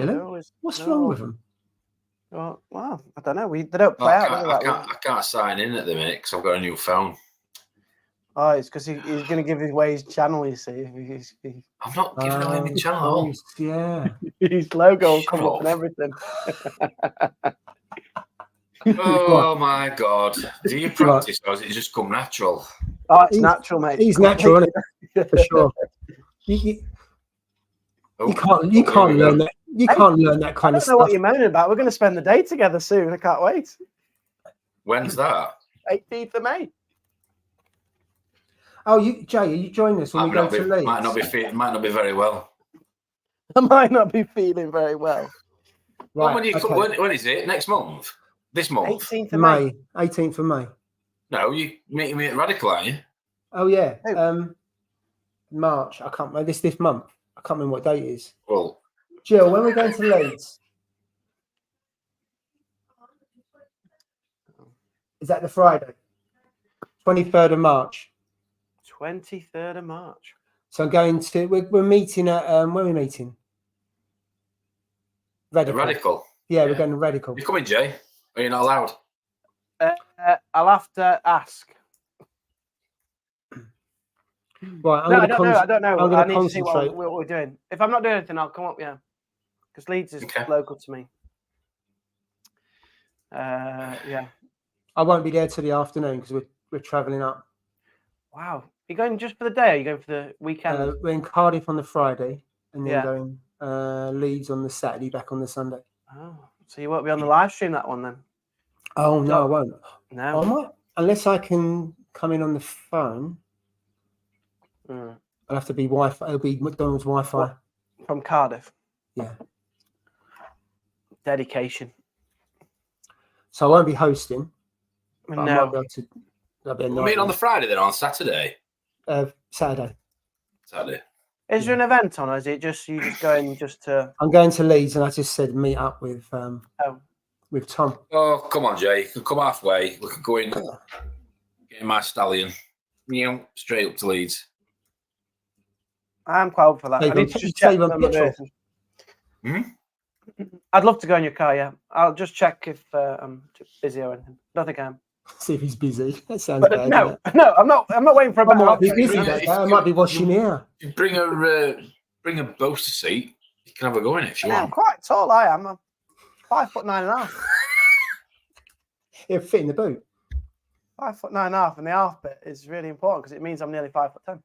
S2: No,
S1: really? What's wrong with them?
S2: Well, I don't know. They don't play out.
S3: I can't sign in at the minute because I've got a new phone.
S2: Oh, it's because he's going to give away his channel. You see,
S3: I'm not giving away my channel.
S1: Yeah,
S2: his logo will come up and everything.
S3: Oh my God! Do you practice or does it just come natural?
S2: Oh, it's natural, mate.
S1: He's natural, isn't it? For sure. You can't learn that. You can't learn that kind of stuff.
S2: I don't know what you're moaning about. We're going to spend the day together soon. I can't wait.
S3: When's that?
S2: 18th of May.
S1: Oh, Jay, are you joining us when we go to Leeds?
S3: Might not be very well.
S2: I might not be feeling very well.
S3: Right. When is it? Next month? This month?
S2: 18th of May.
S1: 18th of May.
S3: No, you meeting me at Radical, are you?
S1: Oh yeah. March. I can't remember this month. I can't remember what date it is.
S3: Well,
S1: Jill, when are we going to Leeds? Is that the Friday? 23rd of March.
S2: 23rd of March.
S1: So I'm going to. We're meeting at. Where are we meeting?
S3: Radical.
S1: Yeah, we're going to Radical.
S3: You coming, Jay? Are you not allowed?
S2: I'll have to ask.
S1: Right,
S2: I don't know. I need to see what we're doing. If I'm not doing anything, I'll come up. Yeah, because Leeds is local to me. Yeah.
S1: I won't be there till the afternoon because we're travelling up.
S2: Wow, you're going just for the day? Or are you going for the weekend?
S1: We're in Cardiff on the Friday, and then going Leeds on the Saturday, back on the Sunday.
S2: Oh, so you won't be on the live stream that one then?
S1: Oh no, I won't.
S2: No,
S1: I might, unless I can come in on the phone. I'll have to be Wi-Fi. It'll be McDonald's Wi-Fi
S2: from Cardiff.
S1: Yeah.
S2: Dedication.
S3: So
S1: I won't be hosting.
S2: No.
S1: I might be able to.
S3: We'll meet on the Friday then, on Saturday.
S1: Saturday.
S2: Is there an event on, or is it just you just going just to?
S1: I'm going to Leeds, and I just said meet up with with Tom.
S3: Oh, come on, Jay. You can come halfway. We can go in, get in my stallion, straight up to Leeds.
S2: I'm quite up for that. I need to just check I'd love to go in your car, yeah. I'll just check if I'm busy or anything. Don't think I am.
S1: See if he's busy. That sounds bad.
S2: No, I'm not waiting for a
S1: I might be busy that day. I might be washing here.
S3: You bring a booster seat. You can have a go in it if you want.
S2: I'm quite tall. I am. I'm 5'9.5".
S1: It'll fit in the boot.
S2: 5'9.5", and the half bit is really important because it means I'm nearly 5'10".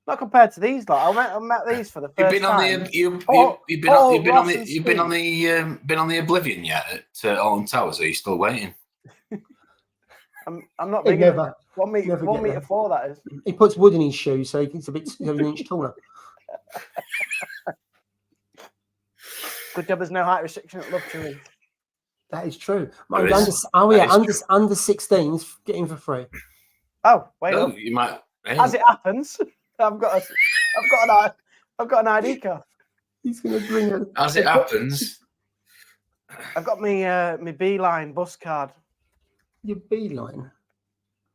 S2: Not compared to these, like I met these for the first time.
S3: You've been on the Oblivion yet at Alton Towers? Are you still waiting?
S2: I'm not
S1: He'd
S2: big
S1: never-
S2: enough. 1 meter,
S1: never
S2: 1
S1: get
S2: meter
S1: there.
S2: 4, that is.
S1: He puts wood in his shoes, so he's a bit an inch taller.
S2: Good job there's no height restriction at Livestreaming.
S1: That is true.
S3: There
S1: Under,
S3: is.
S1: oh
S3: That
S1: yeah,
S3: is
S1: under 16s, get in for free.
S2: Oh, wait
S3: No,
S2: up.
S3: you might. Hey.
S2: As it happens, I've got an ID card.
S1: He's going to bring it.
S3: As it happens,
S2: I've got my Beeline bus card.
S1: Your beeline.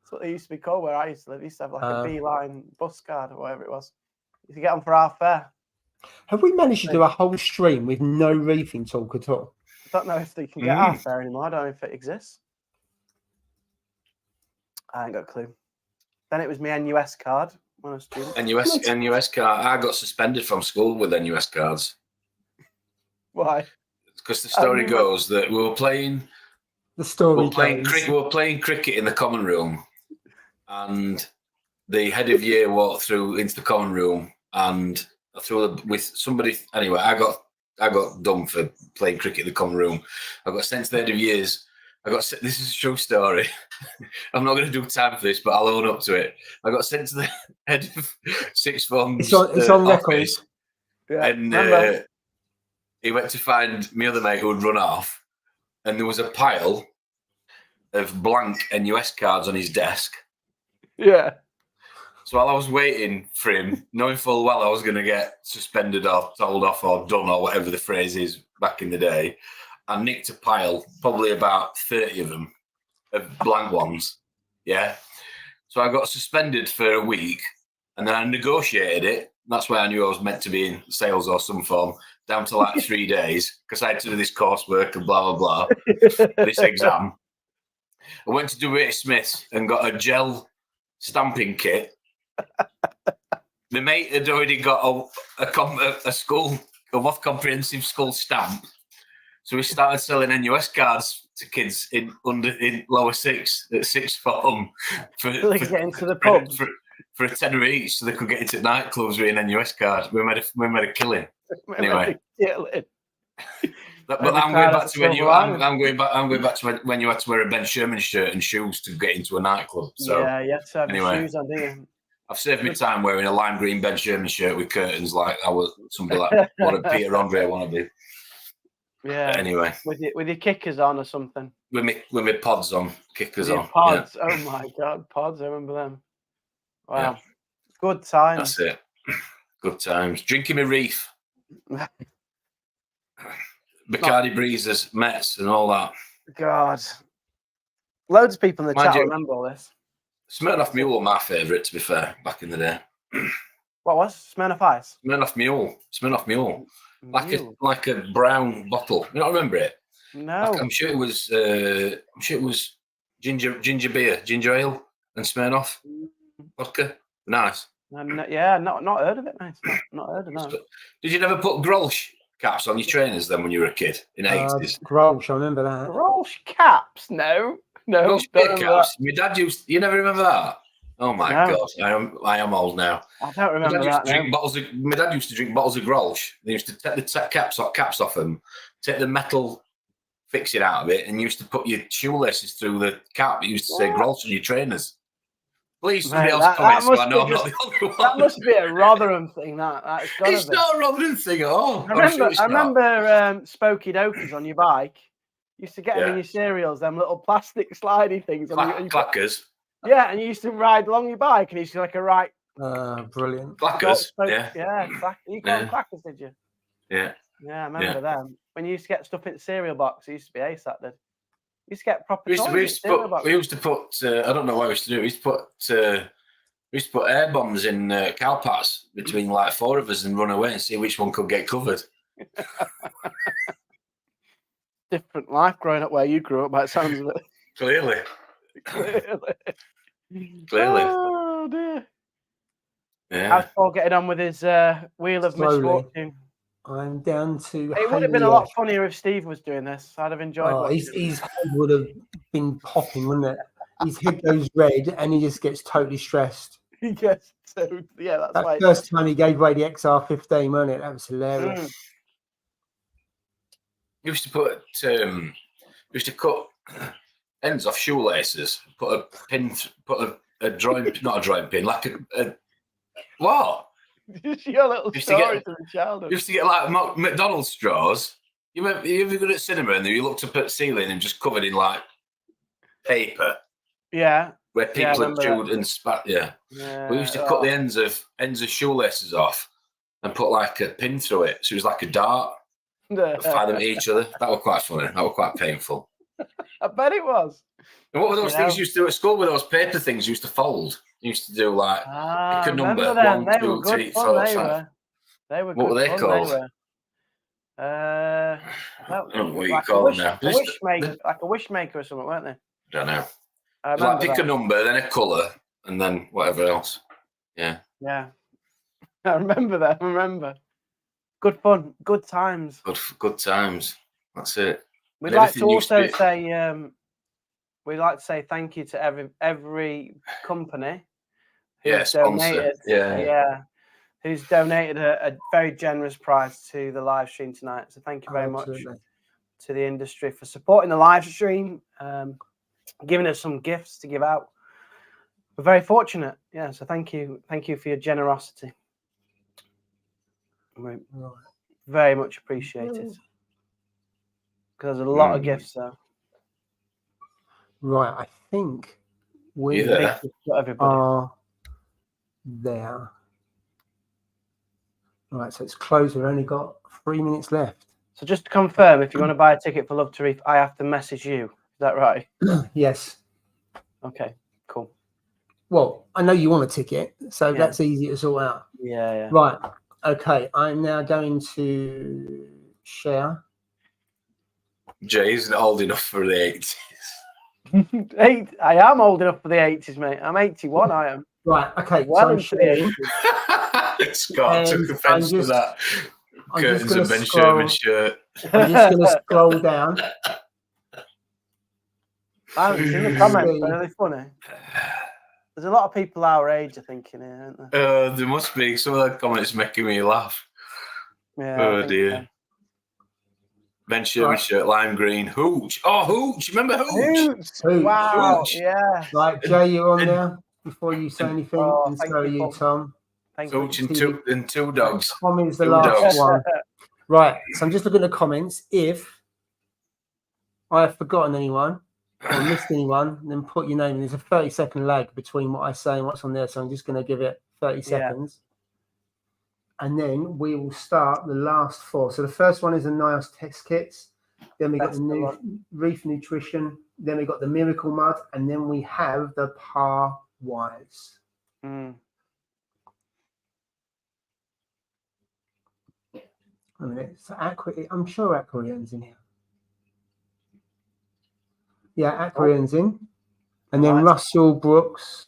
S2: That's what they used to be called where I used to live. They used to have like a Beeline bus card or whatever it was. You could get them for half fare.
S1: Have we managed to do a whole stream with no reefing talk at all?
S2: I don't know if they can get half fare anymore. I don't know if it exists. I ain't got a clue. Then it was my NUS card when I was a student.
S3: NUS card. I got suspended from school with NUS cards.
S2: Why?
S3: Because the story goes that we were playing.
S1: The story
S3: we were playing cricket in the common room, and the head of year walked through into the common room, and I threw with somebody. Anyway, I got done for playing cricket in the common room. I got sent to the head of years. This is a true story. I'm not going to do time for this, but I'll own up to it. I got sent to the head of sixth form. It's
S1: on record.
S3: Yeah, and he went to find my other mate who had run off, and there was a pile of blank NUS cards on his desk.
S2: Yeah.
S3: So while I was waiting for him, knowing full well I was going to get suspended or told off or done or whatever the phrase is back in the day, I nicked a pile, probably about 30 of them, of blank ones. Yeah. So I got suspended for a week, and then I negotiated it. That's why I knew I was meant to be in sales or some form, down to like 3 days, because I had to do this coursework and blah, blah, blah, this exam. I went to do Smith's and got a gel stamping kit. My mate had already got a school, a Wath comprehensive school stamp. So we started selling NUS cards to kids in lower six at sixth form for
S2: get into the pub
S3: for a tenner each, so they could get into nightclubs with an NUS card. We made a killing. Anyway, but I'm going back to I'm going back to when you had to wear a Ben Sherman shirt and shoes to get into a nightclub. So
S2: yeah, you had to have your shoes on, didn't you?
S3: I've saved my time wearing a lime green Ben Sherman shirt with curtains, like I was somebody like what a Peter Andre want to be.
S2: Yeah.
S3: But anyway,
S2: with your kickers on or something.
S3: With my pods on, kickers on.
S2: Pods.
S3: Yeah.
S2: Oh my god, pods! I remember them. Wow,
S3: Yeah.
S2: Good times.
S3: That's it. Good times. Drinking my Reef, Bacardi Breezers, Mets, and all that.
S2: God, loads of people in the chat remember all this.
S3: Smirnoff Mule were my favourite, to be fair, back in the day.
S2: What was Smirnoff Ice?
S3: Smirnoff Mule. Like a brown bottle. You don't remember it?
S2: No.
S3: I'm sure it was ginger beer, ginger ale, and Smirnoff vodka. Nice.
S2: Yeah, not heard of it, mate. Not heard of that.
S3: Did you never put Grolsch caps on your trainers then when you were a kid in the 80s?
S1: Grolsch, I remember that.
S2: Grolsch caps? No.
S3: Grolsch beer caps. My dad used. You never remember that? Oh my God, I am old now.
S2: I don't remember that.
S3: My dad used to drink bottles of Grolsch. They used to take the caps off them, take the metal fixing out of it, and used to put your shoelaces through the cap. It used to say Grolsch on your trainers. Please, somebody else comment so I know I'm not the only one.
S2: That must be a Rotherham thing. It's
S3: not a Rotherham thing at all.
S2: I remember Spokey Dokies on your bike. You used to get them in your cereals, them little plastic slidey things.
S3: Clackers.
S2: Yeah, and you used to ride along your bike, and you used to like a right.
S1: Brilliant.
S3: Clackers.
S2: Yeah. You called them clackers, did you?
S3: Yeah.
S2: Yeah, I remember them. When you used to get stuff in the cereal box, it used to be ace that did. You used to get proper.
S3: We used to put. I don't know what we used to do. We used to put air bombs in cowpats between like 4 of us and run away and see which one could get covered.
S2: Different life growing up where you grew up, by the sounds of it.
S3: Clearly.
S2: Oh dear.
S3: Yeah.
S2: How's Paul getting on with his wheel of misfortune?
S1: I'm down to.
S2: It would have been a lot funnier if Steve was doing this. I'd have enjoyed.
S1: His head would have been popping, wouldn't it? His head goes red, and he just gets totally stressed.
S2: He gets so that's
S1: that
S2: why.
S1: First time he gave away the XR15, wasn't it? That was hilarious.
S3: Used to put. Used to cut ends off shoelaces. Put a pin, put a drawing, not a drawing pin, like a what?
S2: Your little
S3: Used
S2: story to the childhood.
S3: Used to get like McDonald's straws. You ever go to cinema and you looked up at the ceiling and just covered in like paper?
S2: Yeah.
S3: Where people had chewed and spat. Yeah. We used to cut the ends of shoelaces off and put like a pin through it, so it was like a dart. Fire them at each other. That was quite funny. That was quite painful.
S2: I bet it was.
S3: And what were those things you used to do at school with those paper things you used to fold? You used to do like pick a number, 1, 2, 3, 4, 5.
S2: They were
S3: what were they called?
S2: I
S3: don't know what you call them now.
S2: Like a wish maker or something, weren't they?
S3: I don't know.
S2: Like
S3: pick a number, then a colour, and then whatever else. Yeah.
S2: Yeah. I remember that. Good fun. Good times.
S3: Good times. That's it.
S2: We'd like to also say we'd like to say thank you to every company who's donated. Yeah. Who's donated a very generous price to the live stream tonight. So thank you very much to the industry for supporting the live stream, giving us some gifts to give out. We're very fortunate. Yeah, so thank you for your generosity. We very much appreciate it. Because there's a lot of gifts there.
S1: Right, I think we are there. Right, so it's closed. We've only got 3 minutes left.
S2: So just to confirm, if you want to buy a ticket for Love to Reef, I have to message you. Is that right?
S1: Yes.
S2: Okay, cool.
S1: Well, I know you want a ticket, so that's easy to sort out.
S2: Yeah.
S1: Right. Okay, I'm now going to share.
S3: Jay's not old enough for the
S2: 80s. I am old enough for the 80s, mate. I'm 81, I am.
S1: Right, okay.
S2: Well into the
S3: 80s. Scott took offence to that. Curtains and Ben Sherman shirt.
S1: I'm just going to scroll down.
S2: I haven't seen the comments, but are they funny? There's a lot of people our age, I think, in here, aren't there?
S3: There must be. Some of the comments making me laugh.
S2: Yeah,
S3: oh, dear. So. Ben Sherman shirt, lime green. Hooch. Oh, Hooch. Remember Hooch?
S1: Hooch.
S2: Wow,
S1: Hooch.
S2: yeah.
S1: Right, Jay, you're on there before you say anything. And so are you, Tom.
S3: Hooch and two dogs.
S1: Tom is the last one. Right, so I'm just looking at the comments. If I have forgotten anyone or missed anyone, then put your name in. There's a 30-second lag between what I say and what's on there, so I'm just going to give it 30 seconds. And then we will start the last 4. So the first one is the NIOS test kits. Then we got the new Reef Nutrition. Then we got the Miracle Mud. And then we have the Par Wise.
S2: Mm.
S1: A minute. So I'm sure Aquarian's in here. Yeah, Aquarian's in. And then Russell Brooks.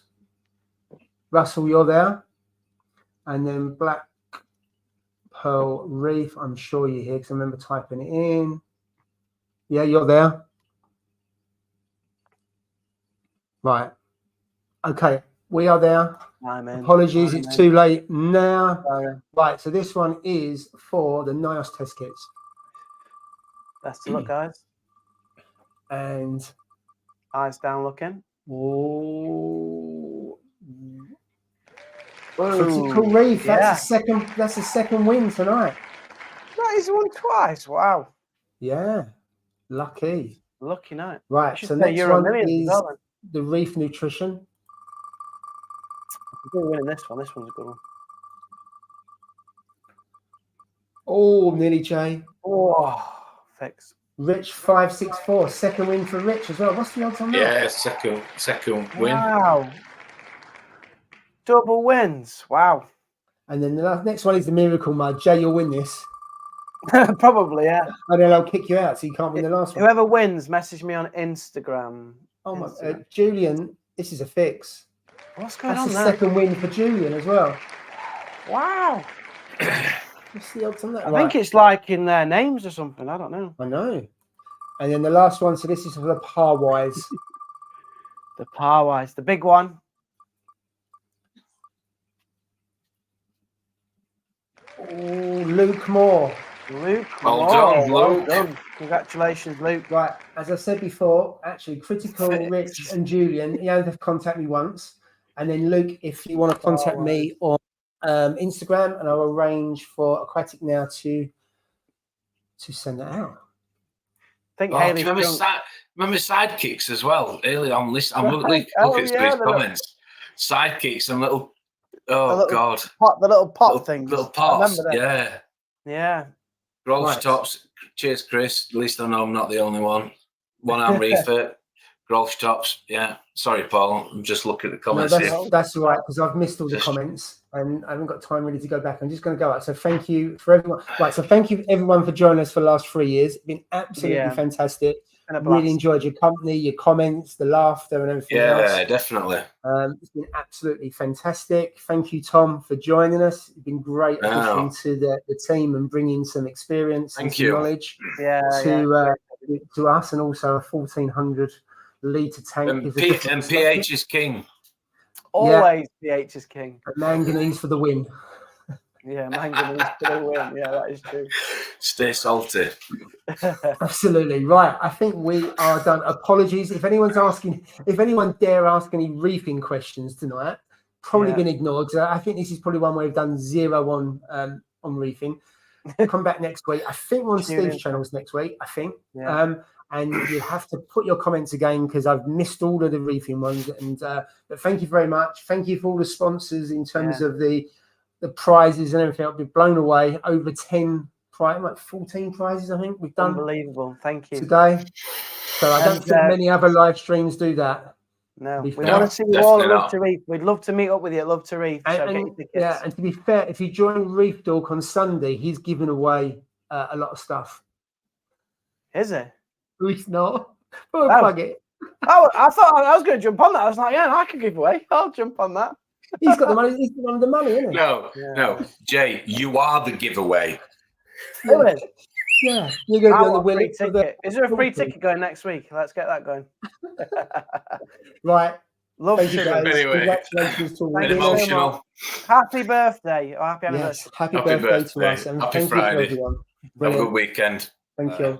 S1: Russell, you're there. And then Black Pearl Reef, I'm sure you're here because I remember typing it in. Yeah, you're there. Right. Okay, we are there. Apologies, it's too late now. Right, so this one is for the NIOS test kits.
S2: Best of luck, guys.
S1: And
S2: eyes down looking.
S1: Oh. Critical Reef. That's a second win tonight.
S2: That is won twice. Wow.
S1: Yeah. Lucky
S2: night.
S1: Right. So next one is the Reef Nutrition.
S2: I'm winning this one. This one's a good one.
S1: Oh, nearly Jay.
S2: Oh, fix.
S1: Rich 564. Second win for Rich as well. What's the odds on that?
S3: Yeah, second win.
S2: Wow. Double wins. Wow.
S1: And then the next one is the Miracle Mud. Jay, you'll win this.
S2: Probably, yeah.
S1: And then I'll kick you out so you can't win the last one.
S2: Whoever wins, message me on Instagram.
S1: Oh my, Julian, this is a fix.
S2: What's going on there?
S1: That's a second win for Julian as well.
S2: Wow.
S1: What's the odds on that?
S2: I think it's like in their names or something. I don't know.
S1: I know. And then the last one, so this is for the Par Wise.
S2: The Par Wise, the big one.
S1: Oh, Luke Moore.
S2: Luke.
S3: Well
S2: Moore,
S3: done,
S2: well
S3: Luke.
S2: done. Congratulations, Luke.
S1: Right, as I said before, actually, Critical, Rich, and Julian, you only have to contact me once. And then Luke, if you want to contact me on Instagram, and I'll arrange for Aquatic Now to send that out.
S2: I think
S3: Oh,
S2: Haley's
S3: remember sidekicks as well? Early on, I'm
S2: Right.
S3: looking
S2: Oh,
S3: at
S2: yeah,
S3: these comments. Sidekicks and little. Oh
S2: little
S3: God!
S2: the little pot things.
S3: Little
S2: I remember
S3: pots.
S2: them.
S3: Yeah.
S2: Yeah.
S3: Growth
S1: Right.
S3: tops. Cheers, Chris. At least I know I'm not the only one. One arm reefer. Growth tops. Yeah. Sorry, Paul. I'm just looking at the comments here.
S1: That's all right, because I've missed all the comments and I haven't got time really to go back. I'm just going to go out. So thank you for everyone. Right. So thank you everyone for joining us for the last 3 years. It's been absolutely fantastic.
S2: Been a blast.
S1: Really enjoyed your company, your comments, the laughter, and everything else.
S3: Yeah, definitely.
S1: It's been absolutely fantastic. Thank you, Tom, for joining us. It's been great addition to the team and bringing some experience and some knowledge to us, and also a 1,400 litre tank.
S3: And pH is king.
S2: Always pH is king.
S1: Manganese for the win.
S2: Yeah, manganese for the win. Yeah, that is true.
S3: Stay salty.
S1: Absolutely right. I think we are done. Apologies if anyone's asking, if anyone dare ask any reefing questions tonight, probably been ignored. Because I think this is probably one where we've done zero on reefing. Come back next week. I think we're on Steve's channels next week. I think.
S2: Yeah.
S1: And you have to put your comments again because I've missed all of the reefing ones. And but thank you very much. Thank you for all the sponsors in terms of the prizes and everything. I've been blown away. Over 10 prizes, like 14 prizes, I think we've done.
S2: Unbelievable. Thank you.
S1: Today. So I don't think many other live streams do that.
S2: No, we want to see you all at Love to Reef. We'd love to meet up with you at Love to Reef. So get your tickets.
S1: Yeah, and to be fair, if you join Reef Dork on Sunday, he's giving away a lot of stuff.
S2: Is it?
S1: Reef not. Plug it.
S2: Oh, I thought I was going to jump on that. I was like, yeah, I can give away. I'll jump on that.
S1: He's got the money. He's the one with the money, isn't he?
S3: No, Jay, you are the giveaway.
S2: Who is?
S1: Yeah, you're going to be on the winning
S2: ticket. Is there a free ticket going next week? Let's get that going.
S1: Right.
S2: Love
S1: you guys.
S3: Anyway,
S1: congratulations to all.
S3: Emotional.
S2: Happy birthday or happy anniversary.
S1: Yes, happy birthday to us. And
S3: Happy
S1: thank
S3: Friday.
S1: you to everyone.
S3: Have a good weekend.
S1: Thank you.